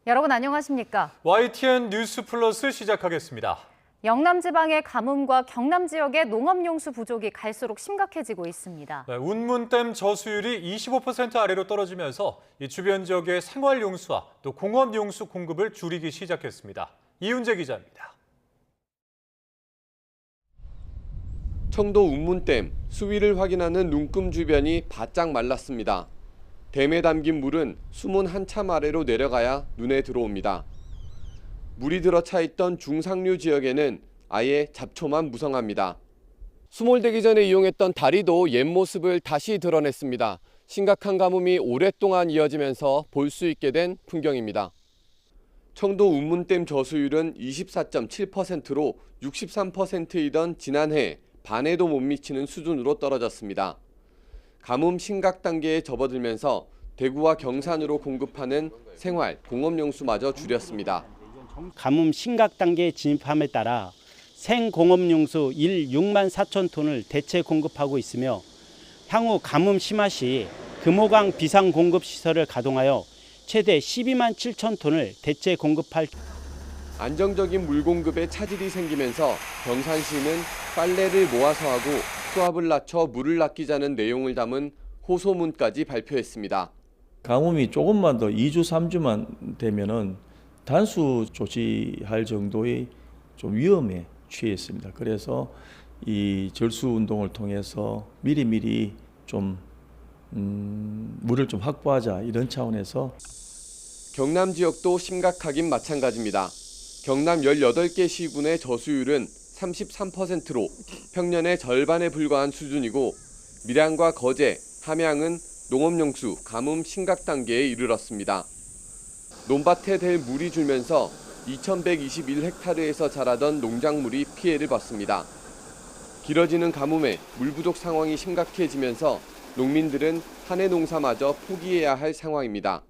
여러분 안녕하십니까? YTN 뉴스 플러스 시작하겠습니다. 영남 지방의 가뭄과 경남 지역의 농업용수 부족이 갈수록 심각해지고 있습니다. 네, 운문댐 저수율이 25% 아래로 떨어지면서 이 주변 지역의 생활용수와 또 공업용수 공급을 줄이기 시작했습니다. 이윤재 기자입니다. 청도 운문댐 수위를 확인하는 눈금 주변이 바짝 말랐습니다. 댐에 담긴 물은 숨은 한참 아래로 내려가야 눈에 들어옵니다. 물이 들어차 있던 중상류 지역에는 아예 잡초만 무성합니다. 수몰되기 전에 이용했던 다리도 옛 모습을 다시 드러냈습니다. 심각한 가뭄이 오랫동안 이어지면서 볼 수 있게 된 풍경입니다. 청도 운문댐 저수율은 24.7%로 63%이던 지난해 반에도 못 미치는 수준으로 떨어졌습니다. 가뭄 심각 단계에 접어들면서 대구와 경산으로 공급하는 생활, 공업용수마저 줄였습니다. 가뭄 심각 단계에 진입함에 따라 생공업용수 6만 4천 톤을 대체 공급하고 있으며 향후 가뭄 심화 시 금호강 비상공급시설을 가동하여 최대 12만 7천 톤을 대체 공급할. 안정적인 물 공급에 차질이 생기면서 경산시는 빨래를 모아서 하고 수압을 낮춰 물을 아끼자는 내용을 담은 호소문까지 발표했습니다. 가뭄이 조금만 더 2주, 3주만 되면은 단수 조치할 정도의 좀 위험에 취했습니다. 그래서 이 절수 운동을 통해서 미리미리 좀 물을 좀 확보하자 이런 차원에서. 경남 지역도 심각하긴 마찬가지입니다. 경남 18개 시군의 저수율은 33%로 평년의 절반에 불과한 수준이고 밀양과 거제, 함양은 농업용수 가뭄 심각 단계에 이르렀습니다. 논밭에 댈 물이 줄면서 2121헥타르에서 자라던 농작물이 피해를 봤습니다. 길어지는 가뭄에 물 부족 상황이 심각해지면서 농민들은 한 해 농사마저 포기해야 할 상황입니다.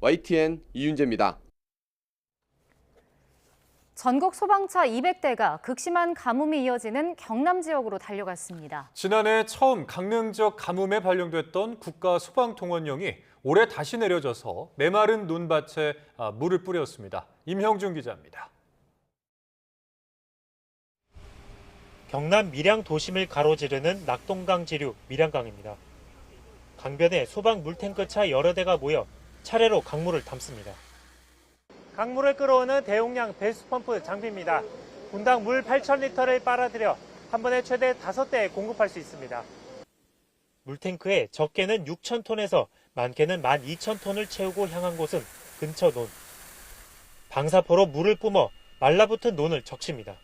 YTN 이윤재입니다. 전국 소방차 200대가 극심한 가뭄이 이어지는 경남 지역으로 달려갔습니다. 지난해 처음 강릉 지역 가뭄에 발령됐던 국가소방동원령이 올해 다시 내려져서 메마른 논밭에 물을 뿌렸습니다. 임형준 기자입니다. 경남 밀양 도심을 가로지르는 낙동강 지류 밀양강입니다. 강변에 소방 물탱크차 여러 대가 모여 차례로 강물을 담습니다. 강물을 끌어오는 대용량 배수펌프 장비입니다. 분당 물 8,000리터를 빨아들여 한 번에 최대 5대에 공급할 수 있습니다. 물탱크에 적게는 6,000톤에서 많게는 12,000톤을 채우고 향한 곳은 근처 논. 방사포로 물을 뿜어 말라붙은 논을 적십니다.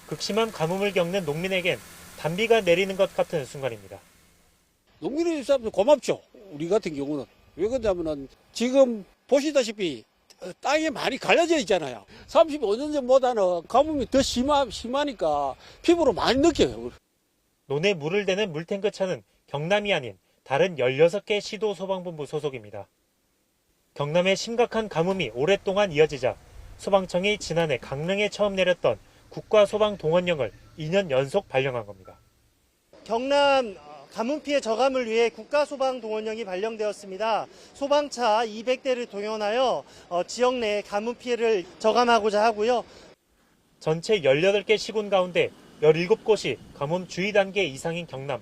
극심한 가뭄을 겪는 농민에겐 단비가 내리는 것 같은 순간입니다. 농민의 입장에서 고맙죠. 우리 같은 경우는. 왜 그러냐면은 지금 보시다시피 땅이 많이 갈라져 있잖아요. 35년 전보다는 가뭄이 더 심하니까 피부로 많이 느껴요. 논에 물을 대는 물탱크 차는 경남이 아닌 다른 16개 시도 소방본부 소속입니다. 경남의 심각한 가뭄이 오랫동안 이어지자 소방청이 지난해 강릉에 처음 내렸던 국가소방동원령을 2년 연속 발령한 겁니다. 경남 가뭄 피해 저감을 위해 국가소방동원령이 발령되었습니다. 소방차 200대를 동원하여 지역 내 가뭄 피해를 저감하고자 하고요. 전체 18개 시군 가운데 17곳이 가뭄 주의 단계 이상인 경남.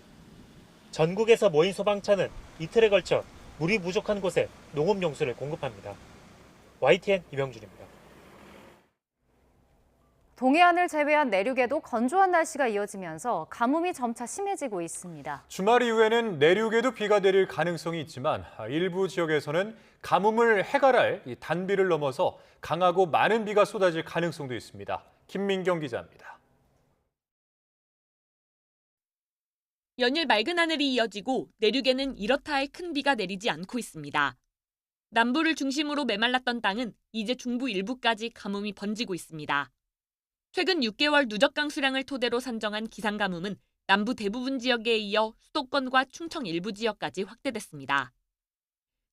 전국에서 모인 소방차는 이틀에 걸쳐 물이 부족한 곳에 농업용수를 공급합니다. YTN 임영준입니다. 동해안을 제외한 내륙에도 건조한 날씨가 이어지면서 가뭄이 점차 심해지고 있습니다. 주말 이후에는 내륙에도 비가 내릴 가능성이 있지만 일부 지역에서는 가뭄을 해결할 이 단비를 넘어서 강하고 많은 비가 쏟아질 가능성도 있습니다. 김민경 기자입니다. 연일 맑은 하늘이 이어지고 내륙에는 이렇다 할 큰 비가 내리지 않고 있습니다. 남부를 중심으로 메말랐던 땅은 이제 중부 일부까지 가뭄이 번지고 있습니다. 최근 6개월 누적강 수량을 토대로 산정한 기상가뭄은 남부 대부분 지역에 이어 수도권과 충청 일부 지역까지 확대됐습니다.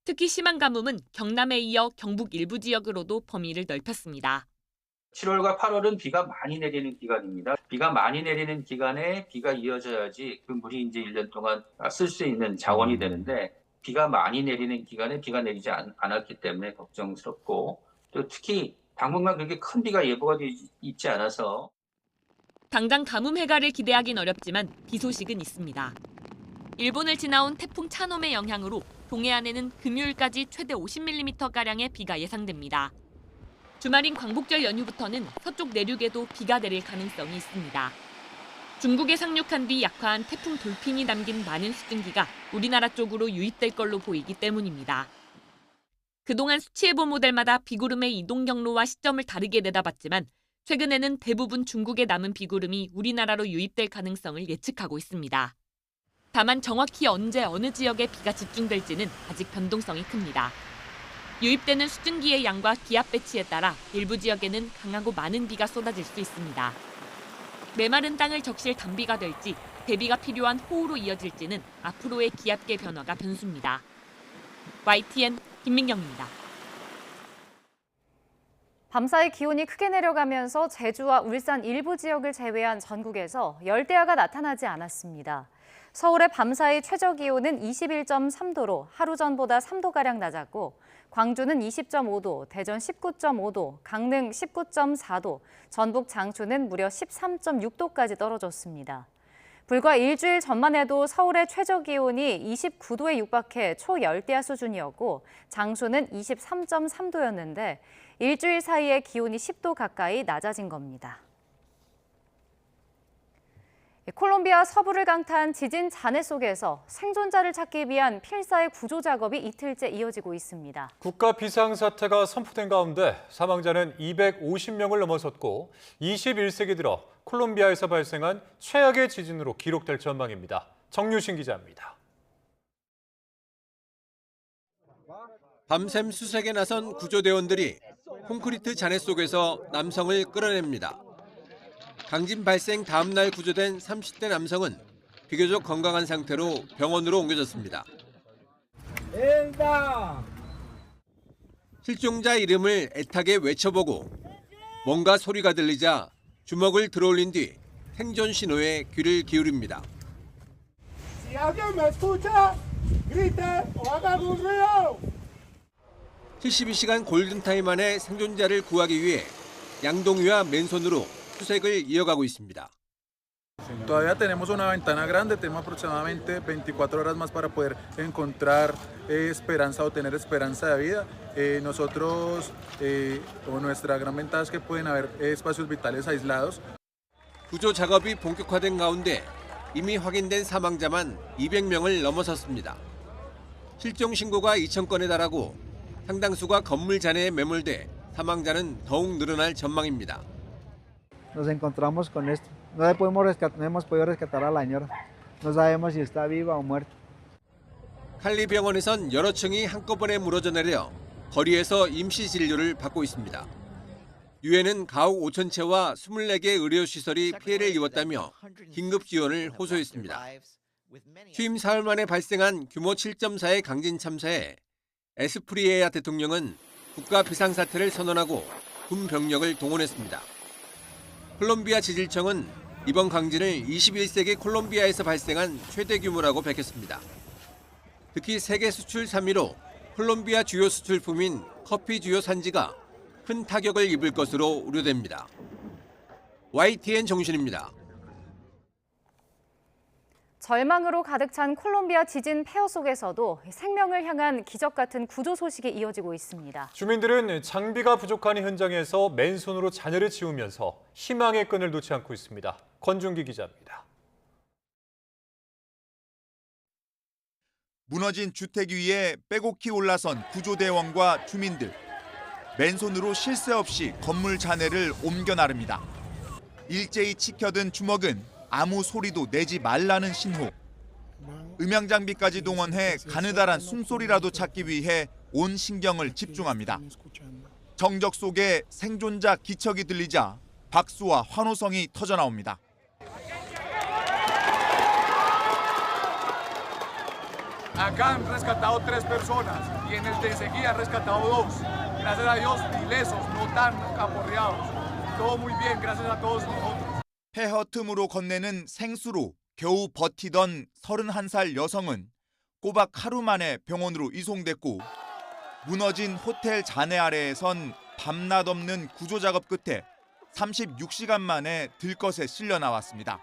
특히 심한 가뭄은 경남에 이어 경북 일부 지역으로도 범위를 넓혔습니다. 7월과 8월은 비가 많이 내리는 기간입니다. 비가 많이 내리는 기간에 비가 이어져야지 그 물이 이제 1년 동안 쓸 수 있는 자원이 되는데 비가 많이 내리는 기간에 비가 내리지 않았기 때문에 걱정스럽고 또 특히 당분간 그렇게 큰 비가 예보가 있지 않아서 당장 가뭄 해갈을 기대하긴 어렵지만 비 소식은 있습니다. 일본을 지나온 태풍 차놈의 영향으로 동해안에는 금요일까지 최대 50mm가량의 비가 예상됩니다. 주말인 광복절 연휴부터는 서쪽 내륙에도 비가 내릴 가능성이 있습니다. 중국에 상륙한 뒤 약화한 태풍 돌핀이 남긴 많은 수증기가 우리나라 쪽으로 유입될 걸로 보이기 때문입니다. 그동안 수치예보 모델마다 비구름의 이동 경로와 시점을 다르게 내다봤지만 최근에는 대부분 중국에 남은 비구름이 우리나라로 유입될 가능성을 예측하고 있습니다. 다만 정확히 언제 어느 지역에 비가 집중될지는 아직 변동성이 큽니다. 유입되는 수증기의 양과 기압 배치에 따라 일부 지역에는 강하고 많은 비가 쏟아질 수 있습니다. 메마른 땅을 적실 단비가 될지 대비가 필요한 호우로 이어질지는 앞으로의 기압계 변화가 변수입니다. YTN 김민경입니다. 밤사이 기온이 크게 내려가면서 제주와 울산 일부 지역을 제외한 전국에서 열대야가 나타나지 않았습니다. 서울의 밤사이 최저기온은 21.3도로 하루 전보다 3도가량 낮았고 광주는 20.5도, 대전 19.5도, 강릉 19.4도, 전북 장수는 무려 13.6도까지 떨어졌습니다. 불과 일주일 전만 해도 서울의 최저기온이 29도에 육박해 초열대야 수준이었고 장수는 23.3도였는데 일주일 사이에 기온이 10도 가까이 낮아진 겁니다. 콜롬비아 서부를 강타한 지진 잔해 속에서 생존자를 찾기 위한 필사의 구조 작업이 이틀째 이어지고 있습니다. 국가 비상사태가 선포된 가운데 사망자는 250명을 넘어섰고 21세기 들어 콜롬비아에서 발생한 최악의 지진으로 기록될 전망입니다. 정유신 기자입니다. 밤샘 수색에 나선 구조대원들이 콘크리트 잔해 속에서 남성을 끌어냅니다. 강진 발생 다음 날 구조된 30대 남성은 비교적 건강한 상태로 병원으로 옮겨졌습니다. 실종자 이름을 애타게 외쳐보고 뭔가 소리가 들리자 주먹을 들어올린 뒤 생존 신호에 귀를 기울입니다. 72시간 골든타임 안에 생존자를 구하기 위해 양동이와 맨손으로 수색을 이어가고 있습니다. Todavía tenemos una ventana grande, tenemos aproximadamente 24 horas más para poder encontrar esperanza o tener esperanza de vida. Nosotros, o nuestra gran ventaja es que pueden haber espacios vitales aislados. 구조 작업이 본격화된 가운데 이미 확인된 사망자만 200명을 넘어섰습니다. 실종 신고가 2,000건에 달하고 상당수가 건물 잔해에 매몰돼 사망자는 더욱 늘어날 전망입니다. Nos encontramos con esto. No hemos podido rescatar a la señora. No sabemos si está viva o muerta. 칼리 병원에선 여러 층이 한꺼번에 무너져 내려 거리에서 임시 진료를 받고 있습니다. 유엔은 가옥 5,000채와 24개 의료시설이 피해를 입었다며 긴급 지원을 호소했습니다. 취임 사흘 만에 발생한 규모 7.4의 강진 참사에 에스프리에야 대통령은 국가 비상사태를 선언하고 군 병력을 동원했습니다. 콜롬비아 지질청은 이번 강진을 21세기 콜롬비아에서 발생한 최대 규모라고 밝혔습니다. 특히 세계 수출 3위로 콜롬비아 주요 수출품인 커피 주요 산지가 큰 타격을 입을 것으로 우려됩니다. YTN 정신입니다. 절망으로 가득 찬 콜롬비아 지진 폐허 속에서도 생명을 향한 기적 같은 구조 소식이 이어지고 있습니다. 주민들은 장비가 부족한 현장에서 맨손으로 잔해를 치우면서 희망의 끈을 놓지 않고 있습니다. 권준기 기자입니다. 무너진 주택 위에 빼곡히 올라선 구조대원과 주민들. 맨손으로 쉴 새 없이 건물 잔해를 옮겨 나릅니다. 일제히 치켜든 주먹은 아무 소리도 내지 말라는 신호. 음향장비까지 동원해 가느다란 숨소리라도 찾기 위해 온 신경을 집중합니다. 정적 속에 생존자 기척이 들리자 박수와 환호성이 터져나옵니다. Acá han rescatado 3 personas y en el de enseguida han rescatado 2. Gracias a Dios, ilesos, no tan aporreados. Todo muy bien, gracias a todos nosotros. 폐허 틈으로 건네는 생수로 겨우 버티던 31살 여성은 꼬박 하루 만에 병원으로 이송됐고 무너진 호텔 잔해 아래에선 밤낮 없는 구조작업 끝에 36시간 만에 들것에 실려 나왔습니다.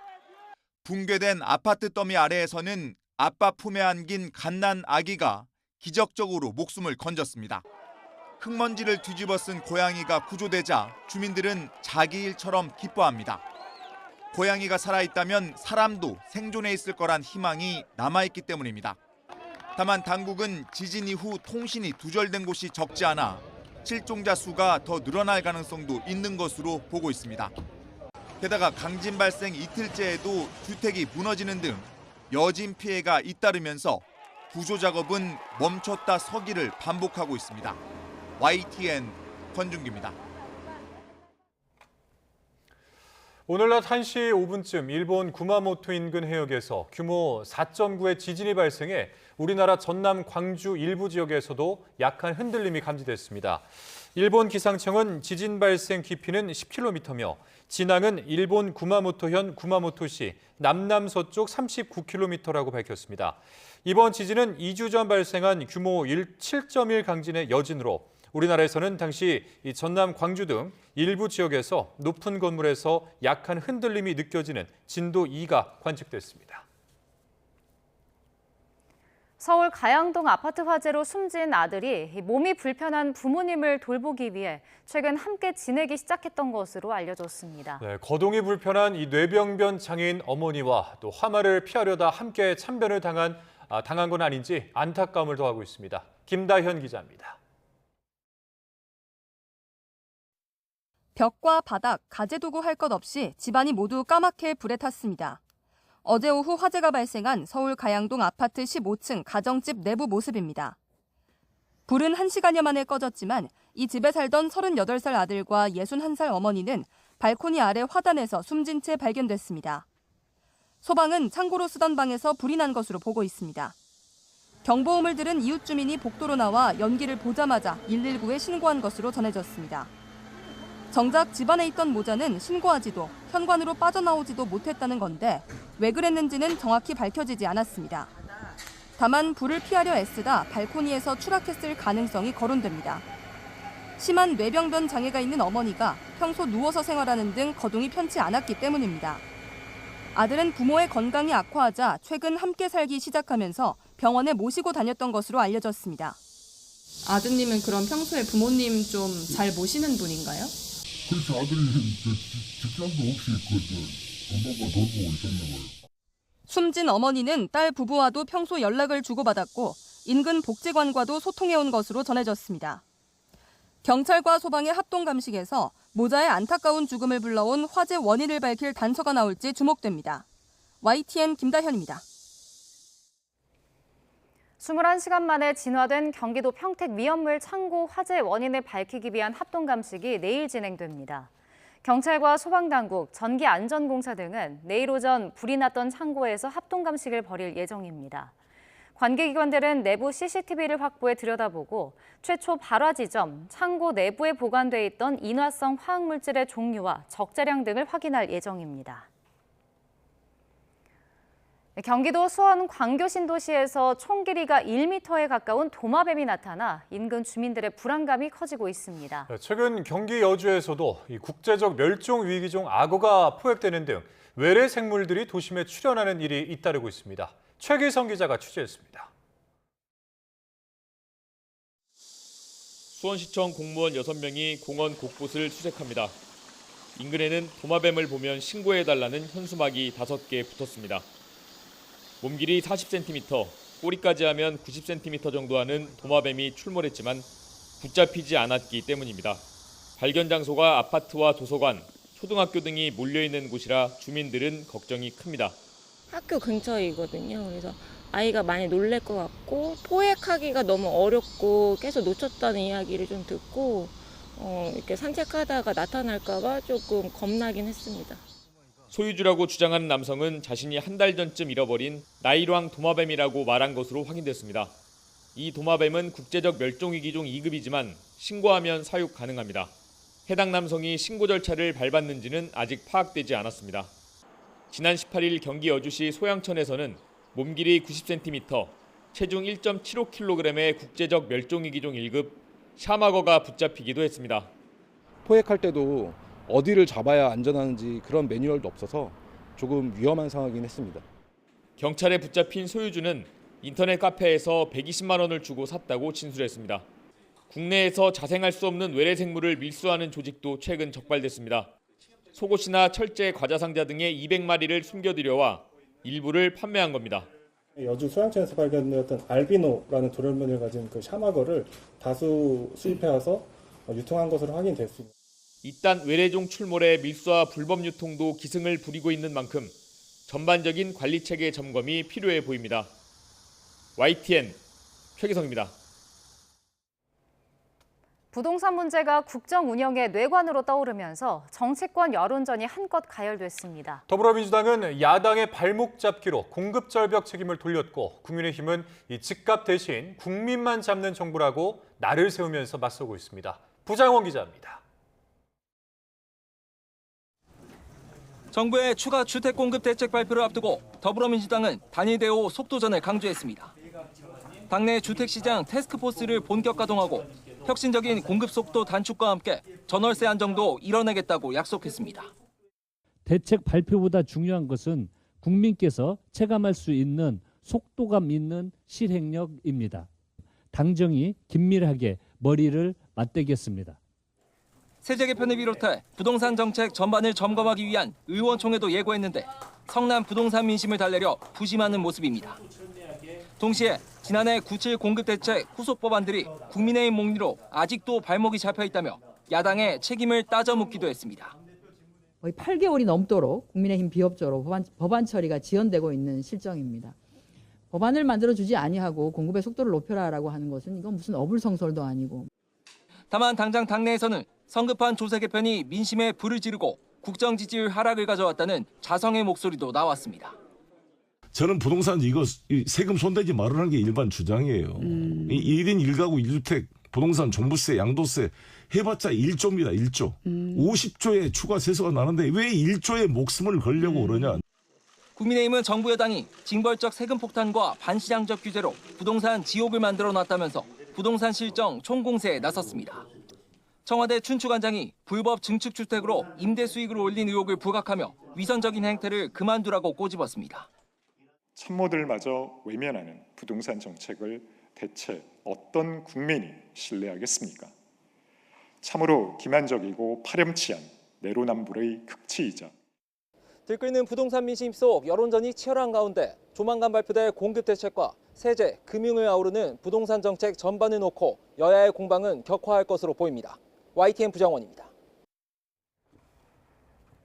붕괴된 아파트 더미 아래에서는 아빠 품에 안긴 갓난 아기가 기적적으로 목숨을 건졌습니다. 흙먼지를 뒤집어 쓴 고양이가 구조되자 주민들은 자기 일처럼 기뻐합니다. 고양이가 살아있다면 사람도 생존해 있을 거란 희망이 남아있기 때문입니다. 다만 당국은 지진 이후 통신이 두절된 곳이 적지 않아 실종자 수가 더 늘어날 가능성도 있는 것으로 보고 있습니다. 게다가 강진 발생 이틀째에도 주택이 무너지는 등 여진 피해가 잇따르면서 구조 작업은 멈췄다 서기를 반복하고 있습니다. YTN 권준기입니다. 오늘 낮 1시 5분쯤 일본 구마모토 인근 해역에서 규모 4.9의 지진이 발생해 우리나라 전남 광주 일부 지역에서도 약한 흔들림이 감지됐습니다. 일본 기상청은 지진 발생 깊이는 10km며 진앙은 일본 구마모토현 구마모토시 남남서쪽 39km라고 밝혔습니다. 이번 지진은 2주 전 발생한 규모 7.1 강진의 여진으로 우리나라에서는 당시 전남 광주 등 일부 지역에서 높은 건물에서 약한 흔들림이 느껴지는 진도 2가 관측됐습니다. 서울 가양동 아파트 화재로 숨진 아들이 몸이 불편한 부모님을 돌보기 위해 최근 함께 지내기 시작했던 것으로 알려졌습니다. 네, 거동이 불편한 이 뇌병변 장애인 어머니와 또 화마를 피하려다 함께 참변을 당한 건 아닌지 안타까움을 더하고 있습니다. 김다현 기자입니다. 벽과 바닥, 가재도구 할 것 없이 집안이 모두 까맣게 불에 탔습니다. 어제 오후 화재가 발생한 서울 가양동 아파트 15층 가정집 내부 모습입니다. 불은 1시간여 만에 꺼졌지만 이 집에 살던 38살 아들과 61살 어머니는 발코니 아래 화단에서 숨진 채 발견됐습니다. 소방은 창고로 쓰던 방에서 불이 난 것으로 보고 있습니다. 경보음을 들은 이웃 주민이 복도로 나와 연기를 보자마자 119에 신고한 것으로 전해졌습니다. 정작 집안에 있던 모자는 신고하지도 현관으로 빠져나오지도 못했다는 건데 왜 그랬는지는 정확히 밝혀지지 않았습니다. 다만 불을 피하려 애쓰다 발코니에서 추락했을 가능성이 거론됩니다. 심한 뇌병변 장애가 있는 어머니가 평소 누워서 생활하는 등 거동이 편치 않았기 때문입니다. 아들은 부모의 건강이 악화하자 최근 함께 살기 시작하면서 병원에 모시고 다녔던 것으로 알려졌습니다. 아드님은 그럼 평소에 부모님 좀 잘 모시는 분인가요? 그렇죠. 아들이 직장도 없이 엄마가 돌보고 있었나 봐요. 숨진 어머니는 딸 부부와도 평소 연락을 주고받았고 인근 복지관과도 소통해온 것으로 전해졌습니다. 경찰과 소방의 합동 감식에서 모자의 안타까운 죽음을 불러온 화재 원인을 밝힐 단서가 나올지 주목됩니다. YTN 김다현입니다. 21시간 만에 진화된 경기도 평택 미연물 창고 화재 원인을 밝히기 위한 합동 감식이 내일 진행됩니다. 경찰과 소방당국, 전기안전공사 등은 내일 오전 불이 났던 창고에서 합동 감식을 벌일 예정입니다. 관계기관들은 내부 CCTV를 확보해 들여다보고 최초 발화 지점, 창고 내부에 보관돼 있던 인화성 화학물질의 종류와 적재량 등을 확인할 예정입니다. 경기도 수원 광교 신도시에서 총 길이가 1m에 가까운 도마뱀이 나타나 인근 주민들의 불안감이 커지고 있습니다. 최근 경기 여주에서도 이 국제적 멸종 위기종 악어가 포획되는 등 외래 생물들이 도심에 출현하는 일이 잇따르고 있습니다. 최기성 기자가 취재했습니다. 수원시청 공무원 6명이 공원 곳곳을 수색합니다. 인근에는 도마뱀을 보면 신고해달라는 현수막이 5개 붙었습니다. 몸길이 40cm, 꼬리까지 하면 90cm 정도 하는 도마뱀이 출몰했지만 붙잡히지 않았기 때문입니다. 발견 장소가 아파트와 도서관, 초등학교 등이 몰려있는 곳이라 주민들은 걱정이 큽니다. 학교 근처이거든요. 그래서 아이가 많이 놀랄 것 같고 포획하기가 너무 어렵고 계속 놓쳤다는 이야기를 좀 듣고 이렇게 산책하다가 나타날까 봐 조금 겁나긴 했습니다. 소유주라고 주장하는 남성은 자신이 한 달 전쯤 잃어버린 나일왕 도마뱀이라고 말한 것으로 확인됐습니다. 이 도마뱀은 국제적 멸종위기종 2급이지만 신고하면 사육 가능합니다. 해당 남성이 신고 절차를 밟았는지는 아직 파악되지 않았습니다. 지난 18일 경기 여주시 소양천에서는 몸길이 90cm, 체중 1.75kg의 국제적 멸종위기종 1급 샤마거가 붙잡히기도 했습니다. 포획할 때도 어디를 잡아야 안전한지 그런 매뉴얼도 없어서 조금 위험한 상황이긴 했습니다. 경찰에 붙잡힌 소유주는 인터넷 카페에서 120만 원을 주고 샀다고 진술했습니다. 국내에서 자생할 수 없는 외래 생물을 밀수하는 조직도 최근 적발됐습니다. 속옷이나 철제, 과자 상자 등의 200마리를 숨겨들여와 일부를 판매한 겁니다. 여주 소양천에서 발견되었던 알비노라는 돌연변이를 가진 그 샤마거를 다수 수입해와서 유통한 것으로 확인됐습니다. 이딴 외래종 출몰에 밀수와 불법 유통도 기승을 부리고 있는 만큼 전반적인 관리 체계 점검이 필요해 보입니다. YTN 최기성입니다. 부동산 문제가 국정 운영의 뇌관으로 떠오르면서 정치권 여론전이 한껏 가열됐습니다. 더불어민주당은 야당의 발목 잡기로 공급 절벽 책임을 돌렸고 국민의힘은 이 집값 대신 국민만 잡는 정부라고 날을 세우면서 맞서고 있습니다. 부장원 기자입니다. 정부의 추가 주택 공급 대책 발표를 앞두고 더불어민주당은 단일 대오 속도전을 강조했습니다. 당내 주택시장 태스크포스를 본격 가동하고 혁신적인 공급 속도 단축과 함께 전월세 안정도 이뤄내겠다고 약속했습니다. 대책 발표보다 중요한 것은 국민께서 체감할 수 있는 속도감 있는 실행력입니다. 당정이 긴밀하게 머리를 맞대겠습니다. 세제 개편을 비롯해 부동산 정책 전반을 점검하기 위한 의원총회도 예고했는데 성남 부동산 민심을 달래려 부심하는 모습입니다. 동시에 지난해 97 공급대책 후속 법안들이 국민의힘 목리로 아직도 발목이 잡혀 있다며 야당의 책임을 따져 묻기도 했습니다. 거의 8개월이 넘도록 국민의힘 비협조로 법안 처리가 지연되고 있는 실정입니다. 법안을 만들어주지 아니하고 공급의 속도를 높여라라고 하는 것은 이건 무슨 어불성설도 아니고. 다만 당장 당내에서는 성급한 조세 개편이 민심에 불을 지르고 국정 지지율 하락을 가져왔다는 자성의 목소리도 나왔습니다. 저는 부동산 이거 세금 손대지 말으라는 게 일반 주장이에요. 1인 1가구 1주택 부동산 종부세 양도세 해봤자 1조입니다. 1조. 50조의 추가 세수가 나는데 왜 1조의 목숨을 걸려고 그러냐. 국민의힘은 정부 여당이 징벌적 세금 폭탄과 반시장적 규제로 부동산 지옥을 만들어놨다면서 부동산 실정 총공세에 나섰습니다. 청와대 춘추관장이 불법 증축주택으로 임대 수익을 올린 의혹을 부각하며 위선적인 행태를 그만두라고 꼬집었습니다. 참모들마저 외면하는 부동산 정책을 대체 어떤 국민이 신뢰하겠습니까? 참으로 기만적이고 파렴치한 내로남불의 극치이자 들끓는 부동산 민심 속 여론전이 치열한 가운데 조만간 발표될 공급대책과 세제, 금융을 아우르는 부동산 정책 전반을 놓고 여야의 공방은 격화할 것으로 보입니다. YTN 부장원입니다.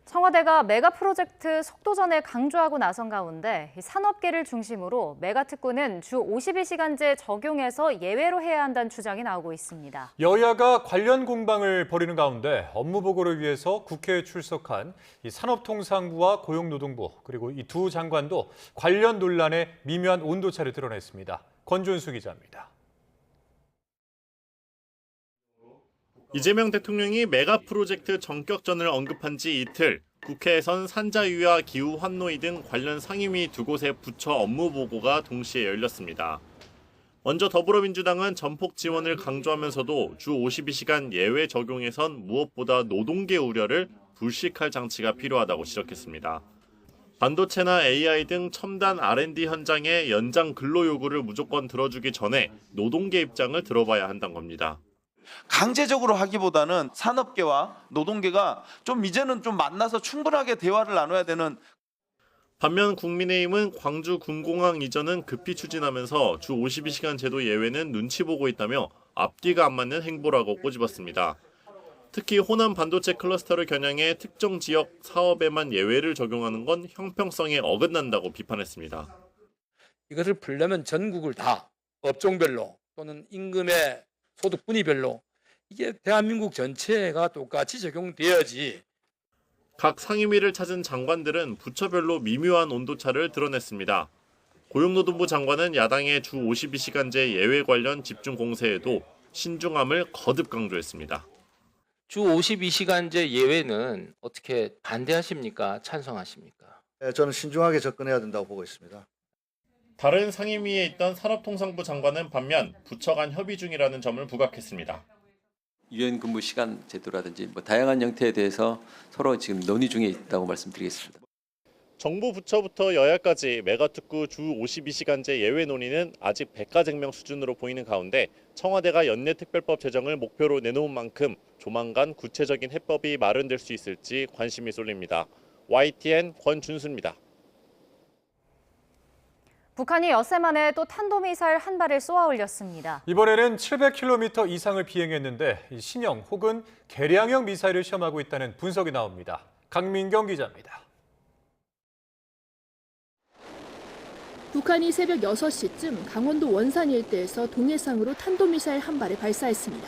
청와대가 메가 프로젝트 속도전을 강조하고 나선 가운데 산업계를 중심으로 메가 특구는 주 52시간제 적용해서 예외로 해야 한다는 주장이 나오고 있습니다. 여야가 관련 공방을 벌이는 가운데 업무 보고를 위해서 국회에 출석한 이 산업통상부와 고용노동부 그리고 이 두 장관도 관련 논란에 미묘한 온도차를 드러냈습니다. 권준수 기자입니다. 이재명 대통령이 메가 프로젝트 전격전을 언급한 지 이틀, 국회에선 산자유와 기후 환노위 등 관련 상임위 두 곳의 부처 업무 보고가 동시에 열렸습니다. 먼저 더불어민주당은 전폭 지원을 강조하면서도 주 52시간 예외 적용에선 무엇보다 노동계 우려를 불식할 장치가 필요하다고 지적했습니다. 반도체나 AI 등 첨단 R&D 현장의 연장 근로 요구를 무조건 들어주기 전에 노동계 입장을 들어봐야 한다는 겁니다. 강제적으로 하기보다는 산업계와 노동계가 좀 이제는 좀 만나서 충분하게 대화를 나눠야 되는. 반면 국민의힘은 광주 군공항 이전은 급히 추진하면서 주 52시간 제도 예외는 눈치 보고 있다며 앞뒤가 안 맞는 행보라고 꼬집었습니다. 특히 호남 반도체 클러스터를 겨냥해 특정 지역 사업에만 예외를 적용하는 건 형평성에 어긋난다고 비판했습니다. 이것을 풀려면 전국을 다 업종별로 또는 임금의 소득 분위별로 이게 대한민국 전체가 똑같이 적용되어야지. 각 상임위를 찾은 장관들은 부처별로 미묘한 온도차를 드러냈습니다. 고용노동부 장관은 야당의 주 52시간제 예외 관련 집중 공세에도 신중함을 거듭 강조했습니다. 주 52시간제 예외는 어떻게 반대하십니까? 찬성하십니까? 저는 신중하게 접근해야 된다고 보고 있습니다. 다른 상임위에 있던 산업통상부 장관은 반면 부처 간 협의 중이라는 점을 부각했습니다. 유연 근무 시간 제도라든지 다양한 형태에 대해서 서로 지금 논의 중에 있다고 말씀드리겠습니다. 정부 부처부터 여야까지 메가특구 주 52시간제 예외 논의는 아직 백가쟁명 수준으로 보이는 가운데 청와대가 연내특별법 제정을 목표로 내놓은 만큼 조만간 구체적인 해법이 마련될 수 있을지 관심이 쏠립니다. YTN 권준수입니다. 북한이 엿새 만에 또 탄도미사일 한 발을 쏘아 올렸습니다. 이번에는 700km 이상을 비행했는데 신형 혹은 개량형 미사일을 시험하고 있다는 분석이 나옵니다. 강민경 기자입니다. 북한이 새벽 6시쯤 강원도 원산 일대에서 동해상으로 탄도미사일 한 발을 발사했습니다.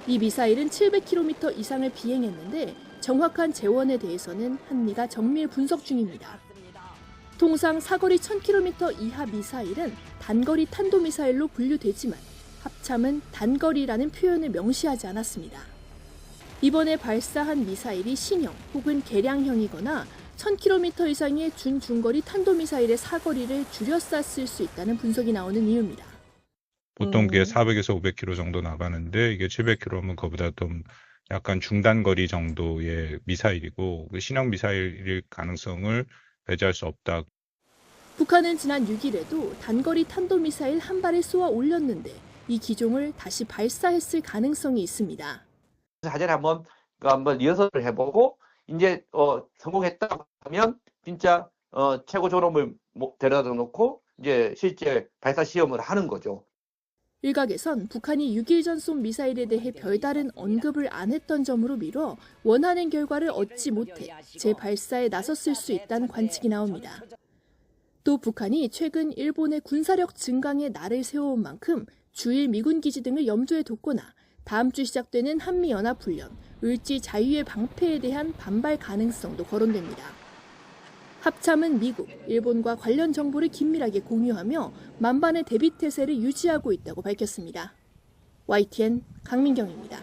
이 미사일은 700km 이상을 비행했는데 정확한 재원에 대해서는 한미가 정밀 분석 중입니다. 통상 사거리 1000km 이하 미사일은 단거리 탄도미사일로 분류되지만 합참은 단거리라는 표현을 명시하지 않았습니다. 이번에 발사한 미사일이 신형 혹은 개량형이거나 1000km 이상의 준중거리 탄도미사일의 사거리를 줄여 쐈을 수 있다는 분석이 나오는 이유입니다. 보통 그게 400에서 500km 정도 나가는데 이게 700km면 그보다 좀 약간 중단거리 정도의 미사일이고 그 신형 미사일일 가능성을 배제할 수 없다. 북한은 지난 6일에도 단거리 탄도미사일 한 발을 쏘아 올렸는데 이 기종을 다시 발사했을 가능성이 있습니다. 사전에 한번 리허설을 해보고 이제 성공했다고 하면 진짜 최고 졸업을 데려다 놓고 이제 실제 발사 시험을 하는 거죠. 일각에선 북한이 6일 전 쏜 미사일에 대해 별다른 언급을 안 했던 점으로 미뤄 원하는 결과를 얻지 못해 재발사에 나섰을 수 있다는 관측이 나옵니다. 또 북한이 최근 일본의 군사력 증강에 날을 세워온 만큼 주일 미군 기지 등을 염두에 뒀거나 다음 주 시작되는 한미연합훈련, 을지 자유의 방패에 대한 반발 가능성도 거론됩니다. 합참은 미국, 일본과 관련 정보를 긴밀하게 공유하며 만반의 대비 태세를 유지하고 있다고 밝혔습니다. YTN 강민경입니다.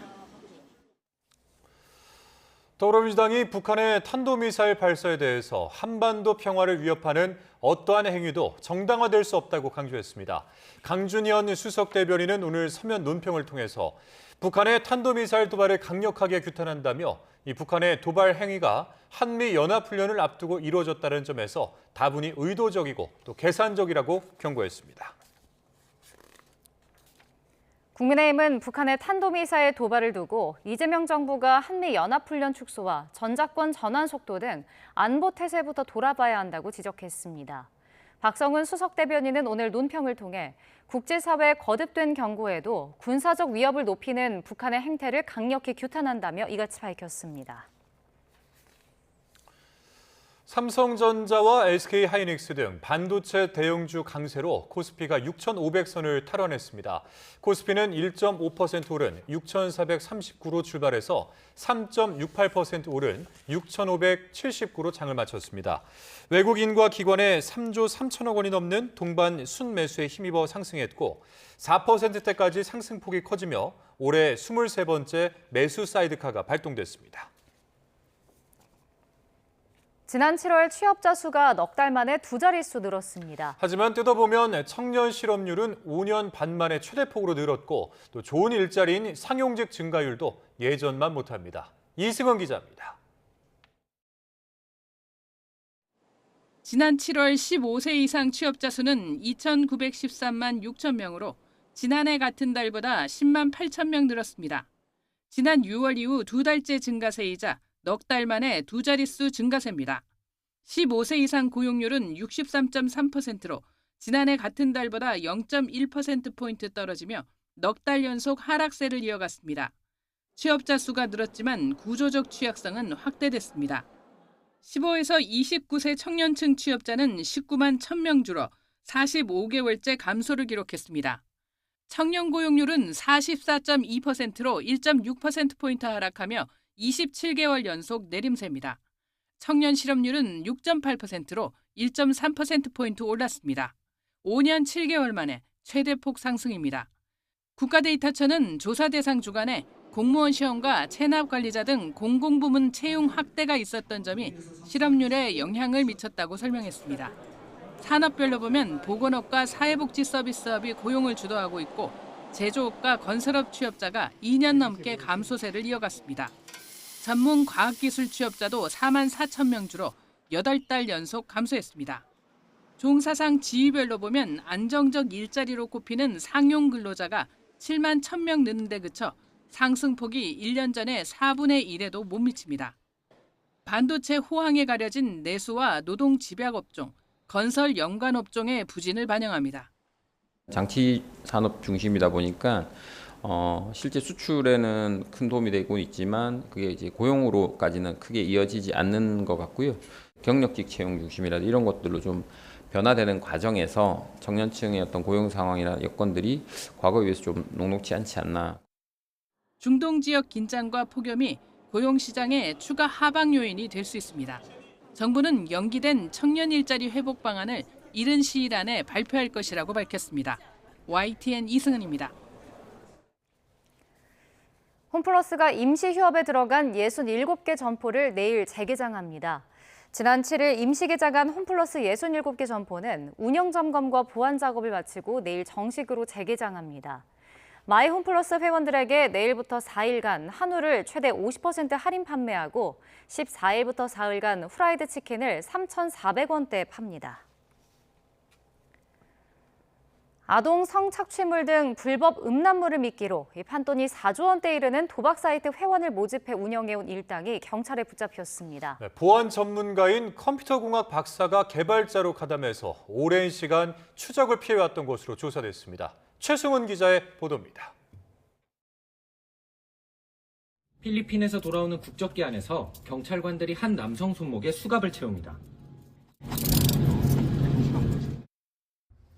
더불어민주당이 북한의 탄도미사일 발사에 대해서 한반도 평화를 위협하는 어떠한 행위도 정당화될 수 없다고 강조했습니다. 강준현 수석 대변인은 오늘 서면 논평을 통해서 북한의 탄도미사일 도발을 강력하게 규탄한다며 이 북한의 도발 행위가 한미연합훈련을 앞두고 이루어졌다는 점에서 다분히 의도적이고 또 계산적이라고 경고했습니다. 국민의힘은 북한의 탄도미사일 도발을 두고 이재명 정부가 한미연합훈련 축소와 전작권 전환 속도 등 안보 태세부터 돌아봐야 한다고 지적했습니다. 박성훈 수석 대변인은 오늘 논평을 통해 국제사회의 거듭된 경고에도 군사적 위협을 높이는 북한의 행태를 강력히 규탄한다며 이같이 밝혔습니다. 삼성전자와 SK하이닉스 등 반도체 대형주 강세로 코스피가 6,500선을 탈환했습니다. 코스피는 1.5% 오른 6,439로 출발해서 3.68% 오른 6,579로 장을 마쳤습니다. 외국인과 기관의 3조 3천억 원이 넘는 동반 순매수에 힘입어 상승했고 4%대까지 상승폭이 커지며 올해 23번째 매수 사이드카가 발동됐습니다. 지난 7월 취업자 수가 넉 달 만에 두 자릿수 늘었습니다. 하지만 뜯어보면 청년 실업률은 5년 반 만에 최대폭으로 늘었고 또 좋은 일자리인 상용직 증가율도 예전만 못합니다. 이승원 기자입니다. 지난 7월 15세 이상 취업자 수는 2,913만 6천 명으로 지난해 같은 달보다 10만 8천 명 늘었습니다. 지난 6월 이후 두 달째 증가세이자 넉 달 만에 두 자릿수 증가세입니다. 15세 이상 고용률은 63.3%로 지난해 같은 달보다 0.1%포인트 떨어지며 넉 달 연속 하락세를 이어갔습니다. 취업자 수가 늘었지만 구조적 취약성은 확대됐습니다. 15에서 29세 청년층 취업자는 19만 1,000명 줄어 45개월째 감소를 기록했습니다. 청년 고용률은 44.2%로 1.6%포인트 하락하며 27개월 연속 내림세입니다. 청년 실업률은 6.8%로 1.3%포인트 올랐습니다. 5년 7개월 만에 최대폭 상승입니다. 국가데이터처는 조사 대상 주간에 공무원 시험과 체납관리자 등 공공부문 채용 확대가 있었던 점이 실업률에 영향을 미쳤다고 설명했습니다. 산업별로 보면 보건업과 사회복지 서비스업이 고용을 주도하고 있고 제조업과 건설업 취업자가 2년 넘게 감소세를 이어갔습니다. 전문 과학기술 취업자도 4만 4천 명 줄어 8달 연속 감소했습니다. 종사상 지위별로 보면 안정적 일자리로 꼽히는 상용 근로자가 7만 1,000명 느는 데 그쳐 상승폭이 1년 전에 4분의 1에도 못 미칩니다. 반도체 호황에 가려진 내수와 노동 집약업종, 건설 연관업종의 부진을 반영합니다. 장치 산업 중심이다 보니까 실제 수출에는 큰 도움이 되고 있지만 그게 이제 고용으로까지는 크게 이어지지 않는 것 같고요. 경력직 채용 중심이라든지 이런 것들로 좀 변화되는 과정에서 청년층의 어떤 고용 상황이나 여건들이 과거에 비해서 좀 녹록지 않지 않나. 중동 지역 긴장과 폭염이 고용시장의 추가 하방 요인이 될 수 있습니다. 정부는 연기된 청년 일자리 회복 방안을 이른 시일 안에 발표할 것이라고 밝혔습니다. YTN 이승은입니다. 홈플러스가 임시 휴업에 들어간 67개 점포를 내일 재개장합니다. 지난 7일 임시 개장한 홈플러스 67개 점포는 운영 점검과 보안 작업을 마치고 내일 정식으로 재개장합니다. 마이 홈플러스 회원들에게 내일부터 4일간 한우를 최대 50% 할인 판매하고 14일부터 4일간 후라이드 치킨을 3,400원대에 팝니다. 아동 성착취물 등 불법 음란물을 미끼로 판돈이 4조 원대에 이르는 도박 사이트 회원을 모집해 운영해온 일당이 경찰에 붙잡혔습니다. 보안 전문가인 컴퓨터공학 박사가 개발자로 가담해서 오랜 시간 추적을 피해왔던 것으로 조사됐습니다. 최승훈 기자의 보도입니다. 필리핀에서 돌아오는 국적기 안에서 경찰관들이 한 남성 손목에 수갑을 채웁니다.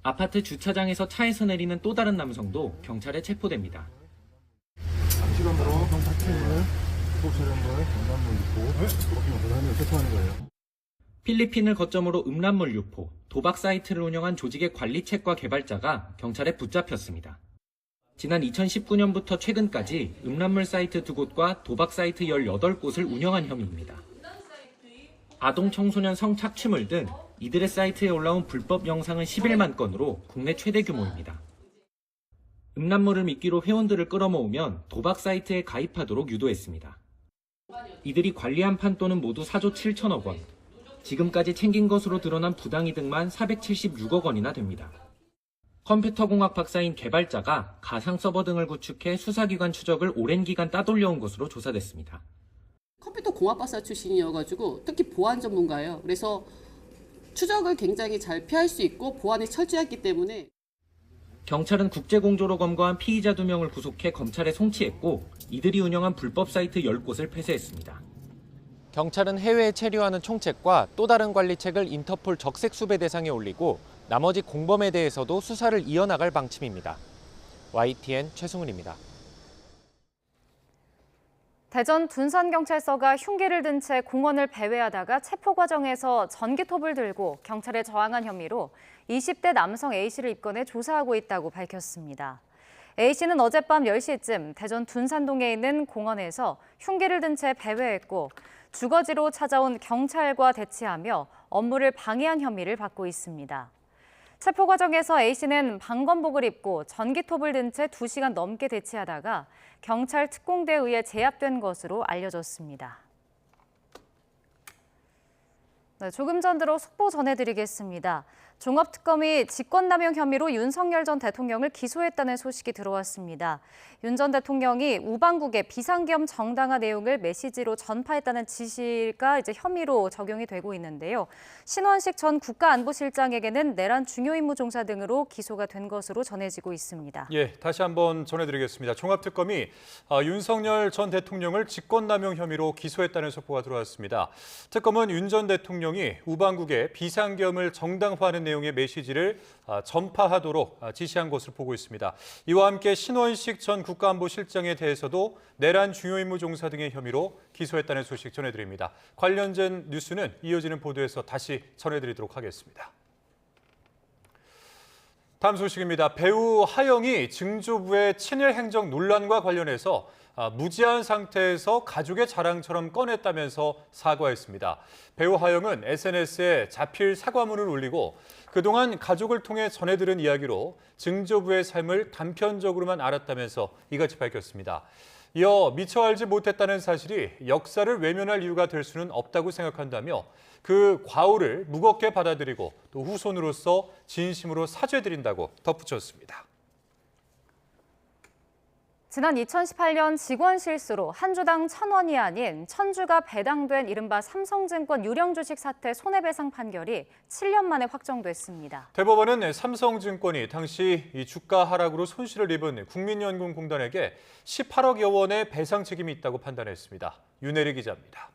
아파트 주차장에서 차에서 내리는 또 다른 남성도 경찰에 체포됩니다. 필리핀을 거점으로 음란물 유포, 도박 사이트를 운영한 조직의 관리책과 개발자가 경찰에 붙잡혔습니다. 지난 2019년부터 최근까지 음란물 사이트 2곳과 도박 사이트 18곳을 운영한 혐의입니다. 아동 청소년 성착취물 등 이들의 사이트에 올라온 불법 영상은 11만 건으로 국내 최대 규모입니다. 음란물을 미끼로 회원들을 끌어모으면 도박 사이트에 가입하도록 유도했습니다. 이들이 관리한 판돈은 모두 4조 7천억 원, 지금까지 챙긴 것으로 드러난 부당이득만 476억 원이나 됩니다. 컴퓨터공학 박사인 개발자가 가상 서버 등을 구축해 수사기관 추적을 오랜 기간 따돌려온 것으로 조사됐습니다. 컴퓨터 공학 박사 출신이어가지고 특히 보안 전문가예요. 그래서 추적을 굉장히 잘 피할 수 있고 보안이 철저했기 때문에 경찰은 국제공조로 검거한 피의자 2명을 구속해 검찰에 송치했고 이들이 운영한 불법 사이트 10곳을 폐쇄했습니다. 경찰은 해외에 체류하는 총책과 또 다른 관리책을 인터폴 적색 수배 대상에 올리고 나머지 공범에 대해서도 수사를 이어나갈 방침입니다. YTN 최승훈입니다. 대전 둔산경찰서가 흉기를 든 채 공원을 배회하다가 체포 과정에서 전기톱을 들고 경찰에 저항한 혐의로 20대 남성 A씨를 입건해 조사하고 있다고 밝혔습니다. A씨는 어젯밤 10시쯤 대전 둔산동에 있는 공원에서 흉기를 든 채 배회했고 주거지로 찾아온 경찰과 대치하며 업무를 방해한 혐의를 받고 있습니다. 체포 과정에서 A씨는 방검복을 입고 전기톱을 든 채 2시간 넘게 대치하다가 경찰 특공대에 의해 제압된 것으로 알려졌습니다. 네, 조금 전 들어 속보 전해드리겠습니다. 종합특검이 직권남용 혐의로 윤석열 전 대통령을 기소했다는 소식이 들어왔습니다. 윤 전 대통령이 우방국에 비상계엄 정당화 내용을 메시지로 전파했다는 지시가 혐의로 적용이 되고 있는데요. 신원식 전 국가안보실장에게는 내란 중요임무 종사 등으로 기소가 된 것으로 전해지고 있습니다. 예, 다시 한번 전해드리겠습니다. 종합특검이 윤석열 전 대통령을 직권남용 혐의로 기소했다는 속보가 들어왔습니다. 특검은 윤 전 대통령이 우방국에 비상계엄을 정당화하는 내용의 메시지를 전파하도록 지시한 것으로 보고 있습니다. 이와 함께 신원식 전 국가안보실장에 대해서도 내란 중요임무 종사 등의 혐의로 기소했다는 소식 전해드립니다. 관련된 뉴스는 이어지는 보도에서 다시 전해드리도록 하겠습니다. 다음 소식입니다. 배우 하영이 증조부의 친일 행정 논란과 관련해서 무지한 상태에서 가족의 자랑처럼 꺼냈다면서 사과했습니다. 배우 하영은 SNS에 자필 사과문을 올리고 그동안 가족을 통해 전해들은 이야기로 증조부의 삶을 단편적으로만 알았다면서 이같이 밝혔습니다. 이어 미처 알지 못했다는 사실이 역사를 외면할 이유가 될 수는 없다고 생각한다며 그 과오를 무겁게 받아들이고 또 후손으로서 진심으로 사죄드린다고 덧붙였습니다. 지난 2018년 직원 실수로 한 주당 1,000원이 아닌 1,000주가 배당된 이른바 삼성증권 유령 주식 사태 손해배상 판결이 7년 만에 확정됐습니다. 대법원은 삼성증권이 당시 이 주가 하락으로 손실을 입은 국민연금공단에게 18억여 원의 배상 책임이 있다고 판단했습니다. 윤혜리 기자입니다.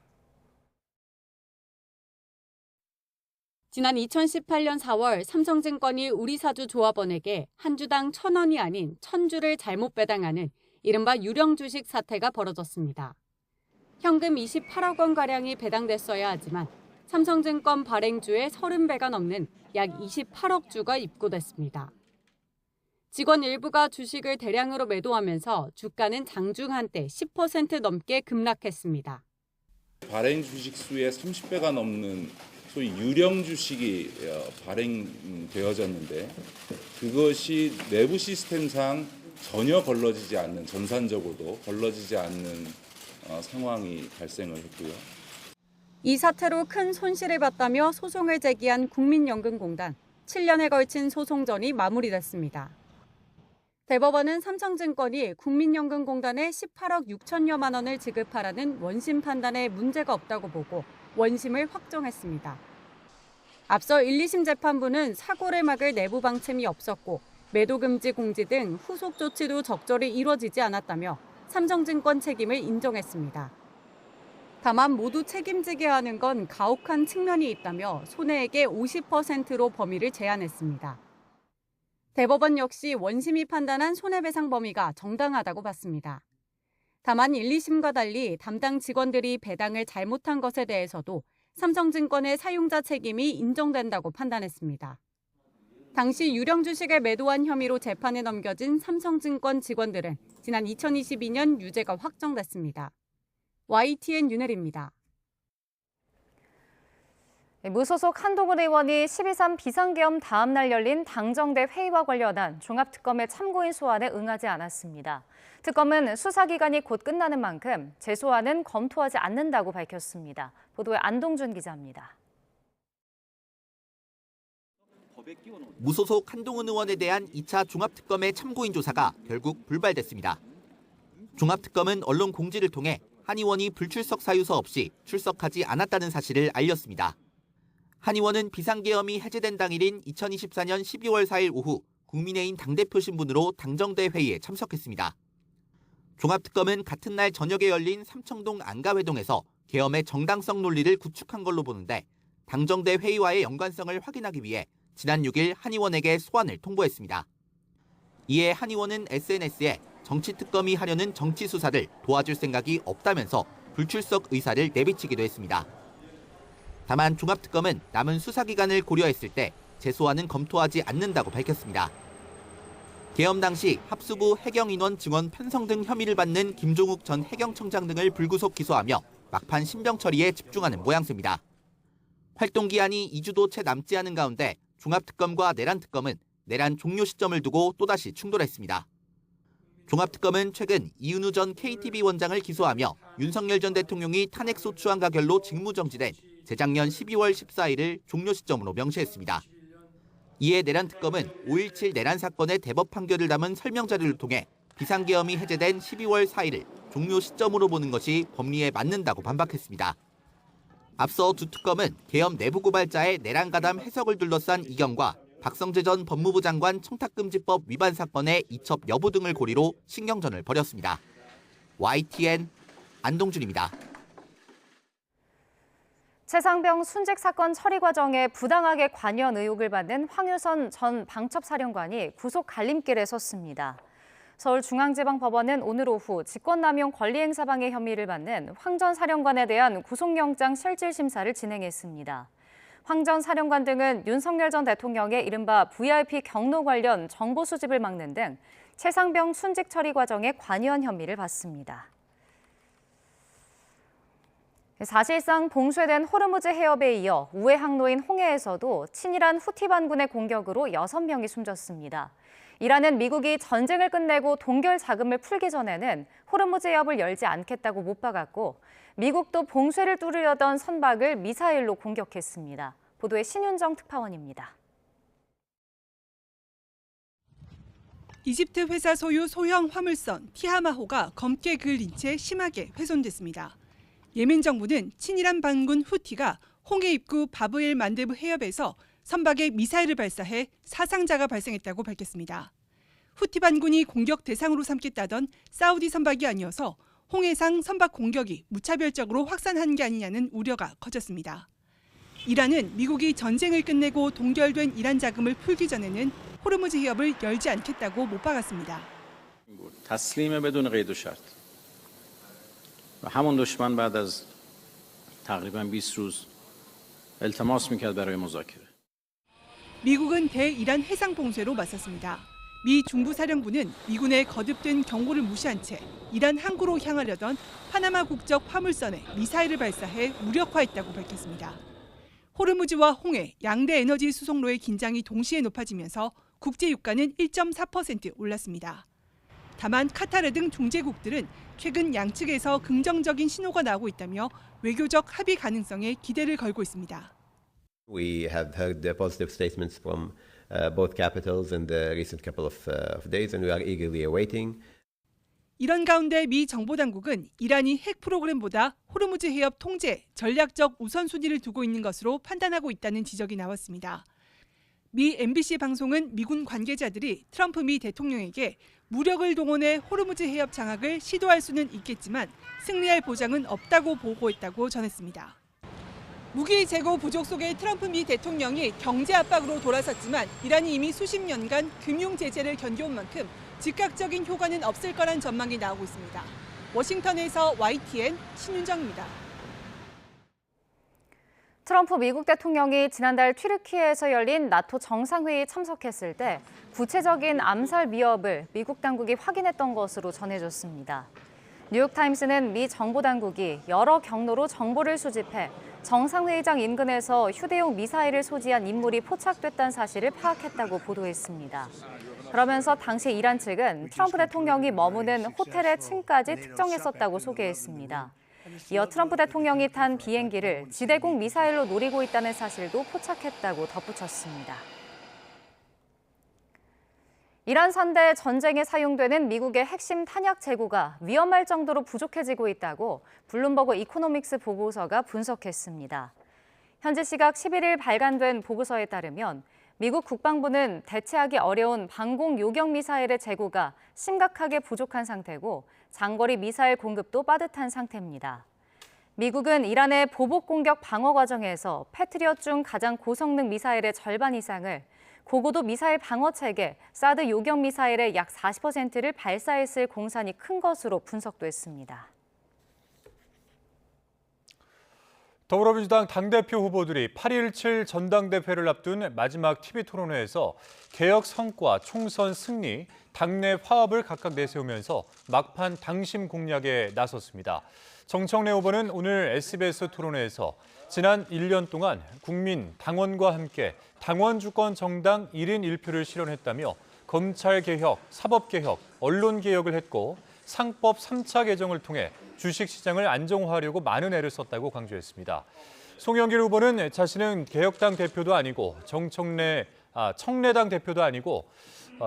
지난 2018년 4월 삼성증권이 우리사주 조합원에게 한 주당 1,000원이 아닌 1,000주를 잘못 배당하는 이른바 유령 주식 사태가 벌어졌습니다. 현금 28억 원가량이 배당됐어야 하지만 삼성증권 발행주의 30배가 넘는 약 28억 주가 입고됐습니다. 직원 일부가 주식을 대량으로 매도하면서 주가는 장중 한때 10% 넘게 급락했습니다. 발행 주식 수의 30배가 넘는 소위 유령 주식이 발행되어졌는데 그것이 내부 시스템상 전혀 걸러지지 않는, 전산적으로도 걸러지지 않는 상황이 발생을 했고요. 이 사태로 큰 손실을 봤다며 소송을 제기한 국민연금공단. 7년에 걸친 소송전이 마무리됐습니다. 대법원은 삼성증권이 국민연금공단에 18억 6천여만 원을 지급하라는 원심 판단에 문제가 없다고 보고 원심을 확정했습니다. 앞서 1, 2심 재판부는 사고를 막을 내부 방침이 없었고 매도 금지 공지 등 후속 조치도 적절히 이뤄지지 않았다며 삼성증권 책임을 인정했습니다. 다만 모두 책임지게 하는 건 가혹한 측면이 있다며 손해액의 50%로 범위를 제한했습니다. 대법원 역시 원심이 판단한 손해배상 범위가 정당하다고 봤습니다. 다만 1, 2심과 달리 담당 직원들이 배당을 잘못한 것에 대해서도 삼성증권의 사용자 책임이 인정된다고 판단했습니다. 당시 유령 주식을 매도한 혐의로 재판에 넘겨진 삼성증권 직원들은 지난 2022년 유죄가 확정됐습니다. YTN 윤혜리입니다. 무소속 한동훈 의원이 12.3 비상계엄 다음 날 열린 당정대 회의와 관련한 종합특검의 참고인 소환에 응하지 않았습니다. 특검은 수사기간이 곧 끝나는 만큼 재소환은 검토하지 않는다고 밝혔습니다. 보도에 안동준 기자입니다. 무소속 한동훈 의원에 대한 2차 종합특검의 참고인 조사가 결국 불발됐습니다. 종합특검은 언론 공지를 통해 한 의원이 불출석 사유서 없이 출석하지 않았다는 사실을 알렸습니다. 한 의원은 비상계엄이 해제된 당일인 2024년 12월 4일 오후 국민의힘 당대표 신분으로 당정대 회의에 참석했습니다. 종합특검은 같은 날 저녁에 열린 삼청동 안가회동에서 계엄의 정당성 논리를 구축한 걸로 보는데 당정대 회의와의 연관성을 확인하기 위해 지난 6일 한 의원에게 소환을 통보했습니다. 이에 한 의원은 SNS에 정치특검이 하려는 정치수사를 도와줄 생각이 없다면서 불출석 의사를 내비치기도 했습니다. 다만 종합특검은 남은 수사기간을 고려했을 때 재소환은 검토하지 않는다고 밝혔습니다. 계엄 당시 합수부 해경인원 증언 편성 등 혐의를 받는 김종욱 전 해경청장 등을 불구속 기소하며 막판 신병 처리에 집중하는 모양새입니다. 활동기한이 2주도 채 남지 않은 가운데 종합특검과 내란특검은 내란 종료 시점을 두고 또다시 충돌했습니다. 종합특검은 최근 이은우 전 KTV 원장을 기소하며 윤석열 전 대통령이 탄핵소추안 가결로 직무정지된 재작년 12월 14일을 종료 시점으로 명시했습니다. 이에 내란특검은 5.17 내란 사건의 대법 판결을 담은 설명자료를 통해 비상계엄이 해제된 12월 4일을 종료 시점으로 보는 것이 법리에 맞는다고 반박했습니다. 앞서 두 특검은 계엄 내부고발자의 내란가담 해석을 둘러싼 이견과 박성재 전 법무부 장관 청탁금지법 위반 사건의 이첩 여부 등을 고리로 신경전을 벌였습니다. YTN 안동준입니다. 최상병 순직 사건 처리 과정에 부당하게 관여한 의혹을 받는 황유선 전 방첩사령관이 구속 갈림길에 섰습니다. 서울중앙지방법원은 오늘 오후 직권남용 권리행사방해 혐의를 받는 황 전 사령관에 대한 구속영장 실질심사를 진행했습니다. 황 전 사령관 등은 윤석열 전 대통령의 이른바 VIP 경로 관련 정보 수집을 막는 등 최상병 순직 처리 과정에 관여한 혐의를 받습니다. 사실상 봉쇄된 호르무즈 해협에 이어 우회 항로인 홍해에서도 친이란 후티 반군의 공격으로 6명이 숨졌습니다. 이란은 미국이 전쟁을 끝내고 동결 자금을 풀기 전에는 호르무즈 해협을 열지 않겠다고 못 박았고 미국도 봉쇄를 뚫으려던 선박을 미사일로 공격했습니다. 보도에 신윤정 특파원입니다. 이집트 회사 소유 소형 화물선 티하마호가 검게 그을린 채 심하게 훼손됐습니다. 예멘 정부는 친이란 반군 후티가 홍해 입구 바브엘 만데브 해협에서 선박에 미사일을 발사해 사상자가 발생했다고 밝혔습니다. 후티 반군이 공격 대상으로 삼겠다던 사우디 선박이 아니어서 홍해상 선박 공격이 무차별적으로 확산한 게 아니냐는 우려가 커졌습니다. 이란은 미국이 전쟁을 끝내고 동결된 이란 자금을 풀기 전에는 호르무즈 해협을 열지 않겠다고 못 박았습니다. تسلیم بدون قید و شرط و همون دشمن بعد از تقریبا 20 روز التماس میکرد برای مذاکره. 미국은 대이란 해상 봉쇄로 맞섰습니다. 미 중부사령부는 미군의 거듭된 경고를 무시한 채 이란 항구로 향하려던 파나마 국적 화물선에 미사일을 발사해 무력화했다고 밝혔습니다. 호르무즈와 홍해 양대 에너지 수송로의 긴장이 동시에 높아지면서 국제 유가는 1.4% 올랐습니다. 다만 카타르 등 중재국들은 최근 양측에서 긍정적인 신호가 나오고 있다며 외교적 합의 가능성에 기대를 걸고 있습니다. We have heard the positive statements from both capitals in the recent couple of days, and we are eagerly awaiting. 이런 가운데 미 정보당국은 이란이 핵 프로그램보다 호르무즈 해협 통제, 전략적 우선순위를 두고 있는 것으로 판단하고 있다는 지적이 나왔습니다. 미 MBC 방송은 미군 관계자들이 트럼프 미 대통령에게 무력을 동원해 호르무즈 해협 장악을 시도할 수는 있겠지만 승리할 보장은 없다고 보고했다고 전했습니다. 무기 재고 부족 속에 트럼프 미 대통령이 경제 압박으로 돌아섰지만 이란이 이미 수십 년간 금융 제재를 견뎌온 만큼 즉각적인 효과는 없을 거란 전망이 나오고 있습니다. 워싱턴에서 YTN 신윤정입니다. 트럼프 미국 대통령이 지난달 튀르키예에서 열린 나토 정상회의에 참석했을 때 구체적인 암살 위협을 미국 당국이 확인했던 것으로 전해졌습니다. 뉴욕타임스는 미 정보당국이 여러 경로로 정보를 수집해 정상회의장 인근에서 휴대용 미사일을 소지한 인물이 포착됐다는 사실을 파악했다고 보도했습니다. 그러면서 당시 이란 측은 트럼프 대통령이 머무는 호텔의 층까지 특정했었다고 소개했습니다. 이어 트럼프 대통령이 탄 비행기를 지대공 미사일로 노리고 있다는 사실도 포착했다고 덧붙였습니다. 이란 산대 전쟁에 사용되는 미국의 핵심 탄약 재고가 위험할 정도로 부족해지고 있다고 블룸버그 이코노믹스 보고서가 분석했습니다. 현지 시각 11일 발간된 보고서에 따르면 미국 국방부는 대체하기 어려운 방공 요격 미사일의 재고가 심각하게 부족한 상태고 장거리 미사일 공급도 빠듯한 상태입니다. 미국은 이란의 보복 공격 방어 과정에서 패트리엇 중 가장 고성능 미사일의 절반 이상을 고고도 미사일 방어 체계 사드 요격 미사일의 약 40%를 발사했을 공산이 큰 것으로 분석됐습니다. 더불어민주당 당대표 후보들이 8.17 전당대회를 앞둔 마지막 TV 토론회에서 개혁 성과, 총선 승리, 당내 화합을 각각 내세우면서 막판 당심 공략에 나섰습니다. 정청래 후보는 오늘 SBS 토론회에서 지난 1년 동안 국민, 당원과 함께 당원 주권 정당 1인 1표를 실현했다며 검찰개혁, 사법개혁, 언론개혁을 했고 상법 3차 개정을 통해 주식시장을 안정화하려고 많은 애를 썼다고 강조했습니다. 송영길 후보는 자신은 개혁당 대표도 아니고 청래당 대표도 아니고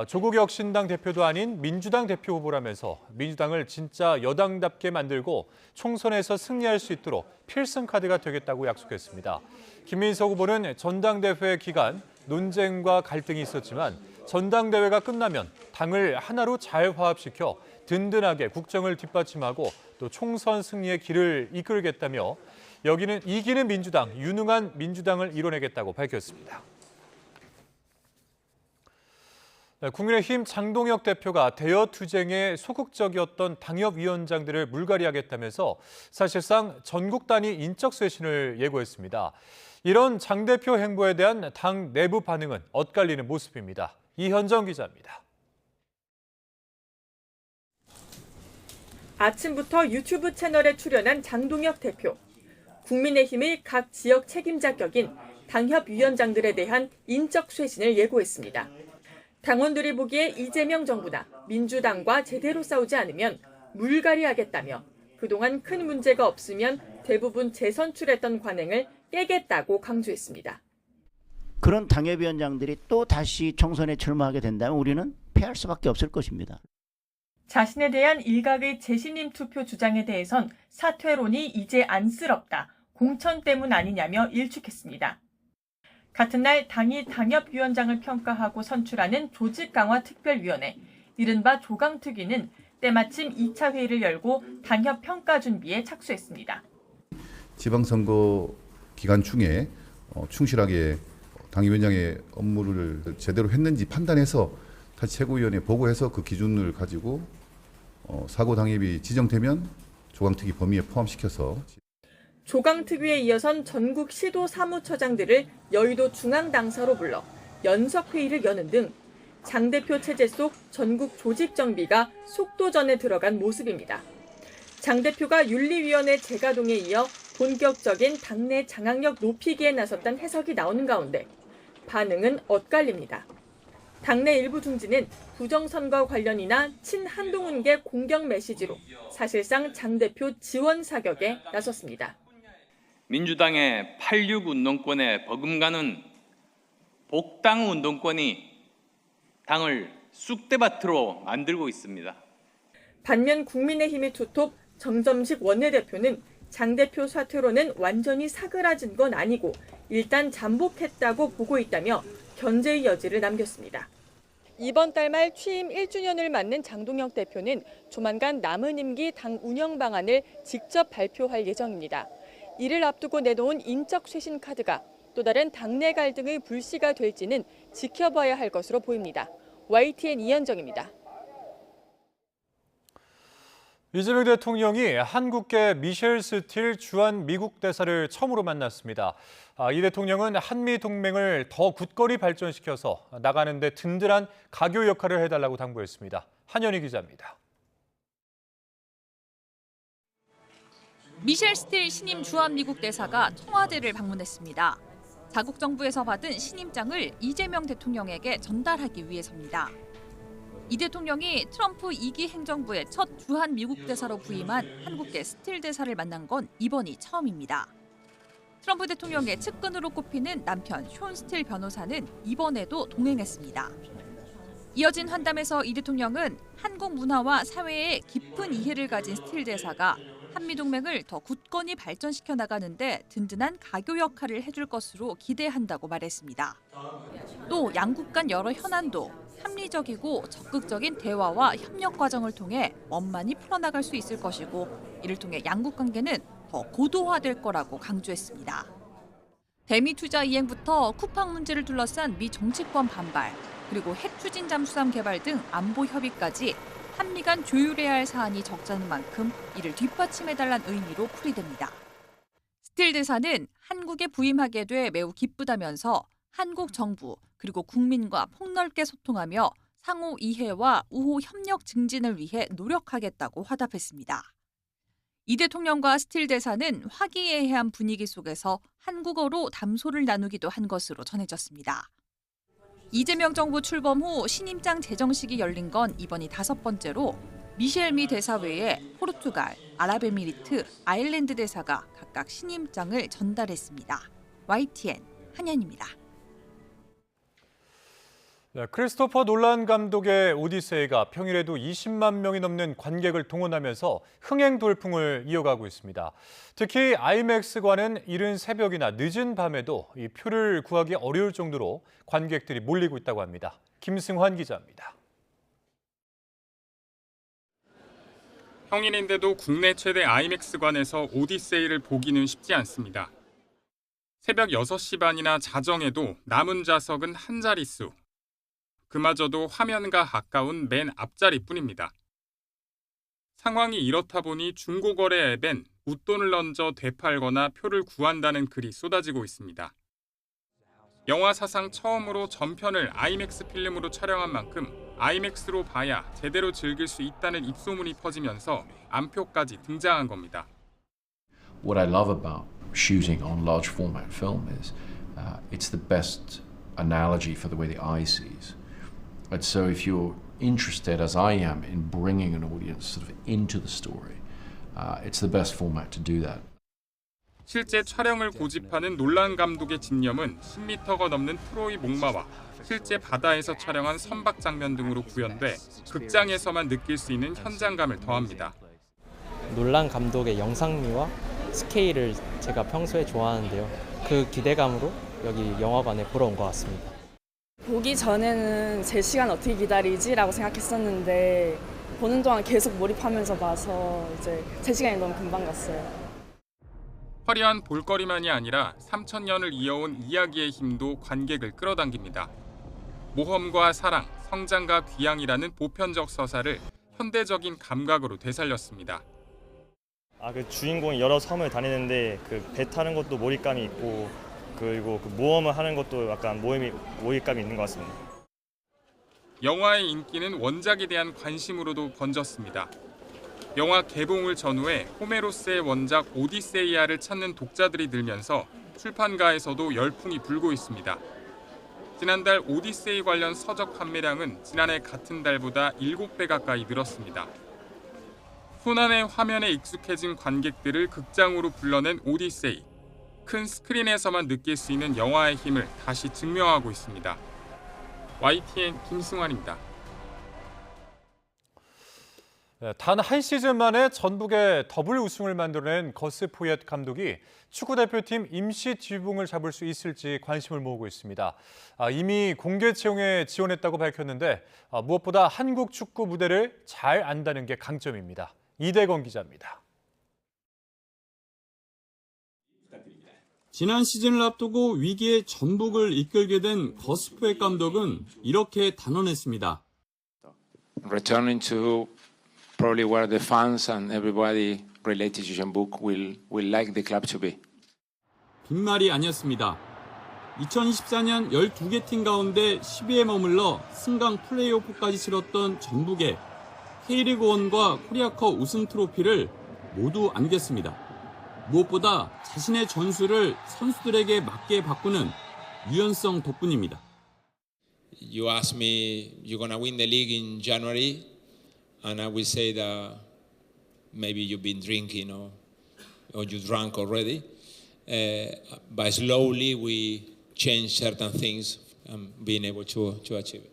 조국혁신당 대표도 아닌 민주당 대표 후보라면서 민주당을 진짜 여당답게 만들고 총선에서 승리할 수 있도록 필승카드가 되겠다고 약속했습니다. 김민석 후보는 전당대회 기간 논쟁과 갈등이 있었지만 전당대회가 끝나면 당을 하나로 잘 화합시켜 든든하게 국정을 뒷받침하고 또 총선 승리의 길을 이끌겠다며 여기는 이기는 민주당, 유능한 민주당을 이뤄내겠다고 밝혔습니다. 국민의힘 장동혁 대표가 대여 투쟁에 소극적이었던 당협위원장들을 물갈이하겠다면서 사실상 전국 단위 인적 쇄신을 예고했습니다. 이런 장 대표 행보에 대한 당 내부 반응은 엇갈리는 모습입니다. 이현정 기자입니다. 아침부터 유튜브 채널에 출연한 장동혁 대표. 국민의힘의 각 지역 책임자 격인 당협위원장들에 대한 인적 쇄신을 예고했습니다. 당원들이 보기에 이재명 정부나 민주당과 제대로 싸우지 않으면 물갈이하겠다며 그동안 큰 문제가 없으면 대부분 재선출했던 관행을 깨겠다고 강조했습니다. 그런 당협위원장들이 또 다시 총선에 출마하게 된다면 우리는 패할 수밖에 없을 것입니다. 자신에 대한 일각의 재신임 투표 주장에 대해선 사퇴론이 이제 안쓰럽다, 공천 때문 아니냐며 일축했습니다. 같은 날 당이 당협위원장을 평가하고 선출하는 조직강화특별위원회, 이른바 조강특위는 때마침 2차 회의를 열고 당협 평가 준비에 착수했습니다. 지방선거 기간 중에 충실하게 당위원장의 업무를 제대로 했는지 판단해서 다시 최고위원회에 보고해서 그 기준을 가지고 사고 당협이 지정되면 조강특위 범위에 포함시켜서 조강특위에 이어선 전국 시도 사무처장들을 여의도 중앙당사로 불러 연석회의를 여는 등 장 대표 체제 속 전국 조직 정비가 속도전에 들어간 모습입니다. 장 대표가 윤리위원회 재가동에 이어 본격적인 당내 장악력 높이기에 나섰다는 해석이 나오는 가운데 반응은 엇갈립니다. 당내 일부 중진은 부정선거 관련이나 친한동훈계 공격 메시지로 사실상 장 대표 지원 사격에 나섰습니다. 민주당의 86 운동권에 버금가는 복당 운동권이 당을 쑥대밭으로 만들고 있습니다. 반면 국민의힘의 투톱 정점식 원내대표는 장 대표 사퇴로는 완전히 사그라진 건 아니고 일단 잠복했다고 보고 있다며 견제의 여지를 남겼습니다. 이번 달 말 취임 1주년을 맞는 장동혁 대표는 조만간 남은 임기 당 운영 방안을 직접 발표할 예정입니다. 이를 앞두고 내놓은 인적 쇄신 카드가 또 다른 당내 갈등의 불씨가 될지는 지켜봐야 할 것으로 보입니다. YTN 이현정입니다. 이재명 대통령이 한국계 미셸 스틸 주한 미국 대사를 처음으로 만났습니다. 이 대통령은 한미 동맹을 더 굳건히 발전시켜서 나가는 데 든든한 가교 역할을 해달라고 당부했습니다. 한현희 기자입니다. 미셸 스틸 신임 주한 미국 대사가 청와대를 방문했습니다. 자국 정부에서 받은 신임장을 이재명 대통령에게 전달하기 위해서입니다. 이 대통령이 트럼프 2기 행정부의 첫 주한 미국 대사로 부임한 한국계 스틸 대사를 만난 건 이번이 처음입니다. 트럼프 대통령의 측근으로 꼽히는 남편 숀 스틸 변호사는 이번에도 동행했습니다. 이어진 환담에서 이 대통령은 한국 문화와 사회에 깊은 이해를 가진 스틸 대사가 한미동맹을 더 굳건히 발전시켜 나가는데 든든한 가교 역할을 해줄 것으로 기대한다고 말했습니다. 또 양국 간 여러 현안도 합리적이고 적극적인 대화와 협력 과정을 통해 원만히 풀어나갈 수 있을 것이고 이를 통해 양국 관계는 더 고도화될 거라고 강조했습니다. 대미 투자 이행부터 쿠팡 문제를 둘러싼 미 정치권 반발, 그리고 핵 추진 잠수함 개발 등 안보 협의까지 한미 간 조율해야 할 사안이 적잖은 만큼 이를 뒷받침해달라는 의미로 풀이됩니다. 스틸 대사는 한국에 부임하게 돼 매우 기쁘다면서 한국 정부 그리고 국민과 폭넓게 소통하며 상호 이해와 우호 협력 증진을 위해 노력하겠다고 화답했습니다. 이 대통령과 스틸 대사는 화기애애한 분위기 속에서 한국어로 담소를 나누기도 한 것으로 전해졌습니다. 이재명 정부 출범 후 신임장 제정식이 열린 건 이번이 5번째로 미셸 미 대사 외에 포르투갈, 아랍에미리트, 아일랜드 대사가 각각 신임장을 전달했습니다. YTN 한현입니다. 크리스토퍼 놀란 감독의 오디세이가 평일에도 20만 명이 넘는 관객을 동원하면서 흥행 돌풍을 이어가고 있습니다. 특히 아이맥스관은 이른 새벽이나 늦은 밤에도 이 표를 구하기 어려울 정도로 관객들이 몰리고 있다고 합니다. 김승환 기자입니다. 평일인데도 국내 최대 아이맥스관에서 오디세이를 보기는 쉽지 않습니다. 새벽 6시 반이나 자정에도 남은 좌석은 한 자릿수. 그마저도 화면과 가까운 맨 앞자리뿐입니다. 상황이 이렇다 보니 중고거래 앱엔 웃돈을 얹어 되팔거나 표를 구한다는 글이 쏟아지고 있습니다. 영화 사상 처음으로 전편을 아이맥스 필름으로 촬영한 만큼 아이맥스로 봐야 제대로 즐길 수 있다는 입소문이 퍼지면서 암표까지 등장한 겁니다. What I love about shooting on large format film is it's the best analogy for the way the eye sees. And so if you're interested, as I am, in bringing an audience sort of into the story, it's the best format to do that. 실제 촬영을 고집하는 놀란 감독의 집념은 10m가 넘는 트로이 목마와 실제 바다에서 촬영한 선박 장면 등으로 구현돼 극장에서만 느낄 수 있는 현장감을 더합니다. 놀란 감독의 영상미와 스케일을 제가 평소에 좋아하는데요. 그 기대감으로 여기 영화관에 보러 온 것 같습니다. 보기 전에는 제 시간 어떻게 기다리지라고 생각했었는데 보는 동안 계속 몰입하면서 봐서 이제 제 시간이 너무 금방 갔어요. 화려한 볼거리만이 아니라 3000년을 이어온 이야기의 힘도 관객을 끌어당깁니다. 모험과 사랑, 성장과 귀향이라는 보편적 서사를 현대적인 감각으로 되살렸습니다. 그 주인공이 여러 섬을 다니는데 그 배 타는 것도 몰입감이 있고 그리고 그 모험을 하는 것도 약간 몰입감이 있는 것 같습니다. 영화의 인기는 원작에 대한 관심으로도 번졌습니다. 영화 개봉을 전후해 호메로스의 원작 오디세이아를 찾는 독자들이 늘면서 출판가에서도 열풍이 불고 있습니다. 지난달 오디세이 관련 서적 판매량은 지난해 같은 달보다 7배 가까이 늘었습니다. 손안의 화면에 익숙해진 관객들을 극장으로 불러낸 오디세이. 큰 스크린에서만 느낄 수 있는 영화의 힘을 다시 증명하고 있습니다. YTN 김승환입니다. 단 한 시즌 만에 전북의 더블 우승을 만들어낸 거스 포옙 감독이 축구대표팀 임시 지붕을 잡을 수 있을지 관심을 모으고 있습니다. 이미 공개 채용에 지원했다고 밝혔는데 무엇보다 한국 축구 무대를 잘 안다는 게 강점입니다. 이대건 기자입니다. 지난 시즌을 앞두고 위기의 전북을 이끌게 된 거스 포옙 감독은 이렇게 단언했습니다. Returning to probably where the fans and everybody related to Jeonbuk will like the club to be. 빈말이 아니었습니다. 2024년 12개 팀 가운데 10위에 머물러 승강 플레이오프까지 치렀던 전북에 K리그 1과 코리아컵 우승 트로피를 모두 안겼습니다. 무엇보다 자신의 전술을 선수들에게 맞게 바꾸는 유연성 덕분입니다. You ask me, you're going to win the league in January, and I will say that maybe you've been drinking or you drank already. But slowly we change certain things and being able to achieve it.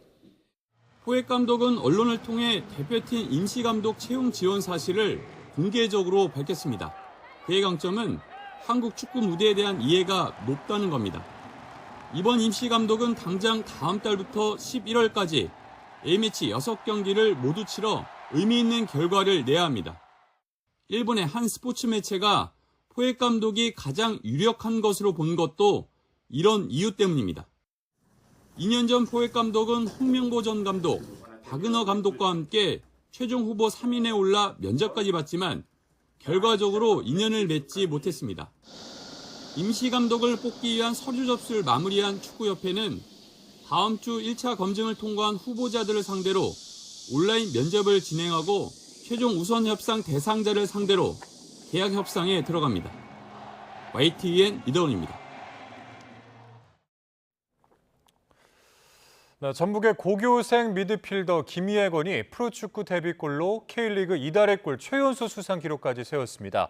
포옙 감독은 언론을 통해 대표팀 임시감독 채용 지원 사실을 공개적으로 밝혔습니다. 그의 강점은 한국 축구 무대에 대한 이해가 높다는 겁니다. 이번 임시감독은 당장 다음 달부터 11월까지 A매치 6경기를 모두 치러 의미 있는 결과를 내야 합니다. 일본의 한 스포츠 매체가 포옙 감독이 가장 유력한 것으로 본 것도 이런 이유 때문입니다. 2년 전 포옙 감독은 홍명보 전 감독, 박은호 감독과 함께 최종 후보 3인에 올라 면접까지 봤지만 결과적으로 인연을 맺지 못했습니다. 임시 감독을 뽑기 위한 서류 접수를 마무리한 축구협회는 다음 주 1차 검증을 통과한 후보자들을 상대로 온라인 면접을 진행하고 최종 우선 협상 대상자를 상대로 계약 협상에 들어갑니다. YTN 이대원입니다. 전북의 고교생 미드필더 김희애건이 프로축구 데뷔골로 K리그 이달의 골 최연소 수상 기록까지 세웠습니다.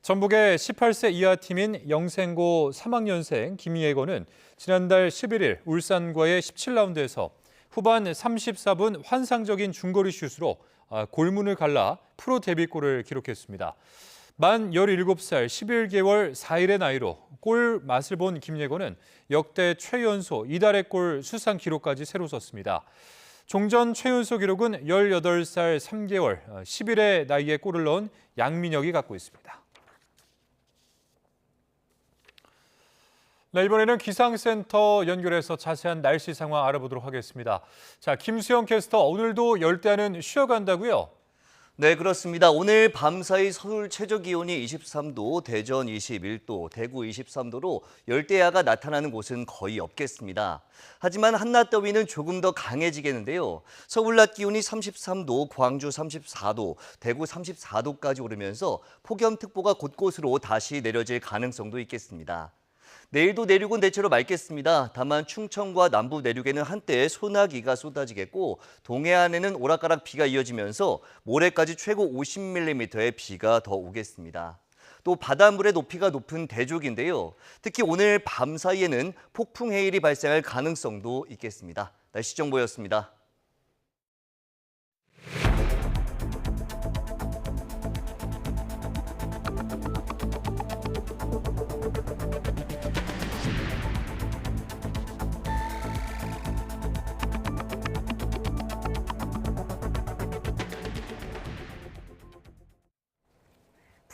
전북의 18세 이하 팀인 영생고 3학년생 김희애건은 지난달 11일 울산과의 17라운드에서 후반 34분 환상적인 중거리 슛으로 골문을 갈라 프로 데뷔골을 기록했습니다. 만 17살 11개월 4일의 나이로 골 맛을 본 김예건은 역대 최연소 이달의 골 수상 기록까지 새로 썼습니다. 종전 최연소 기록은 18살 3개월 10일의 나이에 골을 넣은 양민혁이 갖고 있습니다. 네, 이번에는 기상센터 연결해서 자세한 날씨 상황 알아보도록 하겠습니다. 자, 김수영 캐스터, 오늘도 열대야는 쉬어간다고요? 네, 그렇습니다. 오늘 밤사이 서울 최저기온이 23도, 대전 21도, 대구 23도로 열대야가 나타나는 곳은 거의 없겠습니다. 하지만 한낮 더위는 조금 더 강해지겠는데요. 서울 낮 기온이 33도, 광주 34도, 대구 34도까지 오르면서 폭염특보가 곳곳으로 다시 내려질 가능성도 있겠습니다. 내일도 내륙은 대체로 맑겠습니다. 다만 충청과 남부 내륙에는 한때 소나기가 쏟아지겠고 동해안에는 오락가락 비가 이어지면서 모레까지 최고 50mm의 비가 더 오겠습니다. 또 바닷물의 높이가 높은 대륙인데요. 특히 오늘 밤 사이에는 폭풍 해일이 발생할 가능성도 있겠습니다. 날씨 정보였습니다.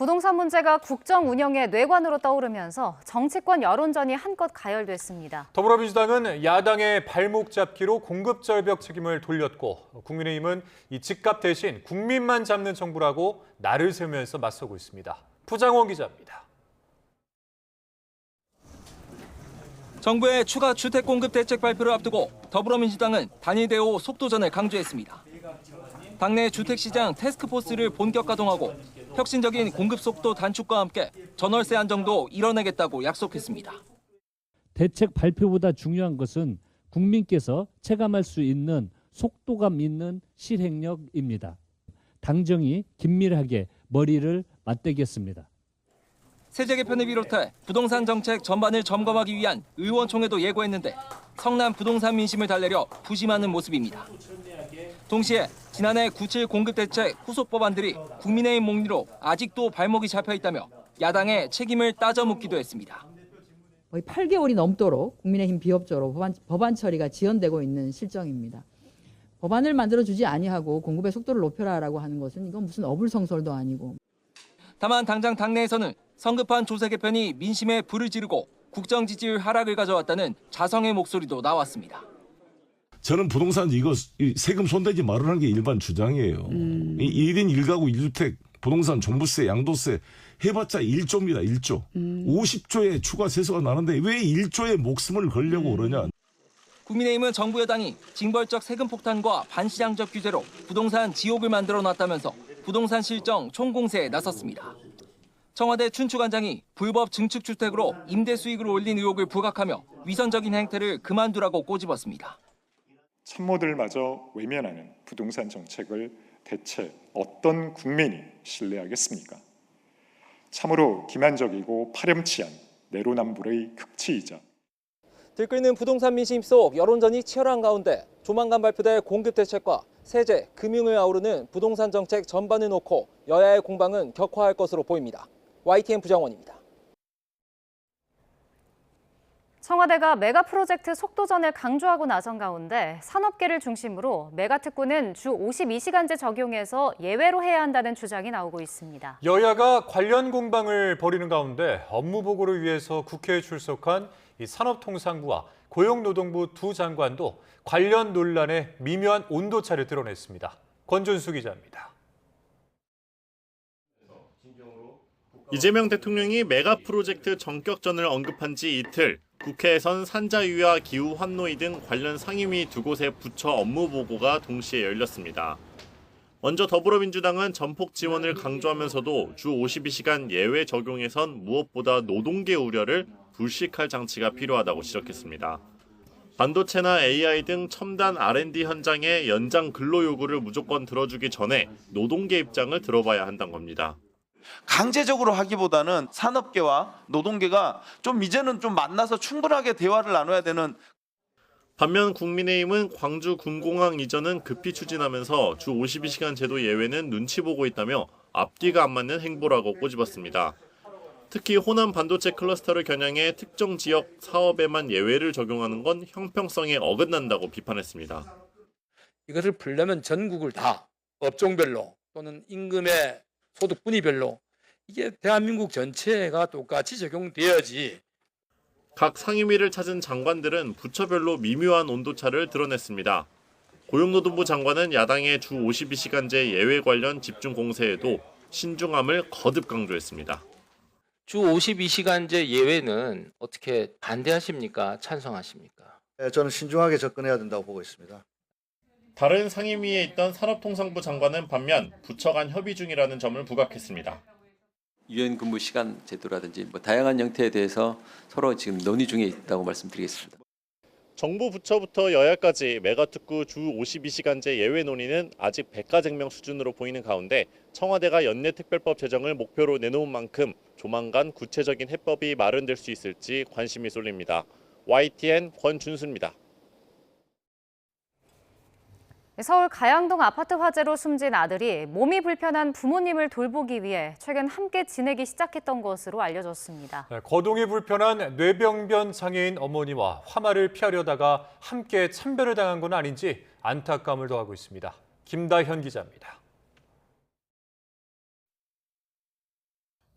부동산 문제가 국정 운영의 뇌관으로 떠오르면서 정치권 여론전이 한껏 가열됐습니다. 더불어민주당은 야당의 발목 잡기로 공급 절벽 책임을 돌렸고 국민의힘은 이 집값 대신 국민만 잡는 정부라고 날을 세우면서 맞서고 있습니다. 부장원 기자입니다. 정부의 추가 주택 공급 대책 발표를 앞두고 더불어민주당은 단일 대오 속도전을 강조했습니다. 당내 주택시장 태스크포스를 본격 가동하고 혁신적인 공급 속도 단축과 함께 전월세 안정도 이뤄내겠다고 약속했습니다. 대책 발표보다 중요한 것은 국민께서 체감할 수 있는 속도감 있는 실행력입니다. 당정이 긴밀하게 머리를 맞대겠습니다. 세제 개편을 비롯해 부동산 정책 전반을 점검하기 위한 의원총회도 예고했는데 성남 부동산 민심을 달래려 부심하는 모습입니다. 동시에 지난해 97 공급대책 후속 법안들이 국민의힘 목리로 아직도 발목이 잡혀 있다며 야당의 책임을 따져 묻기도 했습니다. 거의 8개월이 넘도록 국민의힘 비협조로 법안 처리가 지연되고 있는 실정입니다. 법안을 만들어주지 아니하고 공급의 속도를 높여라라고 하는 것은 이건 무슨 어불성설도 아니고. 다만 당장 당내에서는 성급한 조세 개편이 민심에 불을 지르고 국정 지지율 하락을 가져왔다는 자성의 목소리도 나왔습니다. 저는 부동산 이거 세금 손대지 말으라는 게 일반 주장이에요. 1인 1가구 1주택 부동산 종부세 양도세 해봤자 1조입니다. 1조. 50조의 추가 세수가 나는데 왜 1조의 목숨을 걸려고 그러냐. 국민의힘은 정부 여당이 징벌적 세금 폭탄과 반시장적 규제로 부동산 지옥을 만들어놨다면서 부동산 실정 총공세에 나섰습니다. 청와대 춘추관장이 불법 증축주택으로 임대 수익을 올린 의혹을 부각하며 위선적인 행태를 그만두라고 꼬집었습니다. 참모들마저 외면하는 부동산 정책을 대체 어떤 국민이 신뢰하겠습니까? 참으로 기만적이고 파렴치한 내로남불의 극치이자 들끓는 부동산 민심 속 여론전이 치열한 가운데 조만간 발표될 공급대책과 세제, 금융을 아우르는 부동산 정책 전반을 놓고 여야의 공방은 격화할 것으로 보입니다. YTN 부장원입니다. 청와대가 메가 프로젝트 속도전을 강조하고 나선 가운데 산업계를 중심으로 메가 특구는 주 52시간제 적용해서 예외로 해야 한다는 주장이 나오고 있습니다. 여야가 관련 공방을 벌이는 가운데 업무 보고를 위해서 국회에 출석한 이 산업통상부와 고용노동부 두 장관도 관련 논란의 미묘한 온도차를 드러냈습니다. 권준수 기자입니다. 이재명 대통령이 메가 프로젝트 전격전을 언급한 지 이틀, 국회에선 산자유와 기후 환노위 등 관련 상임위 두 곳의 부처 업무 보고가 동시에 열렸습니다. 먼저 더불어민주당은 전폭 지원을 강조하면서도 주 52시간 예외 적용에선 무엇보다 노동계 우려를 불식할 장치가 필요하다고 지적했습니다. 반도체나 AI 등 첨단 R&D 현장의 연장 근로 요구를 무조건 들어주기 전에 노동계 입장을 들어봐야 한다는 겁니다. 강제적으로 하기보다는 산업계와 노동계가 좀 이제는 좀 만나서 충분하게 대화를 나눠야 되는. 반면 국민의힘은 광주 군공항 이전은 급히 추진하면서 주 52시간 제도 예외는 눈치 보고 있다며 앞뒤가 안 맞는 행보라고 꼬집었습니다. 특히 호남 반도체 클러스터를 겨냥해 특정 지역 사업에만 예외를 적용하는 건 형평성에 어긋난다고 비판했습니다. 이것을 풀려면 전국을 다 업종별로 또는 임금의 소득 분위별로 이게 대한민국 전체가 똑같이 적용되어야지. 각 상임위를 찾은 장관들은 부처별로 미묘한 온도차를 드러냈습니다. 고용노동부 장관은 야당의 주 52시간제 예외 관련 집중 공세에도 신중함을 거듭 강조했습니다. 주 52시간제 예외는 어떻게 반대하십니까? 찬성하십니까? 저는 신중하게 접근해야 된다고 보고 있습니다. 다른 상임위에 있던 산업통상부 장관은 반면 부처 간 협의 중이라는 점을 부각했습니다. 유연 근무 시간 제도라든지 다양한 형태에 대해서 서로 지금 논의 중에 있다고 말씀드리겠습니다. 정부 부처부터 여야까지 메가특구 주 52시간제 예외 논의는 아직 백가쟁명 수준으로 보이는 가운데 청와대가 연내특별법 제정을 목표로 내놓은 만큼 조만간 구체적인 해법이 마련될 수 있을지 관심이 쏠립니다. YTN 권준수입니다. 서울 가양동 아파트 화재로 숨진 아들이 몸이 불편한 부모님을 돌보기 위해 최근 함께 지내기 시작했던 것으로 알려졌습니다. 거동이 불편한 뇌병변 장애인 어머니와 화마를 피하려다가 함께 참배를 당한 건 아닌지 안타까움을 더하고 있습니다. 김다현 기자입니다.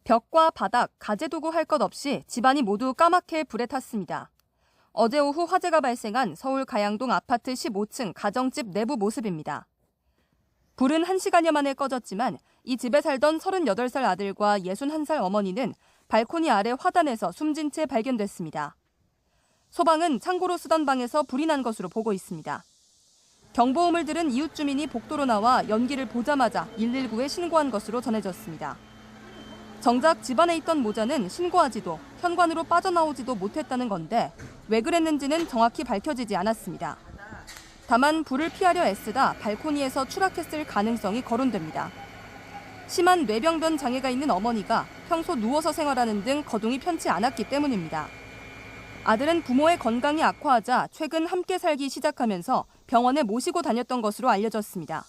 벽과 바닥, 가재도구 할 것 없이 집안이 모두 까맣게 불에 탔습니다. 어제 오후 화재가 발생한 서울 가양동 아파트 15층 가정집 내부 모습입니다. 불은 1시간여 만에 꺼졌지만 이 집에 살던 38살 아들과 61살 어머니는 발코니 아래 화단에서 숨진 채 발견됐습니다. 소방은 창고로 쓰던 방에서 불이 난 것으로 보고 있습니다. 경보음을 들은 이웃 주민이 복도로 나와 연기를 보자마자 119에 신고한 것으로 전해졌습니다. 정작 집안에 있던 모자는 신고하지도 현관으로 빠져나오지도 못했다는 건데 왜 그랬는지는 정확히 밝혀지지 않았습니다. 다만 불을 피하려 애쓰다 발코니에서 추락했을 가능성이 거론됩니다. 심한 뇌병변 장애가 있는 어머니가 평소 누워서 생활하는 등 거동이 편치 않았기 때문입니다. 아들은 부모의 건강이 악화하자 최근 함께 살기 시작하면서 병원에 모시고 다녔던 것으로 알려졌습니다.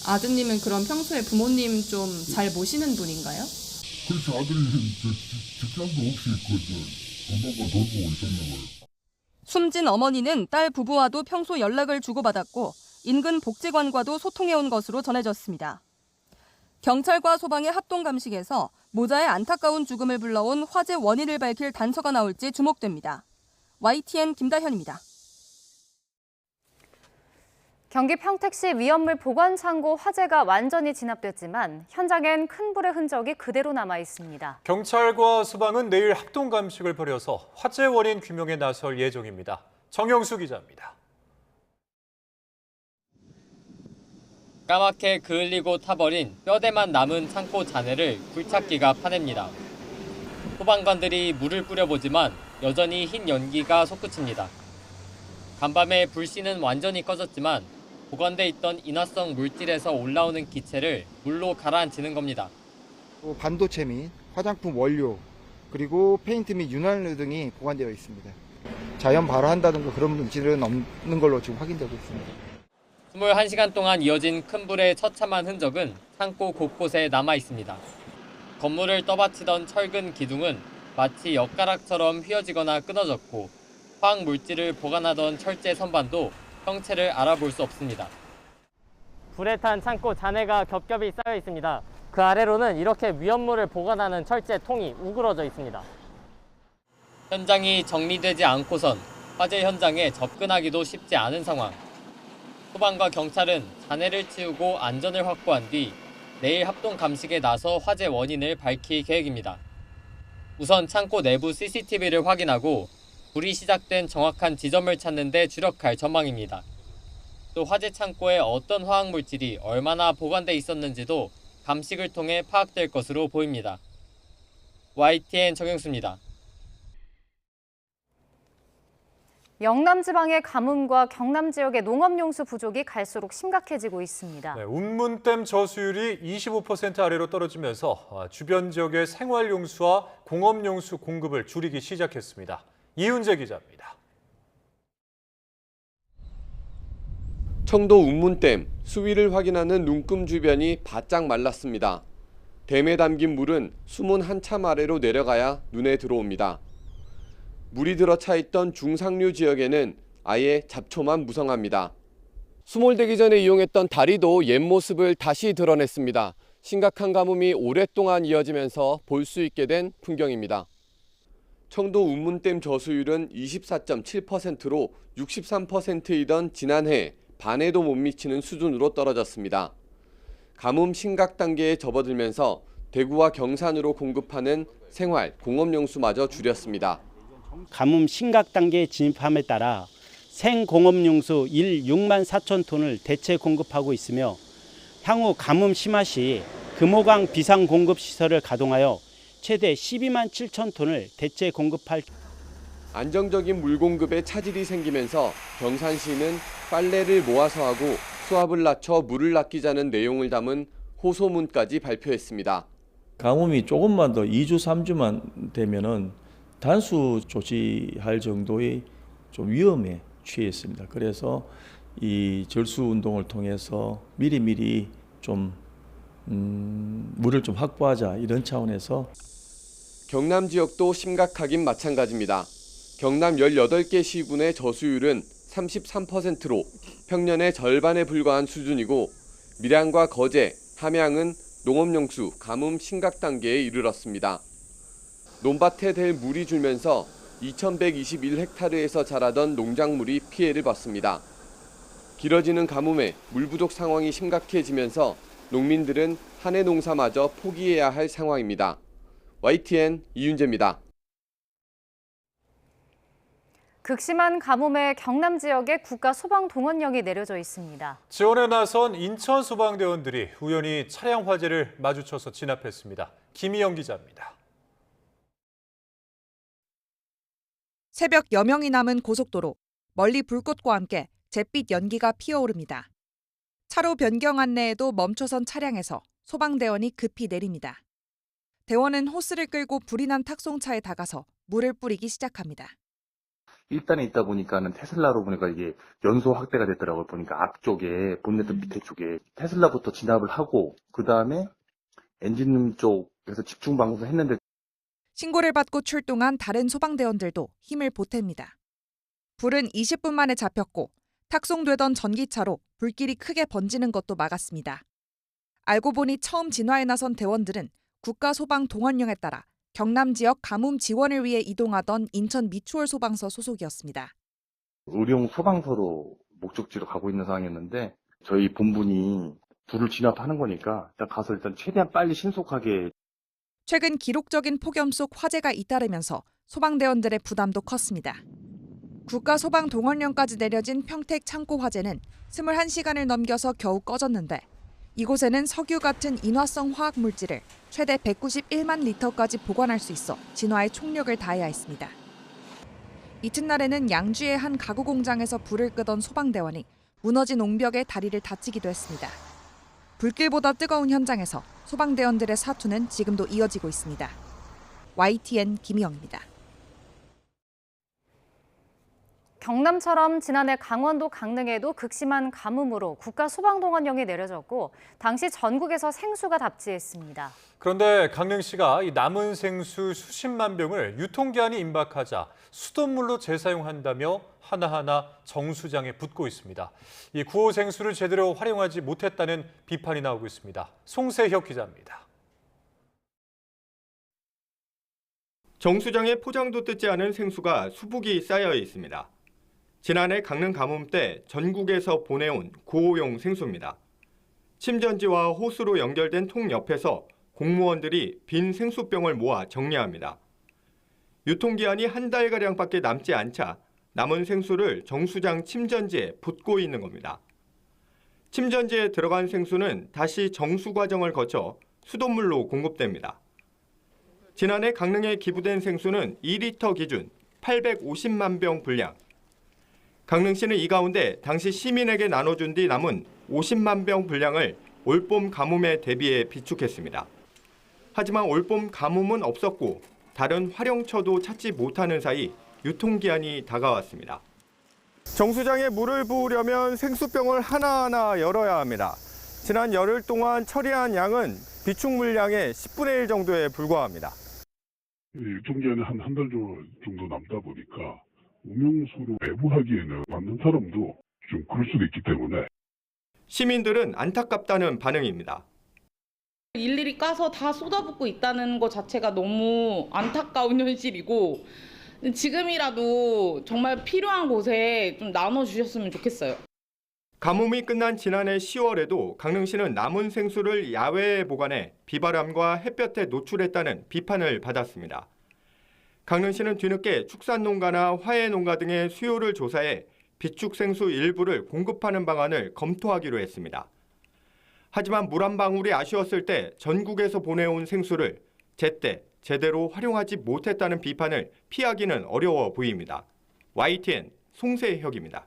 아드님은 그럼 평소에 부모님 좀 잘 모시는 분인가요? 그렇지, 아들이 직장도 없이 건강과 돌보고 있었나 봐요. 숨진 어머니는 딸 부부와도 평소 연락을 주고받았고 인근 복지관과도 소통해온 것으로 전해졌습니다. 경찰과 소방의 합동 감식에서 모자의 안타까운 죽음을 불러온 화재 원인을 밝힐 단서가 나올지 주목됩니다. YTN 김다현입니다. 경기 평택시 위험물 보관 창고 화재가 완전히 진압됐지만 현장엔 큰 불의 흔적이 그대로 남아 있습니다. 경찰과 소방은 내일 합동 감식을 벌여서 화재 원인 규명에 나설 예정입니다. 정영수 기자입니다. 까맣게 그을리고 타버린 뼈대만 남은 창고 잔해를 굴착기가 파냅니다. 소방관들이 물을 뿌려보지만 여전히 흰 연기가 솟구칩니다. 간밤에 불씨는 완전히 꺼졌지만 보관돼 있던 인화성 물질에서 올라오는 기체를 물로 가라앉히는 겁니다. 반도체 및 화장품 원료, 그리고 페인트 및 윤활유 등이 보관되어 있습니다. 자연 발화한다든가 그런 물질은 없는 걸로 지금 확인되고 있습니다. 21시간 동안 이어진 큰 불의 처참한 흔적은 창고 곳곳에 남아 있습니다. 건물을 떠받치던 철근 기둥은 마치 엿가락처럼 휘어지거나 끊어졌고 화학 물질을 보관하던 철제 선반도 형체를 알아볼 수 없습니다. 불에 탄 창고 잔해가 겹겹이 쌓여 있습니다. 그 아래로는 이렇게 위험물을 보관하는 철제 통이 우그러져 있습니다. 현장이 정리되지 않고선 화재 현장에 접근하기도 쉽지 않은 상황. 소방과 경찰은 잔해를 치우고 안전을 확보한 뒤 내일 합동 감식에 나서 화재 원인을 밝힐 계획입니다. 우선 창고 내부 CCTV를 확인하고 불이 시작된 정확한 지점을 찾는 데 주력할 전망입니다. 또 화재 창고에 어떤 화학물질이 얼마나 보관돼 있었는지도 감식을 통해 파악될 것으로 보입니다. YTN 정영수입니다. 영남 지방의 가뭄과 경남 지역의 농업용수 부족이 갈수록 심각해지고 있습니다. 운문댐 저수율이 25% 아래로 떨어지면서 주변 지역의 생활용수와 공업용수 공급을 줄이기 시작했습니다. 이훈재 기자입니다. 청도 운문댐 수위를 확인하는 눈금 주변이 바짝 말랐습니다. 댐에 담긴 물은 숨은 한참 아래로 내려가야 눈에 들어옵니다. 물이 들어차 있던 중상류 지역에는 아예 잡초만 무성합니다. 수몰되기 전에 이용했던 다리도 옛 모습을 다시 드러냈습니다. 심각한 가뭄이 오랫동안 이어지면서 볼 수 있게 된 풍경입니다. 청도 운문댐 저수율은 24.7%로 63%이던 지난해 반에도 못 미치는 수준으로 떨어졌습니다. 가뭄 심각 단계에 접어들면서 대구와 경산으로 공급하는 생활, 공업용수마저 줄였습니다. 가뭄 심각 단계에 진입함에 따라 생공업용수 6만 4천 톤을 대체 공급하고 있으며 향후 가뭄 심화 시 금호강 비상 공급 시설을 가동하여 최대 12만 7천 톤을 대체 공급할. 안정적인 물 공급에 차질이 생기면서 경산시는 빨래를 모아서 하고 수압을 낮춰 물을 아끼자는 내용을 담은 호소문까지 발표했습니다. 가뭄이 조금만 더 2주, 3주만 되면은 단수 조치할 정도의 좀 위험에 취했습니다. 그래서 이 절수 운동을 통해서 미리미리 좀 물을 좀 확보하자 이런 차원에서. 경남 지역도 심각하긴 마찬가지입니다. 경남 18개 시군의 저수율은 33%로 평년의 절반에 불과한 수준이고 밀양과 거제, 함양은 농업용수 가뭄 심각 단계에 이르렀습니다. 논밭에 댈 물이 줄면서 2121헥타르에서 자라던 농작물이 피해를 봤습니다. 길어지는 가뭄에 물 부족 상황이 심각해지면서 농민들은 한 해 농사마저 포기해야 할 상황입니다. YTN 이윤재입니다. 극심한 가뭄에 경남 지역에 국가 소방 동원령이 내려져 있습니다. 지원에 나선 인천 소방대원들이 우연히 차량 화재를 마주쳐서 진압했습니다. 김희영 기자입니다. 새벽 여명이 남은 고속도로, 멀리 불꽃과 함께 잿빛 연기가 피어오릅니다. 차로 변경 안내에도 멈춰선 차량에서 소방대원이 급히 내립니다. 대원은 호스를 끌고 불이 난 탁송차에 다가서 물을 뿌리기 시작합니다. 1단에 있다 보니까는 테슬라로 보니까 이게 연소 확대가 됐더라고요. 보니까 앞쪽에, 본네트 밑에 쪽에 테슬라부터 진압을 하고 그 다음에 엔진룸 쪽에서 집중 방송을 했는데 신고를 받고 출동한 다른 소방대원들도 힘을 보탭니다. 불은 20분 만에 잡혔고 탁송되던 전기차로 불길이 크게 번지는 것도 막았습니다. 알고 보니 처음 진화에 나선 대원들은 국가소방동원령에 따라 경남 지역 가뭄 지원을 위해 이동하던 인천 미추홀 소방서 소속이었습니다. 의료용 소방서로 목적지로 가고 있는 상황이었는데 저희 본분이 불을 진압하는 거니까 일단 가서 일단 최대한 빨리 신속하게. 최근 기록적인 폭염 속 화재가 잇따르면서 소방대원들의 부담도 컸습니다. 국가소방동원령까지 내려진 평택 창고 화재는 21시간을 넘겨서 겨우 꺼졌는데 이곳에는 석유 같은 인화성 화학 물질을 최대 191만 리터까지 보관할 수 있어 진화에 총력을 다해야 했습니다. 이튿날에는 양주의 한 가구 공장에서 불을 끄던 소방대원이 무너진 옹벽에 다리를 다치기도 했습니다. 불길보다 뜨거운 현장에서 소방대원들의 사투는 지금도 이어지고 있습니다. YTN 김희영입니다. 경남처럼 지난해 강원도 강릉에도 극심한 가뭄으로 국가소방동원령이 내려졌고 당시 전국에서 생수가 답지했습니다. 그런데 강릉시가 이 남은 생수 수십만 병을 유통기한이 임박하자 수돗물로 재사용한다며 하나하나 정수장에 붓고 있습니다. 이 구호 생수를 제대로 활용하지 못했다는 비판이 나오고 있습니다. 송세혁 기자입니다. 정수장에 포장도 뜯지 않은 생수가 수북이 쌓여 있습니다. 지난해 강릉 가뭄 때 전국에서 보내온 구호용 생수입니다. 침전지와 호스로 연결된 통 옆에서 공무원들이 빈 생수병을 모아 정리합니다. 유통기한이 한 달가량밖에 남지 않자 남은 생수를 정수장 침전지에 붓고 있는 겁니다. 침전지에 들어간 생수는 다시 정수 과정을 거쳐 수돗물로 공급됩니다. 지난해 강릉에 기부된 생수는 2리터 기준 850만 병 분량. 강릉시는 이 가운데 당시 시민에게 나눠준 뒤 남은 50만 병 분량을 올봄 가뭄에 대비해 비축했습니다. 하지만 올봄 가뭄은 없었고 다른 활용처도 찾지 못하는 사이 유통기한이 다가왔습니다. 정수장에 물을 부으려면 생수병을 하나하나 열어야 합니다. 지난 열흘 동안 처리한 양은 비축 물량의 10분의 1 정도에 불과합니다. 유통기한이 한 달 정도 남다 보니까 음용수로 배부하기에는 받는 사람도 좀 그럴 수도 있기 때문에 시민들은 안타깝다는 반응입니다. 일일이 까서 다 쏟아붓고 있다는 것 자체가 너무 안타까운 현실이고 지금이라도 정말 필요한 곳에 좀 나눠주셨으면 좋겠어요. 가뭄이 끝난 지난해 10월에도 강릉시는 남은 생수를 야외에 보관해 비바람과 햇볕에 노출했다는 비판을 받았습니다. 강릉시는 뒤늦게 축산농가나 화훼농가 등의 수요를 조사해 비축생수 일부를 공급하는 방안을 검토하기로 했습니다. 하지만 물 한 방울이 아쉬웠을 때 전국에서 보내온 생수를 제때 제대로 활용하지 못했다는 비판을 피하기는 어려워 보입니다. YTN 송세혁입니다.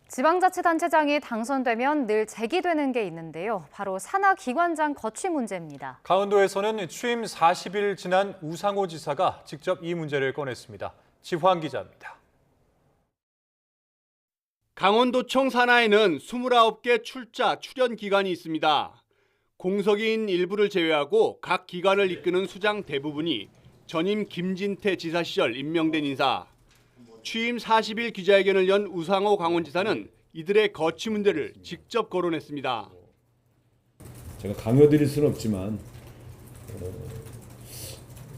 지방자치단체장이 당선되면 늘 제기되는 게 있는데요. 바로 산하기관장 거취 문제입니다. 강원도에서는 취임 40일 지난 우상호 지사가 직접 이 문제를 꺼냈습니다. 지환 기자입니다. 강원도청 산하에는 29개 출자, 출연 기관이 있습니다. 공석인 일부를 제외하고 각 기관을 이끄는 수장 대부분이 전임 김진태 지사 시절 임명된 인사. 취임 40일 기자회견을 연 우상호 강원지사는 이들의 거취 문제를 직접 거론했습니다. 제가 강요드릴 수는 없지만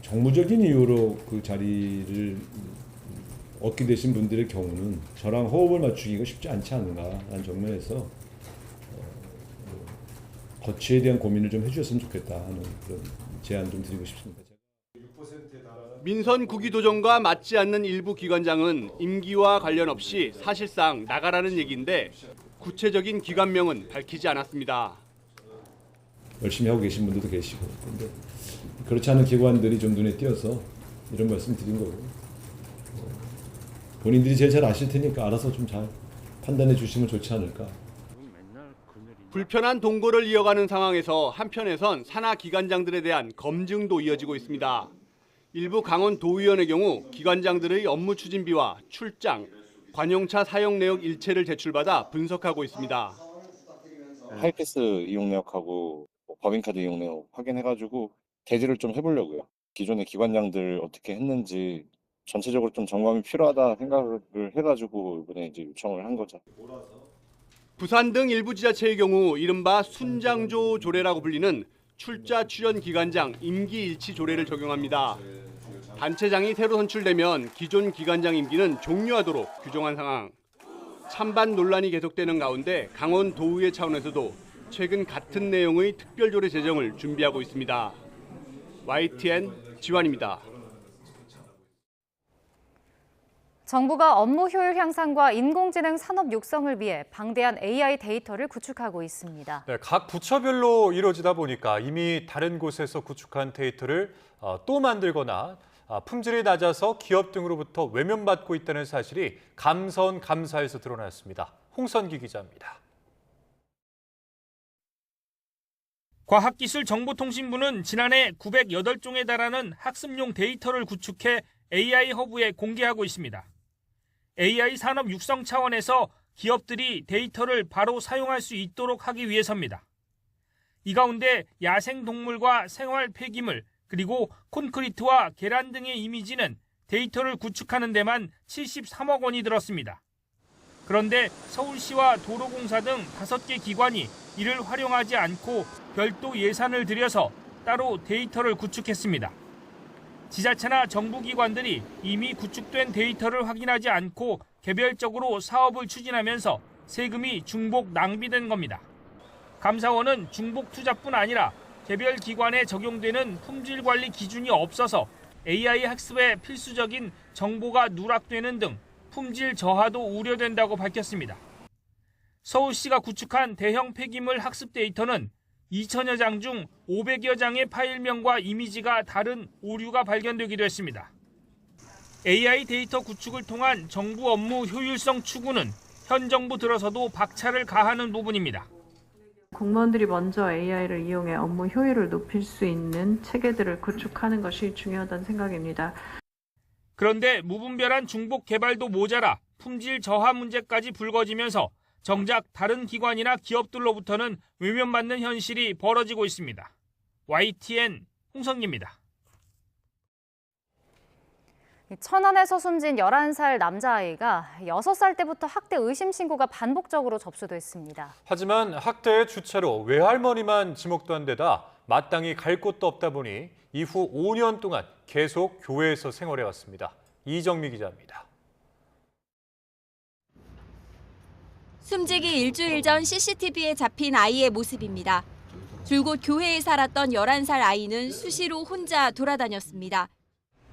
정무적인 이유로 그 자리를 얻게 되신 분들의 경우는 저랑 호흡을 맞추기가 쉽지 않지 않은가라는 측면에서 거취에 대한 고민을 좀 해주셨으면 좋겠다 하는 그런 제안 좀 드리고 싶습니다. 민선 구기도정과 맞지 않는 일부 기관장은 임기와 관련 없이 사실상 나가라는 얘기인데 구체적인 기관명은 밝히지 않았습니다. 열심히 하고 계신 분들도 계시고 그런데 그렇지 않은 기관들이 좀 눈에 띄어서 이런 말씀 드린 거고 본인들이 제일 잘 아실 테니까 알아서 좀 잘 판단해 주시면 좋지 않을까. 불편한 동거를 이어가는 상황에서 한편에선 산하 기관장들에 대한 검증도 이어지고 있습니다. 일부 강원도의원의 경우 기관장들의 업무 추진비와 출장, 관용차 사용 내역 일체를 제출받아 분석하고 있습니다. 하이패스 이용 내역하고 법인카드 이용 내역 확인해가지고 대지를 좀 해보려고요. 기존의 기관장들 어떻게 했는지 전체적으로 좀 점검이 필요하다 생각을 해가지고 이번에 이제 요청을 한 거죠. 부산 등 일부 지자체의 경우 이른바 순장조 조례라고 불리는 출자 출연 기관장 임기 일치 조례를 적용합니다. 단체장이 새로 선출되면 기존 기관장 임기는 종료하도록 규정한 상황. 찬반 논란이 계속되는 가운데 강원도의회 차원에서도 최근 같은 내용의 특별조례 제정을 준비하고 있습니다. YTN 지환입니다. 정부가 업무 효율 향상과 인공지능 산업 육성을 위해 방대한 AI 데이터를 구축하고 있습니다. 네, 각 부처별로 이루어지다 보니까 이미 다른 곳에서 구축한 데이터를 또 만들거나 품질이 낮아서 기업 등으로부터 외면받고 있다는 사실이 감사원 감사에서 드러났습니다. 홍선기 기자입니다. 과학기술정보통신부는 지난해 908종에 달하는 학습용 데이터를 구축해 AI 허브에 공개하고 있습니다. AI 산업 육성 차원에서 기업들이 데이터를 바로 사용할 수 있도록 하기 위해서입니다. 이 가운데 야생동물과 생활 폐기물, 그리고 콘크리트와 계란 등의 이미지는 데이터를 구축하는 데만 73억 원이 들었습니다. 그런데 서울시와 도로공사 등 5개 기관이 이를 활용하지 않고 별도 예산을 들여서 따로 데이터를 구축했습니다. 지자체나 정부기관들이 이미 구축된 데이터를 확인하지 않고 개별적으로 사업을 추진하면서 세금이 중복 낭비된 겁니다. 감사원은 중복 투자뿐 아니라 개별 기관에 적용되는 품질 관리 기준이 없어서 AI 학습에 필수적인 정보가 누락되는 등 품질 저하도 우려된다고 밝혔습니다. 서울시가 구축한 대형 폐기물 학습 데이터는 2,000여 장 중 500여 장의 파일명과 이미지가 다른 오류가 발견되기도 했습니다. AI 데이터 구축을 통한 정부 업무 효율성 추구는 현 정부 들어서도 박차를 가하는 부분입니다. 공무원들이 먼저 AI를 이용해 업무 효율을 높일 수 있는 체계들을 구축하는 것이 중요하다는 생각입니다. 그런데 무분별한 중복 개발도 모자라 품질 저하 문제까지 불거지면서 정작 다른 기관이나 기업들로부터는 외면받는 현실이 벌어지고 있습니다. YTN 홍성기입니다. 천안에서 숨진 11살 남자아이가 6살 때부터 학대 의심 신고가 반복적으로 접수됐습니다. 하지만 학대의 주체로 외할머니만 지목된 데다 마땅히 갈 곳도 없다 보니 이후 5년 동안 계속 교회에서 생활해왔습니다. 이정미 기자입니다. 숨지기 일주일 전 CCTV에 잡힌 아이의 모습입니다. 줄곧 교회에 살았던 11살 아이는 수시로 혼자 돌아다녔습니다.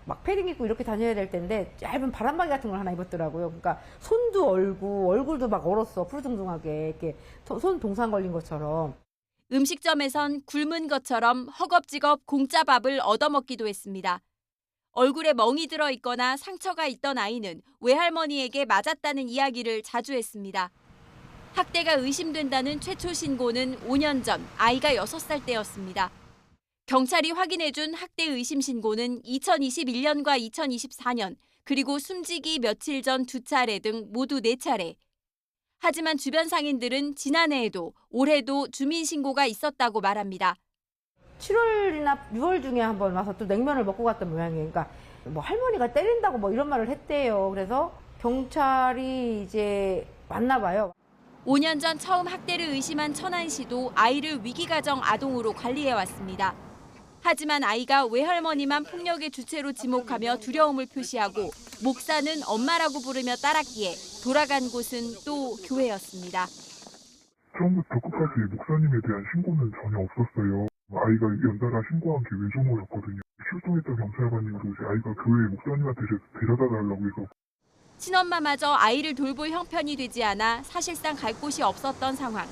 막 패딩 입고 이렇게 다녀야 될 텐데 얇은 바람막이 같은 걸 하나 입었더라고요. 그러니까 손도 얼고 얼굴도 막 얼었어. 푸르둥둥하게 이렇게 손 동상 걸린 것처럼. 음식점에선 굶은 것처럼 허겁지겁 공짜 밥을 얻어먹기도 했습니다. 얼굴에 멍이 들어 있거나 상처가 있던 아이는 외할머니에게 맞았다는 이야기를 자주 했습니다. 학대가 의심된다는 최초 신고는 5년 전 아이가 6살 때였습니다. 경찰이 확인해준 학대 의심 신고는 2021년과 2024년, 그리고 숨지기 며칠 전 2차례 등 모두 4차례. 하지만 주변 상인들은 지난해에도 올해도 주민 신고가 있었다고 말합니다. 7월이나 6월 중에 한번 와서 또 냉면을 먹고 갔던 모양이에요. 그러니까 뭐 할머니가 때린다고 뭐 이런 말을 했대요. 그래서 경찰이 이제 왔나 봐요. 5년 전 처음 학대를 의심한 천안시도 아이를 위기가정 아동으로 관리해왔습니다. 하지만 아이가 외할머니만 폭력의 주체로 지목하며 두려움을 표시하고 목사는 엄마라고 부르며 따랐기에 돌아간 곳은 또 교회였습니다. 처음부터 끝까지 목사님에 대한 신고는 전혀 없었어요. 아이가 연달아 신고한 게 외조모였거든요. 출동했던 경찰관님도 이제 아이가 교회 목사님한테 데려다 달라고 해서. 친엄마마저 아이를 돌볼 형편이 되지 않아 사실상 갈 곳이 없었던 상황.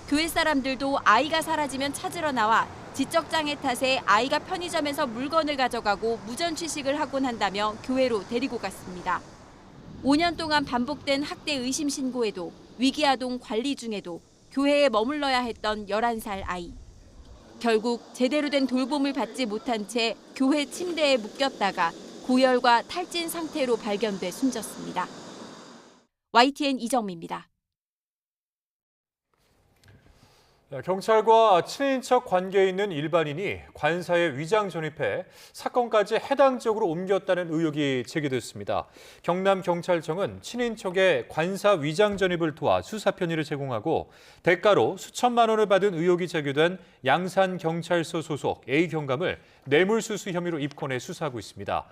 교회 사람들도 아이가 사라지면 찾으러 나와 지적장애 탓에 아이가 편의점에서 물건을 가져가고 무전 취식을 하곤 한다며 교회로 데리고 갔습니다. 5년 동안 반복된 학대 의심 신고에도 위기아동 관리 중에도 교회에 머물러야 했던 11살 아이. 결국 제대로 된 돌봄을 받지 못한 채 교회 침대에 묶였다가 고열과 탈진 상태로 발견돼 숨졌습니다. YTN 이정미입니다. 경찰과 친인척 관계에 있는 일반인이 관사에 위장 전입해 사건까지 해당 지역으로 옮겼다는 의혹이 제기됐습니다. 경남경찰청은 친인척의 관사 위장 전입을 도와 수사 편의를 제공하고 대가로 수천만 원을 받은 의혹이 제기된 양산경찰서 소속 A경감을 뇌물수수 혐의로 입건해 수사하고 있습니다.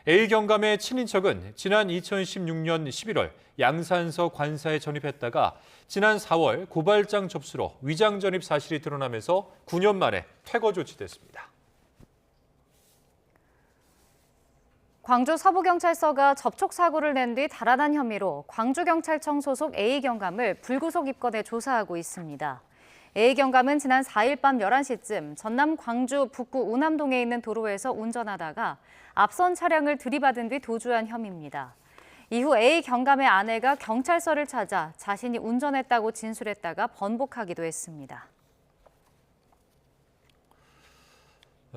A경감의 친인척은 지난 2016년 11월 양산서 관사에 전입했다가 지난 4월 고발장 접수로 위장 전입 사실이 드러나면서 9년 만에 퇴거 조치됐습니다. 광주 서부경찰서가 접촉사고를 낸 뒤 달아난 혐의로 광주경찰청 소속 A경감을 불구속 입건해 조사하고 있습니다. A경감은 지난 4일 밤 11시쯤 전남 광주 북구 우남동에 있는 도로에서 운전하다가 앞선 차량을 들이받은 뒤 도주한 혐의입니다. 이후 A경감의 아내가 경찰서를 찾아 자신이 운전했다고 진술했다가 번복하기도 했습니다.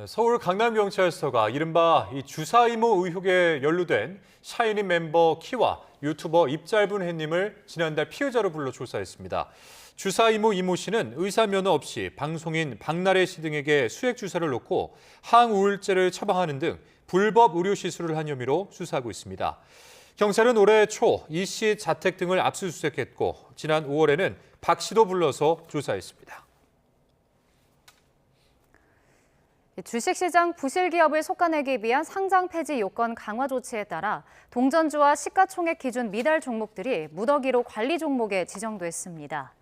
서울 강남경찰서가 이른바 주사 이모 의혹에 연루된 샤이니 멤버 키와 유튜버 입짧은 해님을 지난달 피의자로 불러 조사했습니다. 주사 이모 씨는 의사 면허 없이 방송인 박나래 씨 등에게 수액 주사를 놓고 항우울제를 처방하는 등 불법 의료 시술을 한 혐의로 수사하고 있습니다. 경찰은 올해 초 이 씨 자택 등을 압수수색했고 지난 5월에는 박 씨도 불러서 조사했습니다. 주식시장 부실기업을 속아내기 위한 상장 폐지 요건 강화 조치에 따라 동전주와 시가총액 기준 미달 종목들이 무더기로 관리 종목에 지정됐습니다.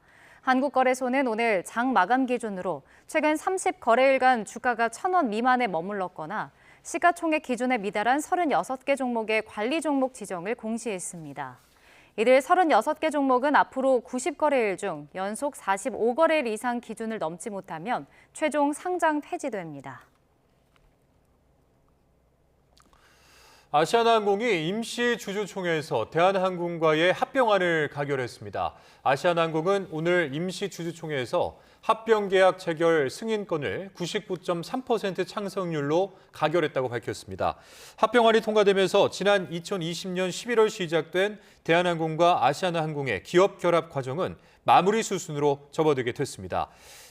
한국거래소는 오늘 장 마감 기준으로 최근 30거래일간 주가가 1,000원 미만에 머물렀거나 시가총액 기준에 미달한 36개 종목의 관리 종목 지정을 공시했습니다. 이들 36개 종목은 앞으로 90거래일 중 연속 45거래일 이상 기준을 넘지 못하면 최종 상장 폐지됩니다. 아시아나항공이 임시 주주총회에서 대한항공과의 합병안을 가결했습니다. 아시아나항공은 오늘 임시 주주총회에서 합병계약 체결 승인권을 99.3% 창석률로 가결했다고 밝혔습니다. 합병안이 통과되면서 지난 2020년 11월 시작된 대한항공과 아시아나항공의 기업 결합 과정은 마무리 수순으로 접어들게 됐습니다.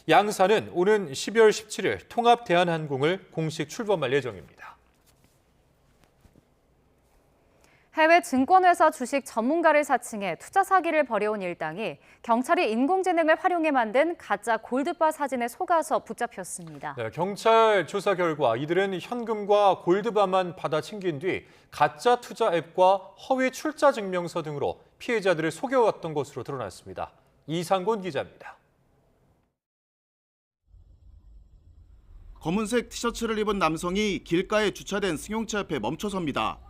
양사는 오는 12월 17일 통합 대한항공을 공식 출범할 예정입니다. 해외 증권회사 주식 전문가를 사칭해 투자 사기를 벌여온 일당이 경찰이 인공지능을 활용해 만든 가짜 골드바 사진에 속아서 붙잡혔습니다. 네, 경찰 조사 결과 이들은 현금과 골드바만 받아 챙긴 뒤 가짜 투자 앱과 허위 출자 증명서 등으로 피해자들을 속여왔던 것으로 드러났습니다. 이상곤 기자입니다. 검은색 티셔츠를 입은 남성이 길가에 주차된 승용차 앞에 멈춰섭니다.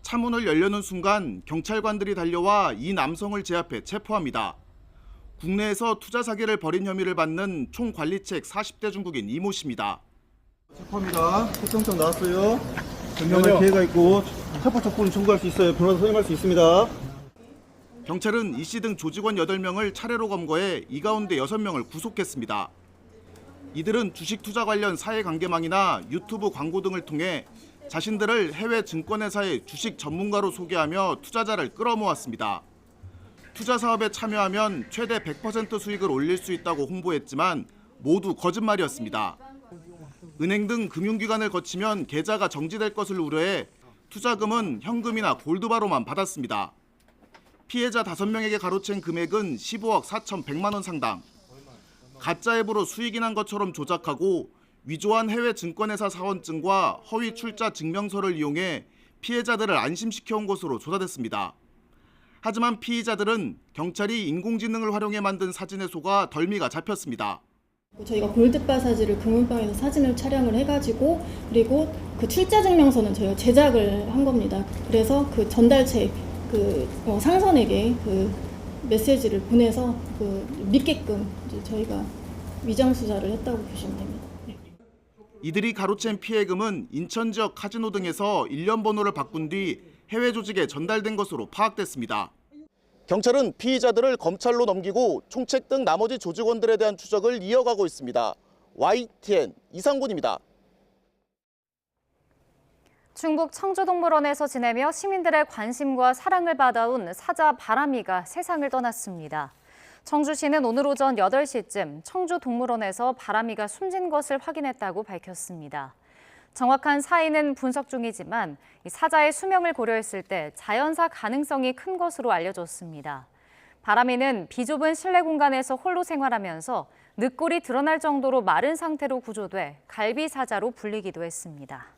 차문을 열려는 순간 경찰관들이 달려와 이 남성을 제압해 체포합니다. 국내에서 투자 사기를 벌인 혐의를 받는 총관리책 40대 중국인 이모 씨입니다. 체포합니다. 특정성 나왔어요. 변명할 기회가 있고 체포 촉구는 청구할 수 있어요. 변호사 소임할 수 있습니다. 경찰은 이 씨 등 조직원 8명을 차례로 검거해 이 가운데 6명을 구속했습니다. 이들은 주식 투자 관련 사회관계망이나 유튜브 광고 등을 통해 자신들을 해외 증권회사의 주식 전문가로 소개하며 투자자를 끌어모았습니다. 투자 사업에 참여하면 최대 100% 수익을 올릴 수 있다고 홍보했지만 모두 거짓말이었습니다. 은행 등 금융기관을 거치면 계좌가 정지될 것을 우려해 투자금은 현금이나 골드바로만 받았습니다. 피해자 5명에게 가로챈 금액은 15억 4,100만 원 상당. 가짜 앱으로 수익이 난 것처럼 조작하고 위조한 해외 증권회사 사원증과 허위 출자 증명서를 이용해 피해자들을 안심시켜온 것으로 조사됐습니다. 하지만 피의자들은 경찰이 인공지능을 활용해 만든 사진에 속아 덜미가 잡혔습니다. 저희가 골드바 사진을 금은방에서 사진을 촬영을 해가지고 그리고 그 출자 증명서는 저희가 제작을 한 겁니다. 그래서 그 전달체 상선에게 그 메시지를 보내서 믿게끔 이제 저희가 위장 수사를 했다고 보시면 됩니다. 이들이 가로챈 피해금은 인천 지역 카지노 등에서 일련 번호를 바꾼 뒤 해외 조직에 전달된 것으로 파악됐습니다. 경찰은 피의자들을 검찰로 넘기고 총책 등 나머지 조직원들에 대한 추적을 이어가고 있습니다. YTN 이상곤입니다. 충북 청주동물원에서 지내며 시민들의 관심과 사랑을 받아온 사자 바람이가 세상을 떠났습니다. 청주시는 오늘 오전 8시쯤 청주동물원에서 바람이가 숨진 것을 확인했다고 밝혔습니다. 정확한 사인은 분석 중이지만 사자의 수명을 고려했을 때 자연사 가능성이 큰 것으로 알려졌습니다. 바람이는 비좁은 실내 공간에서 홀로 생활하면서 늑골이 드러날 정도로 마른 상태로 구조돼 갈비사자로 불리기도 했습니다.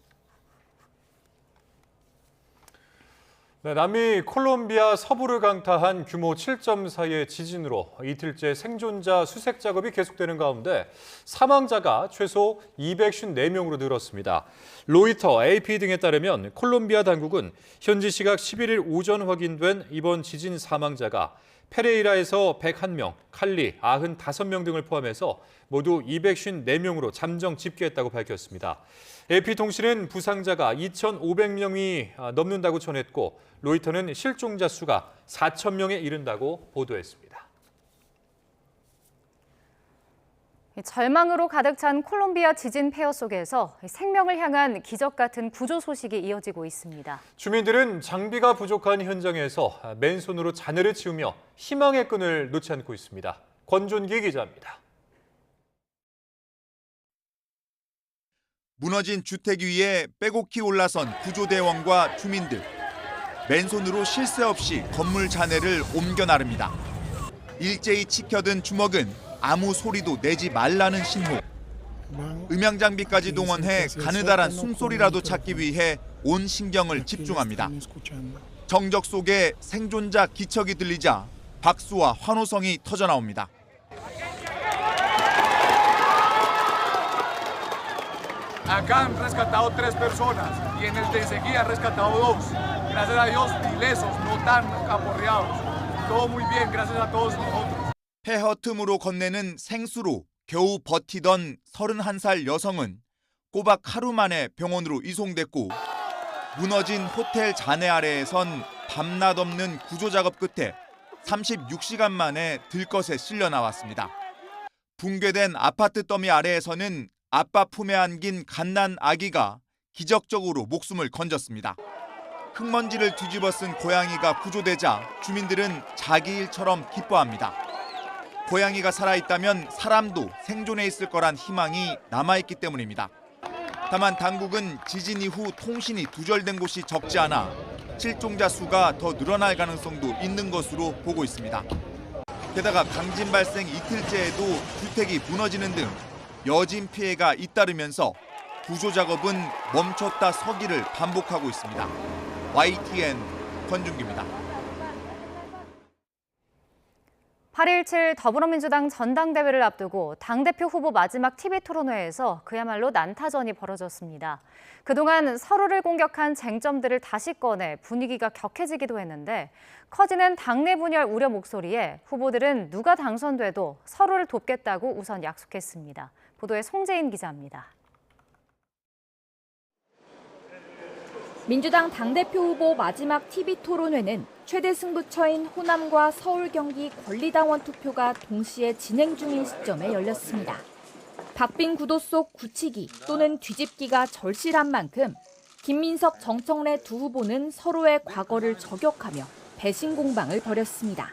네, 남미 콜롬비아 서부를 강타한 규모 7.4의 지진으로 이틀째 생존자 수색 작업이 계속되는 가운데 사망자가 최소 254명으로 늘었습니다. 로이터, AP 등에 따르면 콜롬비아 당국은 현지 시각 11일 오전 확인된 이번 지진 사망자가 페레이라에서 101명, 칼리 95명 등을 포함해서 모두 254명으로 잠정 집계했다고 밝혔습니다. AP통신은 부상자가 2,500명이 넘는다고 전했고 로이터는 실종자 수가 4,000명에 이른다고 보도했습니다. 절망으로 가득 찬 콜롬비아 지진 폐허 속에서 생명을 향한 기적 같은 구조 소식이 이어지고 있습니다. 주민들은 장비가 부족한 현장에서 맨손으로 잔해를 치우며 희망의 끈을 놓지 않고 있습니다. 권준기 기자입니다. 무너진 주택 위에 빼곡히 올라선 구조대원과 주민들. 맨손으로 쉴 새 없이 건물 잔해를 옮겨 나릅니다. 일제히 치켜든 주먹은 아무 소리도 내지 말라는 신호. 음향 장비까지 동원해 가느다란 숨소리라도 찾기 위해 온 신경을 집중합니다. 정적 속에 생존자 기척이 들리자 박수와 환호성이 터져나옵니다. Acá han rescatado 3 personas y en el de enseguida han rescatado 2. Gracias a Dios, ilesos, no tan aporreados. Todo muy bien, gracias a todos nosotros. 폐허 틈으로 건네는 생수로 겨우 버티던 31살 여성은 꼬박 하루 만에 병원으로 이송됐고 무너진 호텔 잔해 아래에선 밤낮 없는 구조작업 끝에 36시간 만에 들것에 실려 나왔습니다. 붕괴된 아파트 더미 아래에서는 아빠 품에 안긴 갓난 아기가 기적적으로 목숨을 건졌습니다. 흙먼지를 뒤집어 쓴 고양이가 구조되자 주민들은 자기 일처럼 기뻐합니다. 고양이가 살아있다면 사람도 생존해 있을 거란 희망이 남아있기 때문입니다. 다만 당국은 지진 이후 통신이 두절된 곳이 적지 않아 실종자 수가 더 늘어날 가능성도 있는 것으로 보고 있습니다. 게다가 강진 발생 이틀째에도 주택이 무너지는 등 여진 피해가 잇따르면서 구조 작업은 멈췄다 서기를 반복하고 있습니다. YTN 권준기입니다. 8.17 더불어민주당 전당대회를 앞두고 당대표 후보 마지막 TV토론회에서 그야말로 난타전이 벌어졌습니다. 그동안 서로를 공격한 쟁점들을 다시 꺼내 분위기가 격해지기도 했는데 커지는 당내 분열 우려 목소리에 후보들은 누가 당선돼도 서로를 돕겠다고 우선 약속했습니다. 보도에 송재인 기자입니다. 민주당 당대표 후보 마지막 TV토론회는 최대 승부처인 호남과 서울, 경기 권리당원 투표가 동시에 진행 중인 시점에 열렸습니다. 박빙 구도 속 굳히기 또는 뒤집기가 절실한 만큼 김민석, 정청래 두 후보는 서로의 과거를 저격하며 배신 공방을 벌였습니다.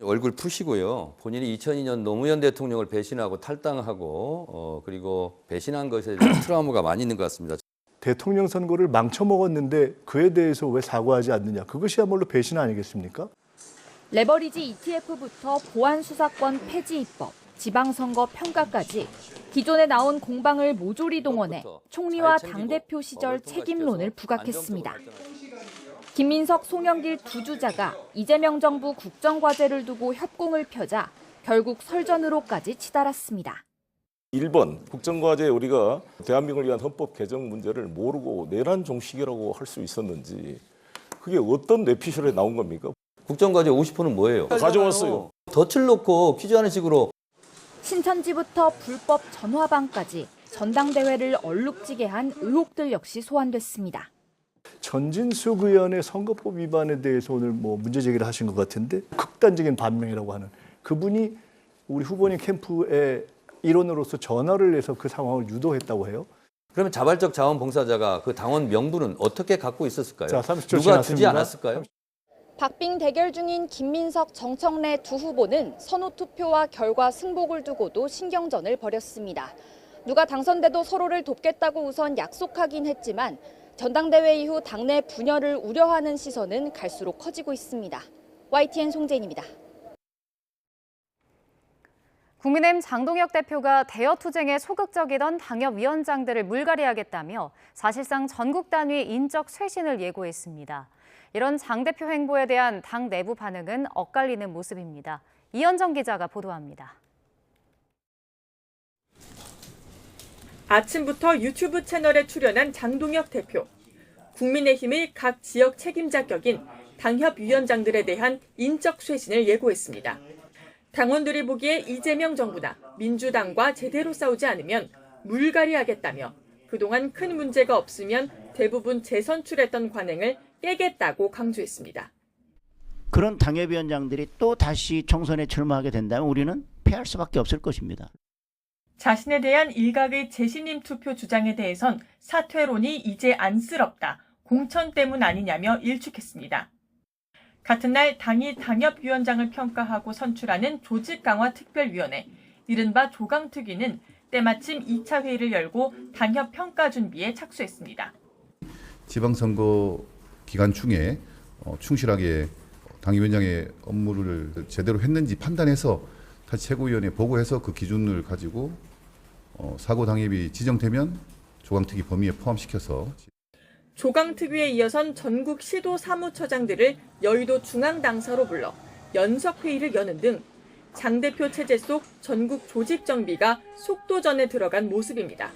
얼굴 푸시고요. 본인이 2002년 노무현 대통령을 배신하고 탈당하고 그리고 배신한 것에 대한 트라우마가 많이 있는 것 같습니다. 대통령 선거를 망쳐먹었는데 그에 대해서 왜 사과하지 않느냐. 그것이야말로 배신 아니겠습니까? 레버리지 ETF부터 보안 수사권 폐지 입법, 지방선거 평가까지 기존에 나온 공방을 모조리 동원해 총리와 당대표 시절 책임론을 부각했습니다. 김민석, 송영길 두 주자가 이재명 정부 국정과제를 두고 협공을 펴자 결국 설전으로까지 치달았습니다. 1번, 국정과제에 우리가 대한민국을 위한 헌법 개정 문제를 모르고 내란 종식이라고 할 수 있었는지 그게 어떤 뇌피셜에 나온 겁니까? 국정과제 50%는 뭐예요? 가져왔어요. 덫을 놓고 퀴즈하는 식으로. 신천지부터 불법 전화방까지 전당대회를 얼룩지게 한 의혹들 역시 소환됐습니다. 전진숙 의원의 선거법 위반에 대해서 오늘 문제 제기를 하신 것 같은데 극단적인 반명이라고 하는 그분이 우리 후보님 캠프에 일원으로서 전화를 해서 그 상황을 유도했다고 해요. 그러면 자발적 자원봉사자가 그 당원 명부는 어떻게 갖고 있었을까요? 자, 30초 누가 지났습니다. 주지 않았을까요? 박빙 대결 중인 김민석, 정청래 두 후보는 선호 투표와 결과 승복을 두고도 신경전을 벌였습니다. 누가 당선돼도 서로를 돕겠다고 우선 약속하긴 했지만 전당대회 이후 당내 분열을 우려하는 시선은 갈수록 커지고 있습니다. YTN 송재인입니다. 국민의힘 장동혁 대표가 대여 투쟁에 소극적이던 당협위원장들을 물갈이하겠다며 사실상 전국 단위 인적 쇄신을 예고했습니다. 이런 장 대표 행보에 대한 당 내부 반응은 엇갈리는 모습입니다. 이현정 기자가 보도합니다. 아침부터 유튜브 채널에 출연한 장동혁 대표. 국민의힘의 각 지역 책임자 격인 당협위원장들에 대한 인적 쇄신을 예고했습니다. 당원들이 보기에 이재명 정부나 민주당과 제대로 싸우지 않으면 물갈이하겠다며 그동안 큰 문제가 없으면 대부분 재선출했던 관행을 깨겠다고 강조했습니다. 그런 당협위원장들이 또 다시 총선에 출마하게 된다면 우리는 패할 수밖에 없을 것입니다. 자신에 대한 일각의 재신임 투표 주장에 대해선 사퇴론이 이제 안쓰럽다, 공천 때문 아니냐며 일축했습니다. 같은 날 당이 당협위원장을 평가하고 선출하는 조직강화특별위원회, 이른바 조강특위는 때마침 2차 회의를 열고 당협 평가 준비에 착수했습니다. 지방선거 기간 중에 충실하게 당위원장의 업무를 제대로 했는지 판단해서 다시 최고위원회에 보고해서 그 기준을 가지고 사고 당협이 지정되면 조강특위 범위에 포함시켜서 조강특위에 이어선 전국 시도 사무처장들을 여의도 중앙당사로 불러 연석회의를 여는 등 장 대표 체제 속 전국 조직 정비가 속도전에 들어간 모습입니다.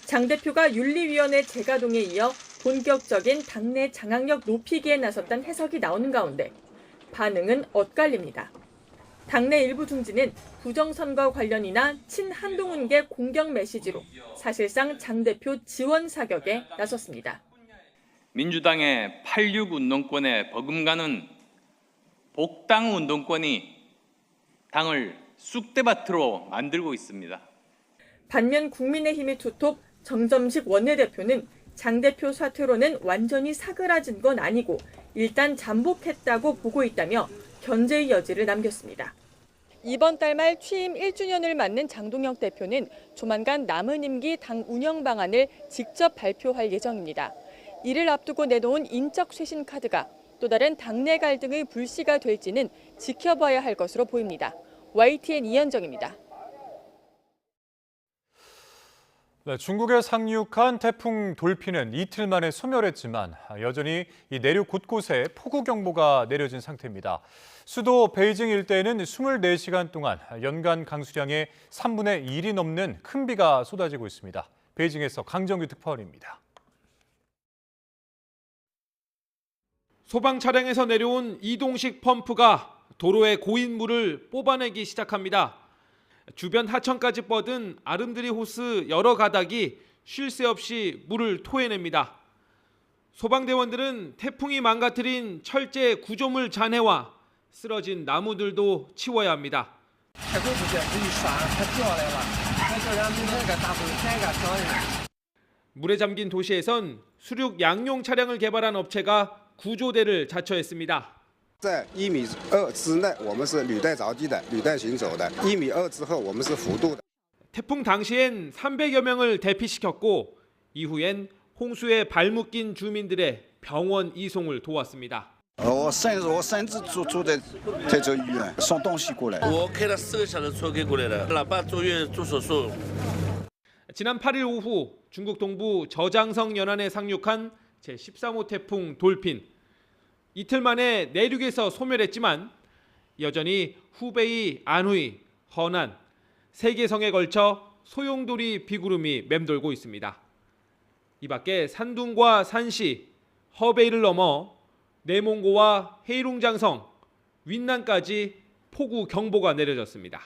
장 대표가 윤리위원회 재가동에 이어 본격적인 당내 장악력 높이기에 나섰다는 해석이 나오는 가운데 반응은 엇갈립니다. 당내 일부 중진은 부정선거 관련이나 친한동훈계 공격 메시지로 사실상 장 대표 지원 사격에 나섰습니다. 민주당의 86 운동권에 버금가는 복당 운동권이 당을 쑥대밭으로 만들고 있습니다. 반면 국민의힘의 투톱 정점식 원내대표는 장 대표 사퇴로는 완전히 사그라진 건 아니고 일단 잠복했다고 보고 있다며 견제의 여지를 남겼습니다. 이번 달 말 취임 1주년을 맞는 장동혁 대표는 조만간 남은 임기 당 운영 방안을 직접 발표할 예정입니다. 이를 앞두고 내놓은 인적 쇄신 카드가 또 다른 당내 갈등의 불씨가 될지는 지켜봐야 할 것으로 보입니다. YTN 이현정입니다. 네, 중국에 상륙한 태풍 돌핀은 이틀 만에 소멸했지만 여전히 이 내륙 곳곳에 폭우 경보가 내려진 상태입니다. 수도 베이징 일대에는 24시간 동안 연간 강수량의 3분의 1이 넘는 큰 비가 쏟아지고 있습니다. 베이징에서 강정규 특파원입니다. 소방 차량에서 내려온 이동식 펌프가 도로의 고인 물을 뽑아내기 시작합니다. 주변 하천까지 뻗은 아름드리 호스 여러 가닥이 쉴 새 없이 물을 토해냅니다. 소방대원들은 태풍이 망가뜨린 철제 구조물 잔해와 쓰러진 나무들도 치워야 합니다. 물에 잠긴 도시에선 수륙 양용 차량을 개발한 업체가 구조대를 자처했습니다. 在1.2米之内，我们是履带着地的、履带行走的；1.2米之后，我们是幅度的。 태풍 당시엔 300여名을 대피시켰고 이후엔 홍수에 발묶인 주민들의 병원 이송을 도왔습니다. 我甚至住在这医院送东西过来。我开了4个小时车开过来的，老爸住院做手术。 지난 8일 오후 중국 동부 저장성 연안에 상륙한 제13호 태풍 돌핀. 이틀 만에 내륙에서 소멸했지만 여전히 후베이, 안후이, 허난, 3개 성에 걸쳐 소용돌이 비구름이 맴돌고 있습니다. 이 밖에 산둥과 산시, 허베이를 넘어 내몽고와 헤이룽장성, 윈난까지 폭우 경보가 내려졌습니다.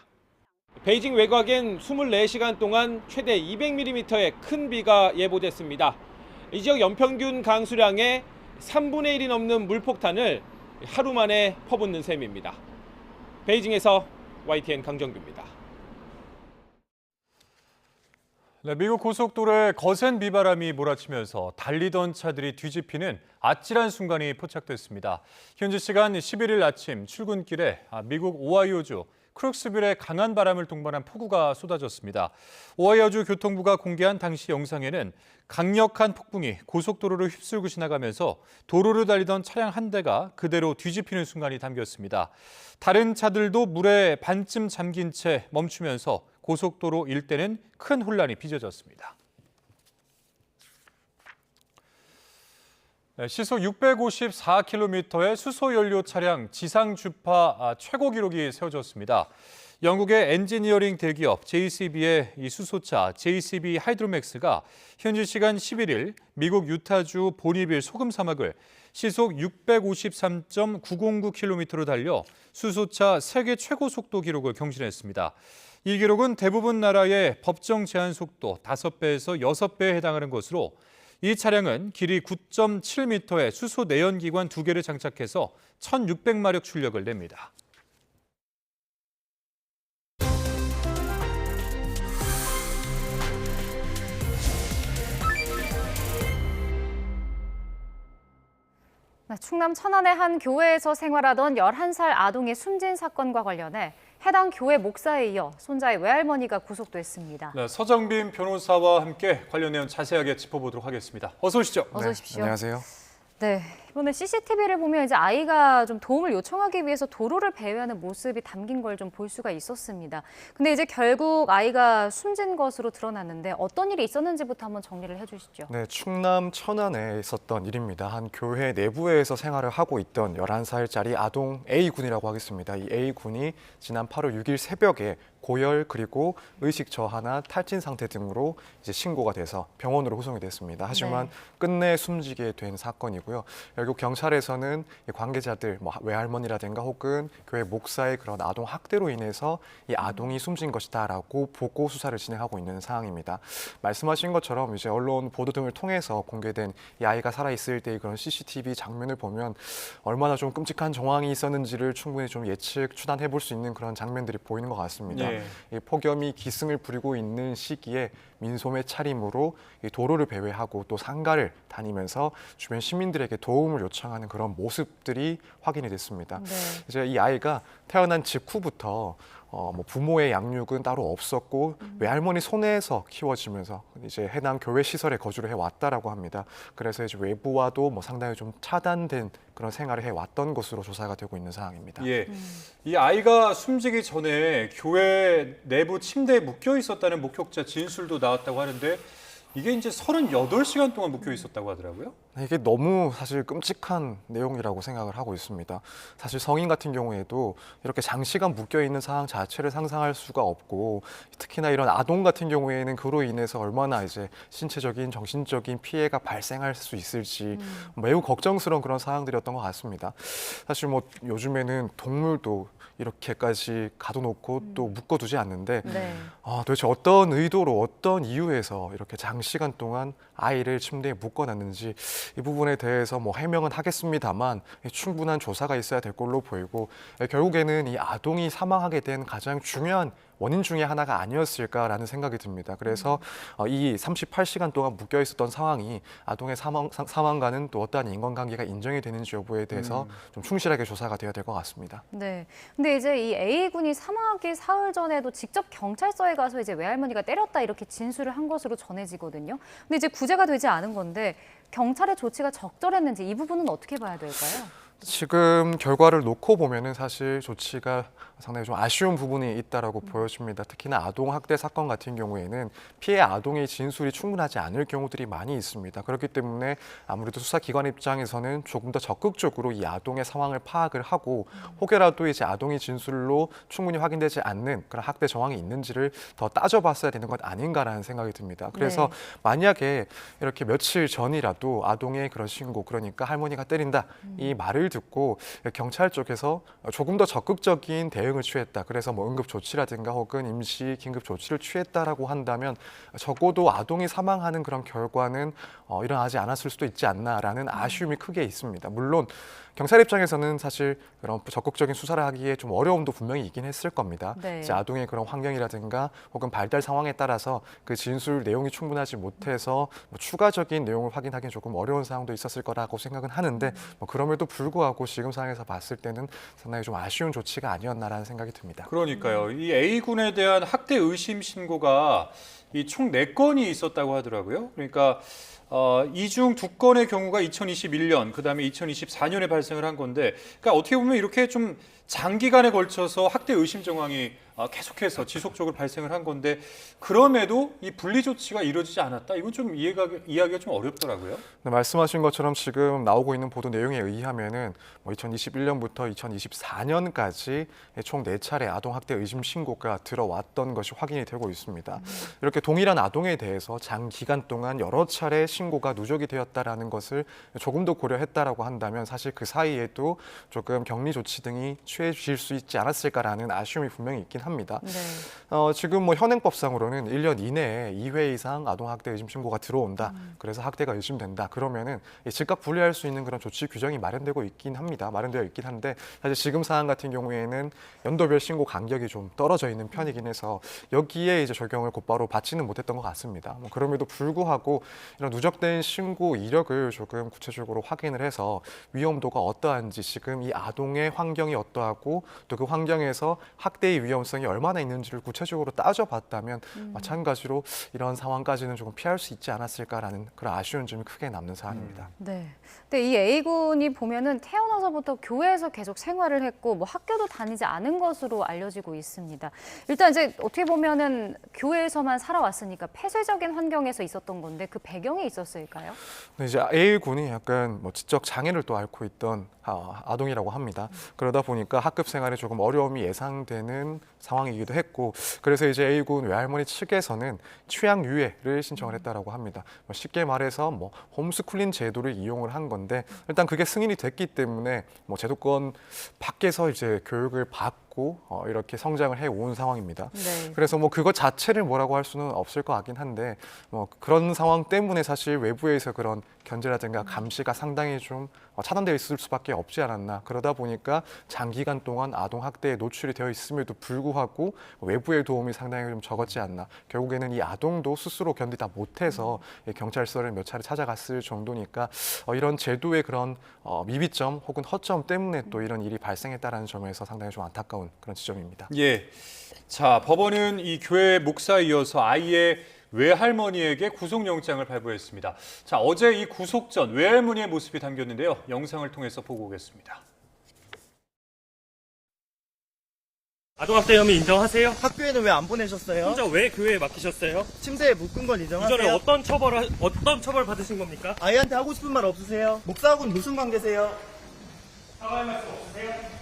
베이징 외곽엔 24시간 동안 최대 200mm의 큰 비가 예보됐습니다. 이 지역 연평균 강수량의 3분의 1이 넘는 물폭탄을 하루 만에 퍼붓는 셈입니다. 베이징에서 YTN 강정규입니다. 네, 미국 고속도로에 거센 비바람이 몰아치면서 달리던 차들이 뒤집히는 아찔한 순간이 포착됐습니다. 현지 시간 11일 아침 출근길에 미국 오하이오주 크룩스빌에 강한 바람을 동반한 폭우가 쏟아졌습니다. 오하이오주 교통부가 공개한 당시 영상에는 강력한 폭풍이 고속도로를 휩쓸고 지나가면서 도로를 달리던 차량 한 대가 그대로 뒤집히는 순간이 담겼습니다. 다른 차들도 물에 반쯤 잠긴 채 멈추면서 고속도로 일대는 큰 혼란이 빚어졌습니다. 시속 654km의 수소연료 차량 지상 주파 최고 기록이 세워졌습니다. 영국의 엔지니어링 대기업 JCB의 이 수소차 JCB 하이드로맥스가 현지 시간 11일 미국 유타주 보니빌 소금 사막을 시속 653.909km로 달려 수소차 세계 최고 속도 기록을 경신했습니다. 이 기록은 대부분 나라의 법정 제한 속도 5배에서 6배에 해당하는 것으로 이 차량은 길이 9.7m의 수소 내연기관 2개를 장착해서 1,600마력 출력을 냅니다. 충남 천안의 한 교회에서 생활하던 11살 아동의 숨진 사건과 관련해 해당 교회 목사에 이어 손자의 외할머니가 구속됐습니다. 네, 서정빈 변호사와 함께 관련 내용 자세하게 짚어보도록 하겠습니다. 어서 오시죠. 어서 오십시오. 안녕하세요. 네, 이번에 CCTV를 보면 이제 아이가 좀 도움을 요청하기 위해서 도로를 배회하는 모습이 담긴 걸 좀 볼 수가 있었습니다. 근데 이제 결국 아이가 숨진 것으로 드러났는데 어떤 일이 있었는지부터 한번 정리를 해주시죠. 네, 충남 천안에 있었던 일입니다. 한 교회 내부에서 생활을 하고 있던 11살짜리 아동 A군이라고 하겠습니다. 이 A군이 지난 8월 6일 새벽에 고열 그리고 의식 저하나 탈진 상태 등으로 이제 신고가 돼서 병원으로 후송이 됐습니다. 하지만 끝내 숨지게 된 사건이고요. 결국 경찰에서는 관계자들, 외할머니라든가 혹은 교회 목사의 그런 아동 학대로 인해서 이 아동이 숨진 것이다라고 보고 수사를 진행하고 있는 상황입니다. 말씀하신 것처럼 이제 언론 보도 등을 통해서 공개된 이 아이가 살아 있을 때의 그런 CCTV 장면을 보면 얼마나 좀 끔찍한 정황이 있었는지를 충분히 좀 예측 추단해 볼 수 있는 그런 장면들이 보이는 것 같습니다. 이 폭염이 기승을 부리고 있는 시기에 민소매 차림으로 이 도로를 배회하고 또 상가를 다니면서 주변 시민들에게 도움을 요청하는 그런 모습들이 확인이 됐습니다. 이제 이 아이가 태어난 직후부터 뭐 부모의 양육은 따로 없었고 외할머니 손에서 키워지면서 이제 해당 교회 시설에 거주를 해왔다라고 합니다. 그래서 이제 외부와도 뭐 상당히 좀 차단된 그런 생활을 해왔던 것으로 조사가 되고 있는 상황입니다. 예, 이 아이가 숨지기 전에 교회 내부 침대에 묶여 있었다는 목격자 진술도 나왔다고 하는데 이게 이제 38시간 동안 묶여 있었다고 하더라고요. 이게 너무 사실 끔찍한 내용이라고 생각을 하고 있습니다. 사실 성인 같은 경우에도 이렇게 장시간 묶여 있는 상황 자체를 상상할 수가 없고 특히나 이런 아동 같은 경우에는 그로 인해서 얼마나 이제 신체적인 정신적인 피해가 발생할 수 있을지 매우 걱정스러운 그런 상황들이었던 것 같습니다. 사실 뭐 요즘에는 동물도 이렇게까지 가둬놓고 또 묶어두지 않는데 도대체 어떤 의도로 어떤 이유에서 이렇게 장시간 동안 아이를 침대에 묶어놨는지 이 부분에 대해서 뭐 해명은 하겠습니다만 충분한 조사가 있어야 될 걸로 보이고 결국에는 이 아동이 사망하게 된 가장 중요한 원인 중에 하나가 아니었을까라는 생각이 듭니다. 그래서 이 38시간 동안 묶여 있었던 상황이 아동의 사망과는 또 어떠한 인과관계가 인정이 되는지 여부에 대해서 좀 충실하게 조사가 되어야 될 것 같습니다. 네. 근데 이제 이 A군이 사망하기 사흘 전에도 직접 경찰서에 가서 이제 외할머니가 때렸다 이렇게 진술을 한 것으로 전해지거든요. 근데 이제 구제가 되지 않은 건데 경찰의 조치가 적절했는지 이 부분은 어떻게 봐야 될까요? 지금 결과를 놓고 보면은 사실 조치가 상당히 좀 아쉬운 부분이 있다라고 보여집니다. 특히나 아동 학대 사건 같은 경우에는 피해 아동의 진술이 충분하지 않을 경우들이 많이 있습니다. 그렇기 때문에 아무래도 수사기관 입장에서는 조금 더 적극적으로 이 아동의 상황을 파악을 하고 혹여라도 이제 아동의 진술로 충분히 확인되지 않는 그런 학대 정황이 있는지를 더 따져봤어야 되는 것 아닌가라는 생각이 듭니다. 그래서 만약에 이렇게 며칠 전이라도 아동의 그런 신고, 그러니까 할머니가 때린다 이 말을 듣고 경찰 쪽에서 조금 더 적극적인 대응을 취했다. 그래서 뭐 응급 조치라든가 혹은 임시 긴급 조치를 취했다라고 한다면 적어도 아동이 사망하는 그런 결과는 일어나지 않았을 수도 있지 않나라는 아쉬움이 크게 있습니다. 물론 경찰 입장에서는 사실 그런 적극적인 수사를 하기에 좀 어려움도 분명히 있긴 했을 겁니다. 이제 아동의 그런 환경이라든가 혹은 발달 상황에 따라서 그 진술 내용이 충분하지 못해서 뭐 추가적인 내용을 확인하기는 조금 어려운 상황도 있었을 거라고 생각은 하는데 뭐 그럼에도 불구하고 지금 상황에서 봤을 때는 상당히 좀 아쉬운 조치가 아니었나라는 생각이 듭니다. 그러니까요. 이 A군에 대한 학대 의심 신고가 이 총 4건이 있었다고 하더라고요. 그러니까 이 중 2건의 경우가 2021년, 그다음에 2024년에 발생을 한 건데, 그러니까 어떻게 보면 이렇게 좀 장기간에 걸쳐서 학대 의심 정황이 계속해서 지속적으로 발생을 한 건데 그럼에도 이 분리 조치가 이루어지지 않았다. 이건 좀 이해하기가 좀 어렵더라고요. 네, 말씀하신 것처럼 지금 나오고 있는 보도 내용에 의하면은 2021년부터 2024년까지 총 4차례 아동 학대 의심 신고가 들어왔던 것이 확인이 되고 있습니다. 이렇게 동일한 아동에 대해서 장기간 동안 여러 차례 신고가 누적이 되었다라는 것을 조금 더 고려했다라고 한다면 사실 그 사이에도 조금 격리 조치 등이 취해질 수 있지 않았을까라는 아쉬움이 분명히 있긴 합니다. 지금 뭐 현행법상으로는 1년 이내에 2회 이상 아동학대 의심 신고가 들어온다. 그래서 학대가 의심된다. 그러면은 즉각 분리할 수 있는 그런 조치 규정이 마련되어 있긴 한데 사실 지금 상황 같은 경우에는 연도별 신고 간격이 좀 떨어져 있는 편이긴 해서 여기에 이제 적용을 곧바로 받지는 못했던 것 같습니다. 뭐 그럼에도 불구하고 이런 누적된 신고 이력을 조금 구체적으로 확인을 해서 위험도가 어떠한지, 지금 이 아동의 환경이 어떠하고 또 그 환경에서 학대의 위험성이 얼마나 있는지를 구체적으로 따져봤다면 마찬가지로 이런 상황까지는 조금 피할 수 있지 않았을까라는 그런 아쉬운 점이 크게 남는 사안입니다. 네. 근데 이 A군이 보면은 태어나서부터 교회에서 계속 생활을 했고 뭐 학교도 다니지 않은 것으로 알려지고 있습니다. 일단 이제 어떻게 보면은 교회에서만 살아왔으니까 폐쇄적인 환경에서 있었던 건데 그 배경이 있었을까요? 네, 이제 A군이 약간 뭐 지적 장애를 또 앓고 있던 아동이라고 합니다. 그러다 보니까 학급 생활에 조금 어려움이 예상되는 상황이기도 했고, 그래서 이제 A군 외할머니 측에서는 취향 유예를 신청을 했다라고 합니다. 쉽게 말해서 뭐 홈스쿨링 제도를 이용을 한 건데 일단 그게 승인이 됐기 때문에 뭐 제도권 밖에서 이제 교육을 받고 이렇게 성장을 해온 상황입니다. 그래서 뭐 그것 자체를 뭐라고 할 수는 없을 것 같긴 한데 뭐 그런 상황 때문에 사실 외부에서 그런 견제라든가 감시가 상당히 좀 차단되어 있을 수밖에 없지 않았나. 그러다 보니까 장기간 동안 아동 학대에 노출이 되어 있음에도 불구하고 외부의 도움이 상당히 좀 적었지 않나. 결국에는 이 아동도 스스로 견디다 못해서 경찰서를 몇 차례 찾아갔을 정도니까 이런 제도의 그런 미비점 혹은 허점 때문에 또 이런 일이 발생했다는 점에서 상당히 좀 안타까운 그런 지점입니다. 예. 자, 법원은 이 교회 목사에 이어서 아이의 외할머니에게 구속영장을 발부했습니다. 자, 어제 이 구속 전 외할머니의 모습이 담겼는데요. 영상을 통해서 보고 오겠습니다. 아동학대 혐의 인정하세요? 학교에는 왜 안 보내셨어요? 혼자 왜 교회에 맡기셨어요? 침대에 묶은 건 인정하세요? 이전에 어떤 처벌 받으신 겁니까? 아이한테 하고 싶은 말 없으세요? 목사하고는 무슨 관계세요? 사과할 말씀 없으세요?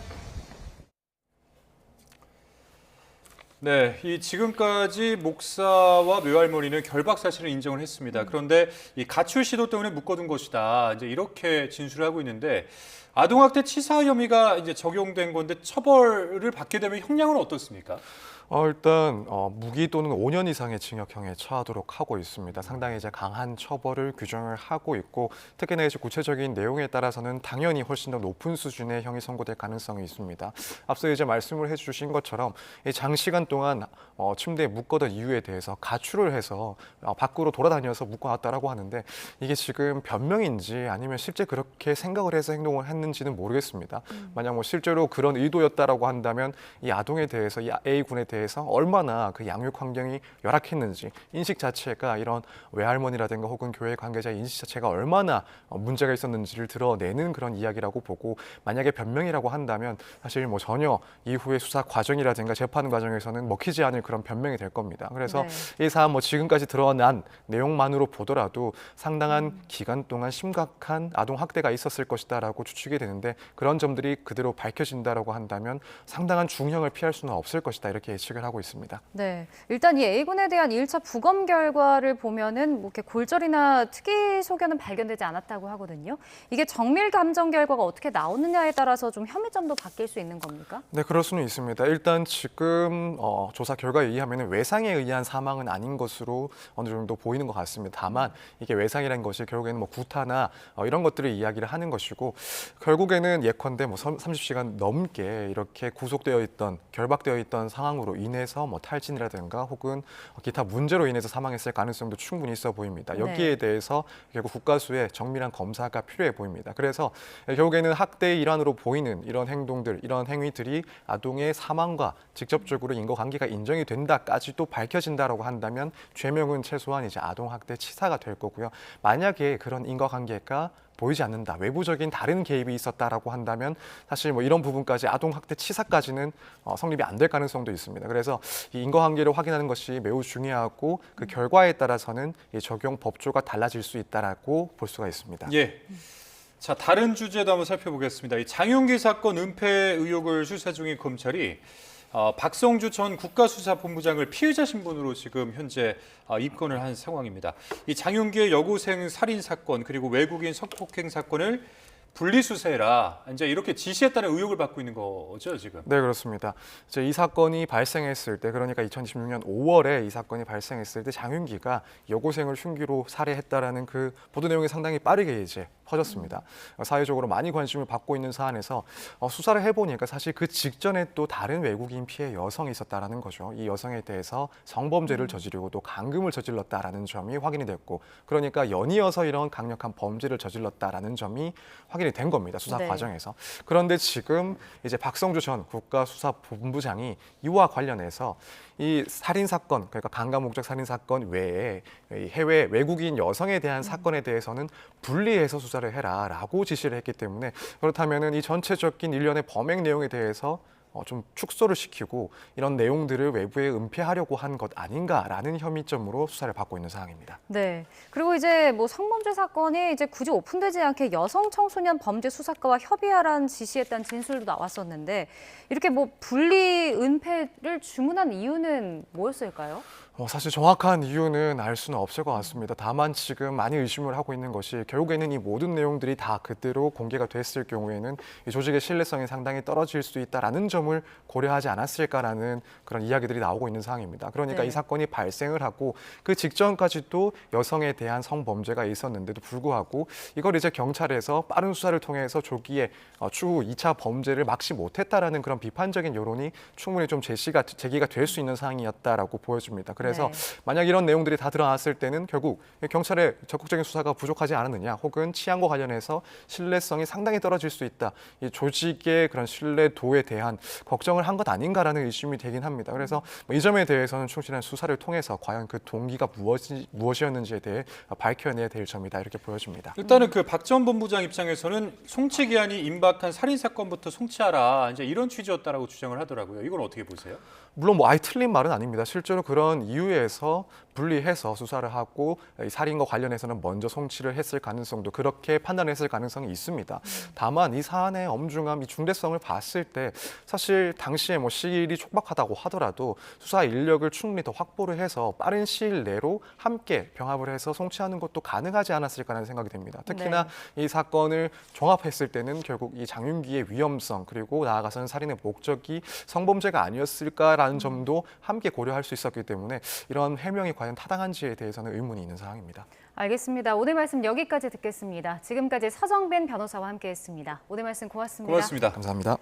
네, 이 지금까지 목사와 외할머니는 결박 사실을 인정을 했습니다. 그런데 이 가출 시도 때문에 묶어둔 것이다. 이제 이렇게 진술을 하고 있는데 아동학대 치사 혐의가 이제 적용된 건데 처벌을 받게 되면 형량은 어떻습니까? 일단 무기 또는 5년 이상의 징역형에 처하도록 하고 있습니다. 상당히 이제 강한 처벌을 규정을 하고 있고 특히나 이제 구체적인 내용에 따라서는 당연히 훨씬 더 높은 수준의 형이 선고될 가능성이 있습니다. 앞서 이제 말씀을 해주신 것처럼 장시간 동안 침대에 묶어둔 이유에 대해서 가출을 해서 밖으로 돌아다녀서 묶어놨다라고 하는데 이게 지금 변명인지 아니면 실제 그렇게 생각을 해서 행동을 했는지는 모르겠습니다. 만약 뭐 실제로 그런 의도였다라고 한다면 이 아동에 대해서 이 A군에 대해서 얼마나 그 양육 환경이 열악했는지 인식 자체가 이런 외할머니라든가 혹은 교회 관계자의 인식 자체가 얼마나 문제가 있었는지를 드러내는 그런 이야기라고 보고 만약에 변명이라고 한다면 사실 뭐 전혀 이후의 수사 과정이라든가 재판 과정에서는 먹히지 않을 그런 변명이 될 겁니다. 그래서 이 사안 뭐 지금까지 드러난 내용만으로 보더라도 상당한 기간 동안 심각한 아동 학대가 있었을 것이다라고 추측이 되는데 그런 점들이 그대로 밝혀진다라고 한다면 상당한 중형을 피할 수는 없을 것이다 이렇게 예측을 하고 있습니다. 네, 일단 이 A군에 대한 1차 부검 결과를 보면은 뭐 이렇게 골절이나 특이 소견은 발견되지 않았다고 하거든요. 이게 정밀 감정 결과가 어떻게 나오느냐에 따라서 좀 혐의점도 바뀔 수 있는 겁니까? 네, 그럴 수는 있습니다. 일단 지금 조사 결과에 의하면 외상에 의한 사망은 아닌 것으로 어느 정도 보이는 것 같습니다. 다만 이게 외상이라는 것이 결국에는 뭐 구타나 이런 것들을 이야기를 하는 것이고 결국에는 예컨대 뭐 30시간 넘게 이렇게 구속되어 있던 결박되어 있던 상황으로 인해서 뭐 탈진이라든가 혹은 기타 문제로 인해서 사망했을 가능성도 충분히 있어 보입니다. 여기에 대해서 결국 국가수의 정밀한 검사가 필요해 보입니다. 그래서 결국에는 학대의 일환으로 보이는 이런 행동들, 이런 행위들이 아동의 사망과 직접적으로 인과관계가 인정이 된다까지도 밝혀진다라고 한다면 죄명은 최소한 이제 아동학대 치사가 될 거고요. 만약에 그런 인과관계가 보이지 않는다. 외부적인 다른 개입이 있었다라고 한다면 사실 뭐 이런 부분까지 아동학대 치사까지는 성립이 안 될 가능성도 있습니다. 그래서 이 인과관계를 확인하는 것이 매우 중요하고 그 결과에 따라서는 이 적용 법조가 달라질 수 있다라고 볼 수가 있습니다. 예. 자, 다른 주제도 한번 살펴보겠습니다. 이 장윤기 사건 은폐 의혹을 수사 중인 검찰이 박성주 전 국가수사본부장을 피해자 신분으로 지금 현재 입건을 한 상황입니다. 이 장윤기의 여고생 살인 사건 그리고 외국인 성폭행 사건을 분리수사해라. 이제 이렇게 지시했다는 의혹을 받고 있는 거죠, 지금? 네, 그렇습니다. 이제 이 사건이 발생했을 때, 그러니까 2016년 5월에 이 사건이 발생했을 때 장윤기가 여고생을 흉기로 살해했다라는 그 보도 내용이 상당히 빠르게 이제 퍼졌습니다. 사회적으로 많이 관심을 받고 있는 사안에서 수사를 해보니까 사실 그 직전에 또 다른 외국인 피해 여성이 있었다라는 거죠. 이 여성에 대해서 성범죄를 저지르고 또 강금을 저질렀다라는 점이 확인이 됐고, 그러니까 연이어서 이런 강력한 범죄를 저질렀다라는 점이 확인이 된 겁니다. 수사 과정에서. 그런데 지금 이제 박성주 전 국가수사본부장이 이와 관련해서 이 살인 사건, 그러니까 강간 목적 살인 사건 외에 해외 외국인 여성에 대한 사건에 대해서는 분리해서 수사를 해라라고 지시를 했기 때문에 그렇다면은 이 전체적인 일련의 범행 내용에 대해서 좀 축소를 시키고 이런 내용들을 외부에 은폐하려고 한 것 아닌가라는 혐의점으로 수사를 받고 있는 상황입니다. 네. 그리고 이제 뭐 성범죄 사건이 이제 굳이 오픈되지 않게 여성 청소년 범죄 수사과와 협의하라는 지시했다는 진술도 나왔었는데 이렇게 뭐 분리 은폐를 주문한 이유는 뭐였을까요? 사실 정확한 이유는 알 수는 없을 것 같습니다. 다만 지금 많이 의심을 하고 있는 것이 결국에는 이 모든 내용들이 다 그대로 공개가 됐을 경우에는 이 조직의 신뢰성이 상당히 떨어질 수 있다라는 점을 고려하지 않았을까라는 그런 이야기들이 나오고 있는 상황입니다. 그러니까 네. 이 사건이 발생을 하고 그 직전까지도 여성에 대한 성범죄가 있었는데도 불구하고 이걸 이제 경찰에서 빠른 수사를 통해서 조기에 추후 2차 범죄를 막지 못했다라는 그런 비판적인 여론이 충분히 좀 제기가 될 수 있는 상황이었다라고 보여집니다. 그래서 만약 이런 내용들이 다 드러났을 때는 결국 경찰의 적극적인 수사가 부족하지 않았느냐, 혹은 치안과 관련해서 신뢰성이 상당히 떨어질 수 있다. 이 조직의 그런 신뢰도에 대한 걱정을 한 것 아닌가라는 의심이 되긴 합니다. 그래서 이 점에 대해서는 충실한 수사를 통해서 과연 그 동기가 무엇이었는지에 대해 밝혀내야 될 점이다, 이렇게 보여집니다. 일단은 그 박 전 본부장 입장에서는 송치 기한이 임박한 살인 사건부터 송치하라, 이제 이런 취지였다라고 주장을 하더라고요. 이건 어떻게 보세요? 물론 아예 틀린 말은 아닙니다. 실제로 그런 이유에서 분리해서 수사를 하고 이 살인과 관련해서는 먼저 송치를 했을 가능성도, 그렇게 판단했을 가능성이 있습니다. 다만 이 사안의 엄중함, 이 중대성을 봤을 때 사실 당시에 시일이 촉박하다고 하더라도 수사 인력을 충분히 더 확보를 해서 빠른 시일 내로 함께 병합을 해서 송치하는 것도 가능하지 않았을까라는 생각이 듭니다. 특히나 이 사건을 종합했을 때는 결국 이 장윤기의 위험성, 그리고 나아가서는 살인의 목적이 성범죄가 아니었을까라는 점도 함께 고려할 수 있었기 때문에 이런 해명이 과연 타당한지에 대해서는 의문이 있는 상황입니다. 알겠습니다. 오늘 말씀 여기까지 듣겠습니다. 지금까지 서정빈 변호사와 함께했습니다. 오늘 말씀 고맙습니다. 고맙습니다. 감사합니다.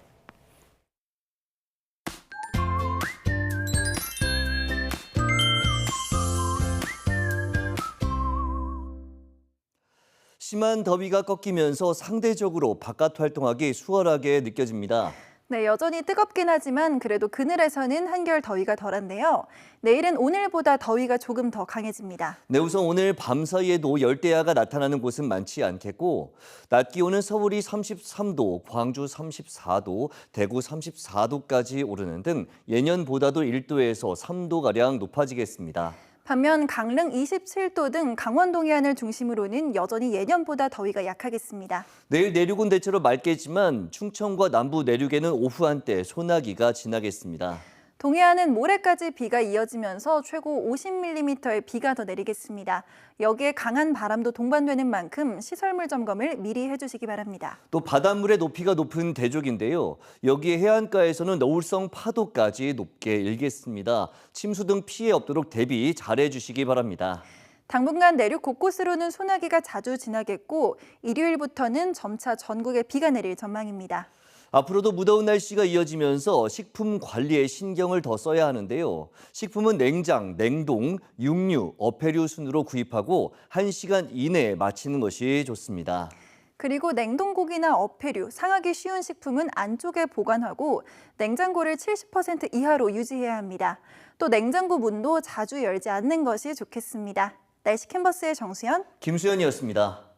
심한 더위가 꺾이면서 상대적으로 바깥 활동하기 수월하게 느껴집니다. 네, 여전히 뜨겁긴 하지만 그래도 그늘에서는 한결 더위가 덜한데요. 내일은 오늘보다 더위가 조금 더 강해집니다. 네, 우선 오늘 밤사이에도 열대야가 나타나는 곳은 많지 않겠고, 낮 기온은 서울이 33도, 광주 34도, 대구 34도까지 오르는 등 예년보다도 1도에서 3도가량 높아지겠습니다. 반면 강릉 27도 등 강원 동해안을 중심으로는 여전히 예년보다 더위가 약하겠습니다. 내일 내륙은 대체로 맑겠지만 충청과 남부 내륙에는 오후 한때 소나기가 지나겠습니다. 동해안은 모레까지 비가 이어지면서 최고 50mm의 비가 더 내리겠습니다. 여기에 강한 바람도 동반되는 만큼 시설물 점검을 미리 해주시기 바랍니다. 또 바닷물의 높이가 높은 대족인데요. 여기에 해안가에서는 너울성 파도까지 높게 일겠습니다. 침수 등 피해 없도록 대비 잘해 주시기 바랍니다. 당분간 내륙 곳곳으로는 소나기가 자주 지나겠고, 일요일부터는 점차 전국에 비가 내릴 전망입니다. 앞으로도 무더운 날씨가 이어지면서 식품 관리에 신경을 더 써야 하는데요. 식품은 냉장, 냉동, 육류, 어패류 순으로 구입하고 1시간 이내에 마치는 것이 좋습니다. 그리고 냉동고기나 어패류, 상하기 쉬운 식품은 안쪽에 보관하고 냉장고를 70% 이하로 유지해야 합니다. 또 냉장고 문도 자주 열지 않는 것이 좋겠습니다. 날씨 캔버스의 정수연, 김수연이었습니다.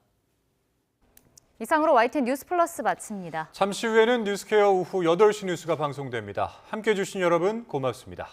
이상으로 YTN 뉴스 플러스 마칩니다. 잠시 후에는 뉴스케어 오후 8시 뉴스가 방송됩니다. 함께해 주신 여러분 고맙습니다.